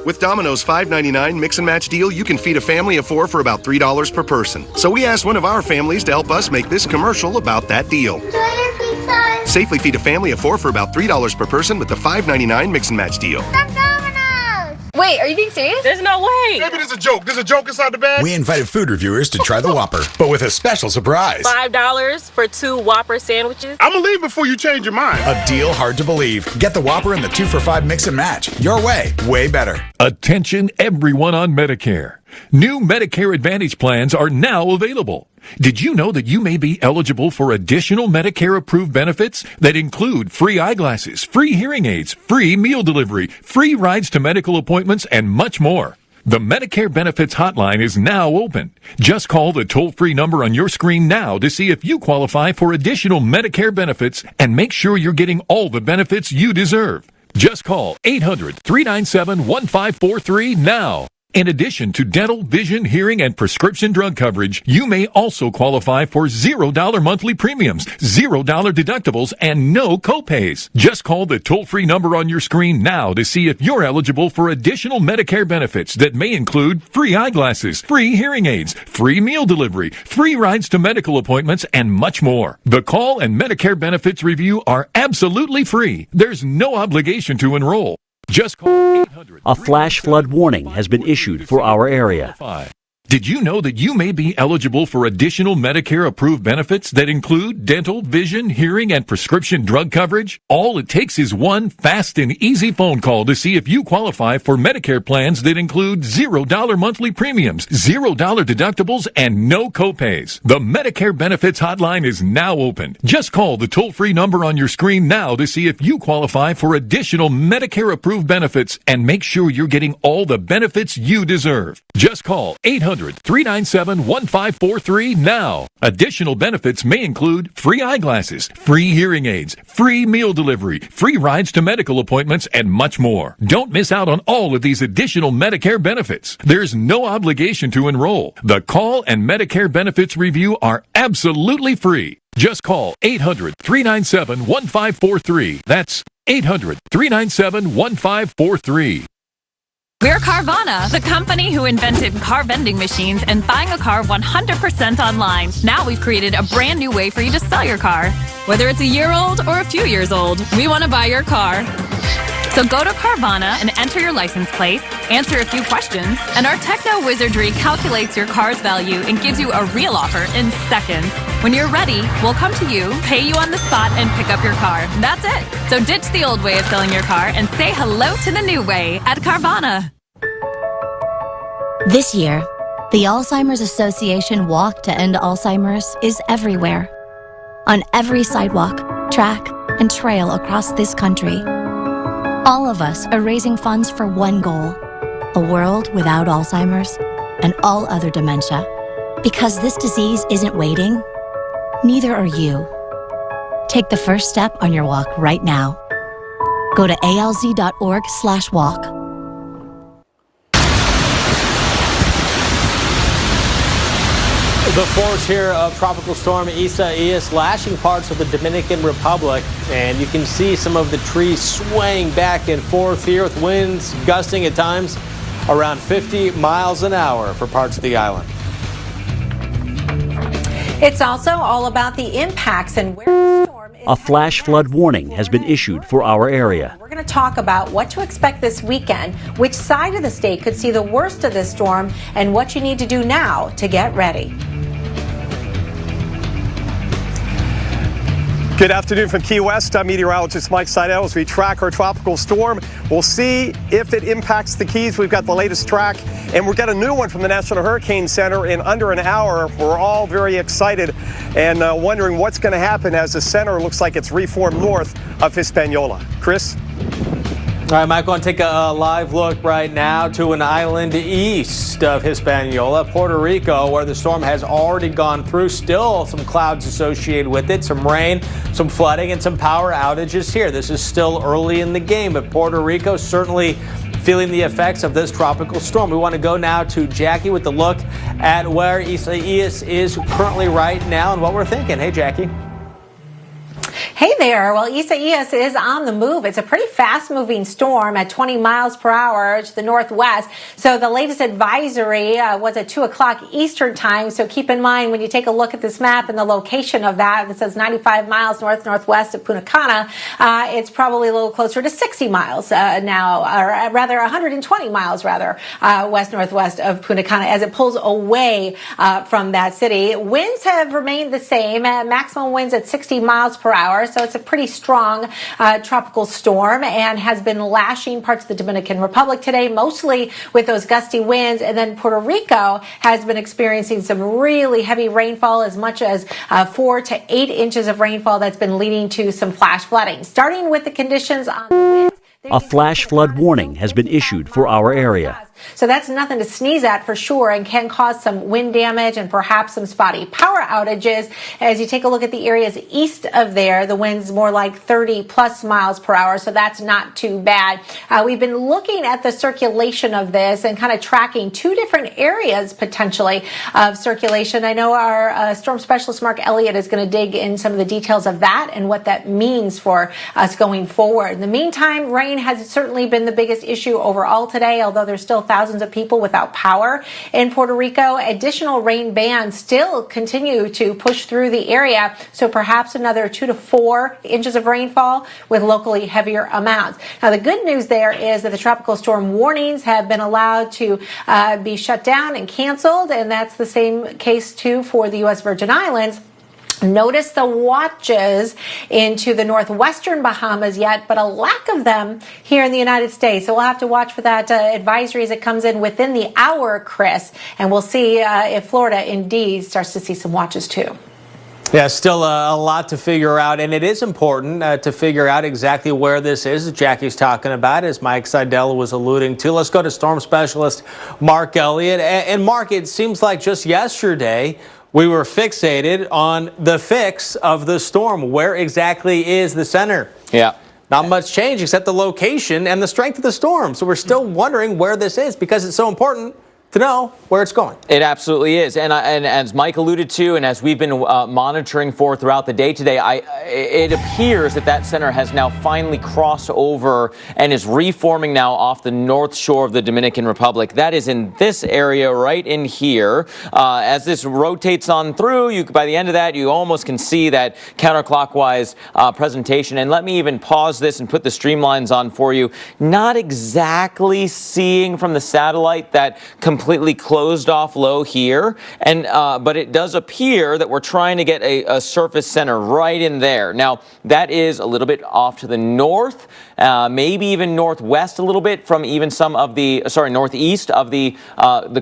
With Domino's $5.99 mix and match deal, you can feed a family of 4 for about $3 per person. So we asked one of our families to help us make this commercial about that deal. Enjoy your pizza. Safely feed a family of 4 for about $3 per person with the $5.99 mix and match deal. Wait, are you being serious? There's no way. Maybe there's a joke. There's a joke inside the bag. We invited food reviewers to try the Whopper, but with a special surprise. $5 for 2 Whopper sandwiches. I'm gonna leave before you change your mind. A deal hard to believe. Get the Whopper and the 2 for $5 mix and match. Your way better. Attention everyone on Medicare. New Medicare Advantage plans are now available. Did you know that you may be eligible for additional Medicare-approved benefits that include free eyeglasses, free hearing aids, free meal delivery, free rides to medical appointments, and much more? The Medicare Benefits Hotline is now open. Just call the toll-free number on your screen now to see if you qualify for additional Medicare benefits and make sure you're getting all the benefits you deserve. Just call 800-397-1543 now. In addition to dental, vision, hearing, and prescription drug coverage, you may also qualify for $0 monthly premiums, $0 deductibles, and no copays. Just call the toll-free number on your screen now to see if you're eligible for additional Medicare benefits that may include free eyeglasses, free hearing aids, free meal delivery, free rides to medical appointments, and much more. The call and Medicare benefits review are absolutely free. There's no obligation to enroll. Just call 800. A flash flood warning has been issued for our area. Did you know that you may be eligible for additional Medicare-approved benefits that include dental, vision, hearing, and prescription drug coverage? All it takes is one fast and easy phone call to see if you qualify for Medicare plans that include $0 monthly premiums, $0 deductibles, and no copays. The Medicare Benefits Hotline is now open. Just call the toll-free number on your screen now to see if you qualify for additional Medicare-approved benefits and make sure you're getting all the benefits you deserve. Just call 800-397-1543 now. Additional benefits may include free eyeglasses, free hearing aids, free meal delivery, free rides to medical appointments, and much more. Don't miss out on all of these additional Medicare benefits. There's no obligation to enroll. The call and Medicare benefits review are absolutely free. Just call 800-397-1543. That's 800-397-1543. We're Carvana, the company who invented car vending machines and buying a car 100% online. Now we've created a brand new way for you to sell your car. Whether it's a year old or a few years old, we want to buy your car. So go to Carvana and enter your license plate, answer a few questions, and our techno wizardry calculates your car's value and gives you a real offer in seconds. When you're ready, we'll come to you, pay you on the spot, and pick up your car. That's it. So ditch the old way of selling your car and say hello to the new way at Carvana. This year, the Alzheimer's Association Walk to End Alzheimer's is everywhere. On every sidewalk, track, and trail across this country. All of us are raising funds for one goal, a world without Alzheimer's and all other dementia. Because this disease isn't waiting, neither are you. Take the first step on your walk right now. Go to alz.org/walk. The force here of Tropical Storm Isaias lashing parts of the Dominican Republic, and you can see some of the trees swaying back and forth here with winds gusting at times around 50 miles an hour for parts of the island. It's also all about the impacts and where the storm is. A flash flood warning has been issued for our area. We're going to talk about what to expect this weekend, which side of the state could see the worst of this storm, and what you need to do now to get ready. Good afternoon from Key West. I'm meteorologist Mike Seidel. As we track our tropical storm, we'll see if it impacts the Keys. We've got the latest track, and we'll get a new one from the National Hurricane Center in under an hour. We're all very excited and wondering what's going to happen as the center looks like it's reformed north of Hispaniola. Chris? All right, Mike, I want to take a live look right now to an island east of Hispaniola, Puerto Rico, where the storm has already gone through. Still some clouds associated with it, some rain, some flooding, and some power outages here. This is still early in the game, but Puerto Rico certainly feeling the effects of this tropical storm. We want to go now to Jackie with the look at where Isaias is currently right now and what we're thinking. Hey, Jackie. Hey there. Well, Isaias is on the move. It's a pretty fast-moving storm at 20 miles per hour to the northwest. So the latest advisory was at 2 o'clock Eastern time. So keep in mind when you take a look at this map and the location of that, it says 95 miles north-northwest of Punta Cana. It's probably a little closer to 60 miles now, or rather 120 miles west-northwest of Punta Cana as it pulls away from that city. Winds have remained the same, maximum winds at 60 miles per hour. So it's a pretty strong tropical storm and has been lashing parts of the Dominican Republic today, mostly with those gusty winds. And then Puerto Rico has been experiencing some really heavy rainfall, as much as 4 to 8 inches of rainfall that's been leading to some flash flooding. Starting with the conditions on the winds. A flash flood warning has been issued for our area. So that's nothing to sneeze at for sure, and can cause some wind damage and perhaps some spotty power outages. As you take a look at the areas east of there, the wind's more like 30 plus miles per hour, so that's not too bad. We've been looking at the circulation of this and kind of tracking 2 different areas potentially of circulation. I know our storm specialist Mark Elliott is going to dig in some of the details of that and what that means for us going forward. In the meantime, rain has certainly been the biggest issue overall today, although there's still thousands of people without power in Puerto Rico. Additional rain bands still continue to push through the area, so perhaps another 2 to 4 inches of rainfall with locally heavier amounts. Now, the good news there is that the tropical storm warnings have been allowed to be shut down and canceled, and that's the same case too for the U.S. Virgin Islands. Notice the watches into the northwestern Bahamas yet, but a lack of them here in the United States. So we'll have to watch for that advisory as it comes in within the hour, Chris, and we'll see if Florida indeed starts to see some watches too. Yeah, still a lot to figure out, and it is important to figure out exactly where this is that Jackie's talking about, as Mike Seidel was alluding to. Let's go to storm specialist Mark Elliott. And Mark, it seems like just yesterday we were fixated on the fix of the storm. Where exactly is the center? Yeah. Not much change except the location and the strength of the storm. So we're still wondering where this is because it's so important to know where it's going. It absolutely is. And as Mike alluded to, and as we've been monitoring for throughout the day today, it appears that center has now finally crossed over and is reforming now off the north shore of the Dominican Republic. That is in this area right in here. As this rotates on through, by the end of that, you almost can see that counterclockwise presentation. And let me even pause this and put the streamlines on for you. Not exactly seeing from the satellite that completely closed off low here, and but it does appear that we're trying to get a surface center right in there. Now, that is a little bit off to the north, maybe even northwest a little bit from even some of the, northeast of the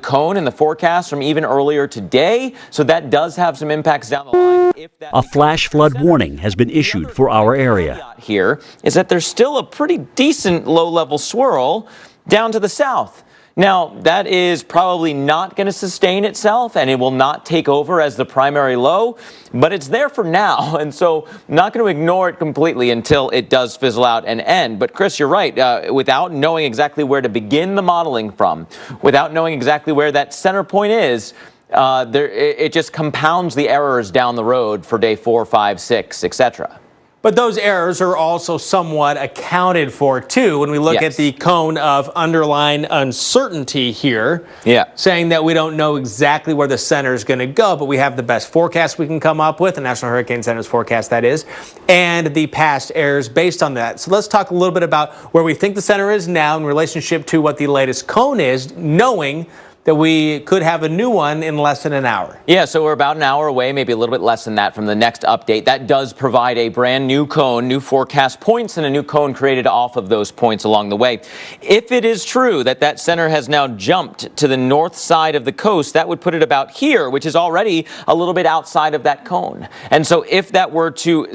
cone and the forecast from even earlier today. So that does have some impacts down the line. A flash flood warning has been issued for our area. Here is that there's still a pretty decent low-level swirl down to the south. Now, that is probably not going to sustain itself, and it will not take over as the primary low, but it's there for now, and so I'm not going to ignore it completely until it does fizzle out and end. But Chris, you're right. Without knowing exactly where to begin the modeling from, without knowing exactly where that center point is, it just compounds the errors down the road for day 4, 5, 6, etc. But those errors are also somewhat accounted for, too, when we look at the cone of underlying uncertainty here, saying that we don't know exactly where the center is going to go, but we have the best forecast we can come up with, the National Hurricane Center's forecast, that is, and the past errors based on that. So let's talk a little bit about where we think the center is now in relationship to what the latest cone is, knowing that we could have a new one in less than an hour. Yeah, so we're about an hour away, maybe a little bit less than that from the next update. That does provide a brand new cone, new forecast points, and a new cone created off of those points along the way. If it is true that that center has now jumped to the north side of the coast, that would put it about here, which is already a little bit outside of that cone. And so if that were to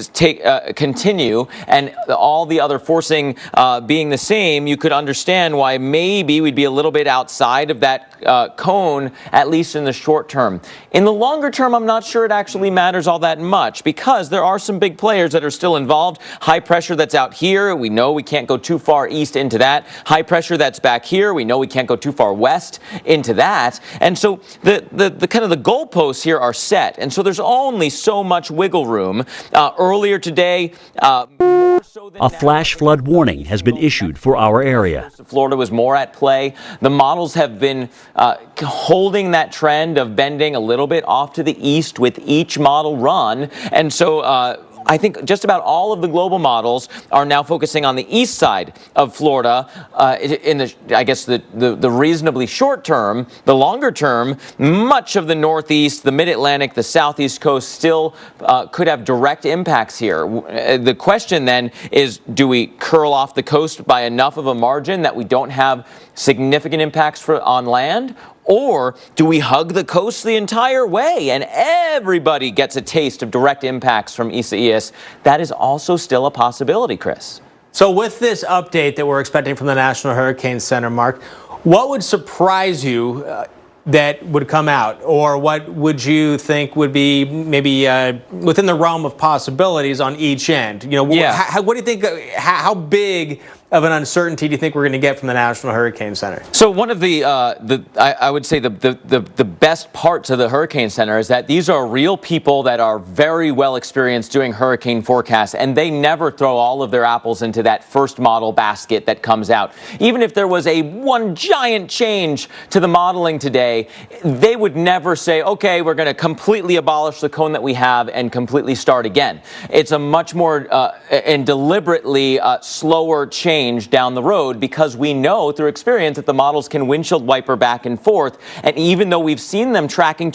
continue and all the other forcing being the same, you could understand why maybe we'd be a little bit outside of that cone, at least in the short term. In the longer term, I'm not sure it actually matters all that much because there are some big players that are still involved. High pressure that's out here, we know we can't go too far east into that. High pressure that's back here, we know we can't go too far west into that. And so the kind of the goalposts here are set. And so there's only so much wiggle room. Earlier today, a flash flood warning has been issued for our area. Florida was more at play. The models have been holding that trend of bending a little bit off to the east with each model run. And so I think just about all of the global models are now focusing on the east side of Florida in the, I guess, the reasonably short term. The longer term, much of the Northeast, the Mid-Atlantic, the Southeast coast still could have direct impacts here. The question then is, do we curl off the coast by enough of a margin that we don't have significant impacts on land? Or do we hug the coast the entire way and everybody gets a taste of direct impacts from Isaias? That is also still a possibility, Chris. So with this update that we're expecting from the National Hurricane Center, Mark, what would surprise you that would come out? Or what would you think would be maybe within the realm of possibilities on each end? You know, what do you think, how big of an uncertainty do you think we're going to get from the National Hurricane Center? So one of I would say the best parts of the Hurricane Center is that these are real people that are very well experienced doing hurricane forecasts, and they never throw all of their apples into that first model basket that comes out. Even if there was one giant change to the modeling today, they would never say, okay, we're going to completely abolish the cone that we have and completely start again. It's a much more and deliberately slower change down the road because we know through experience that the models can windshield wiper back and forth. And even though we've seen them tracking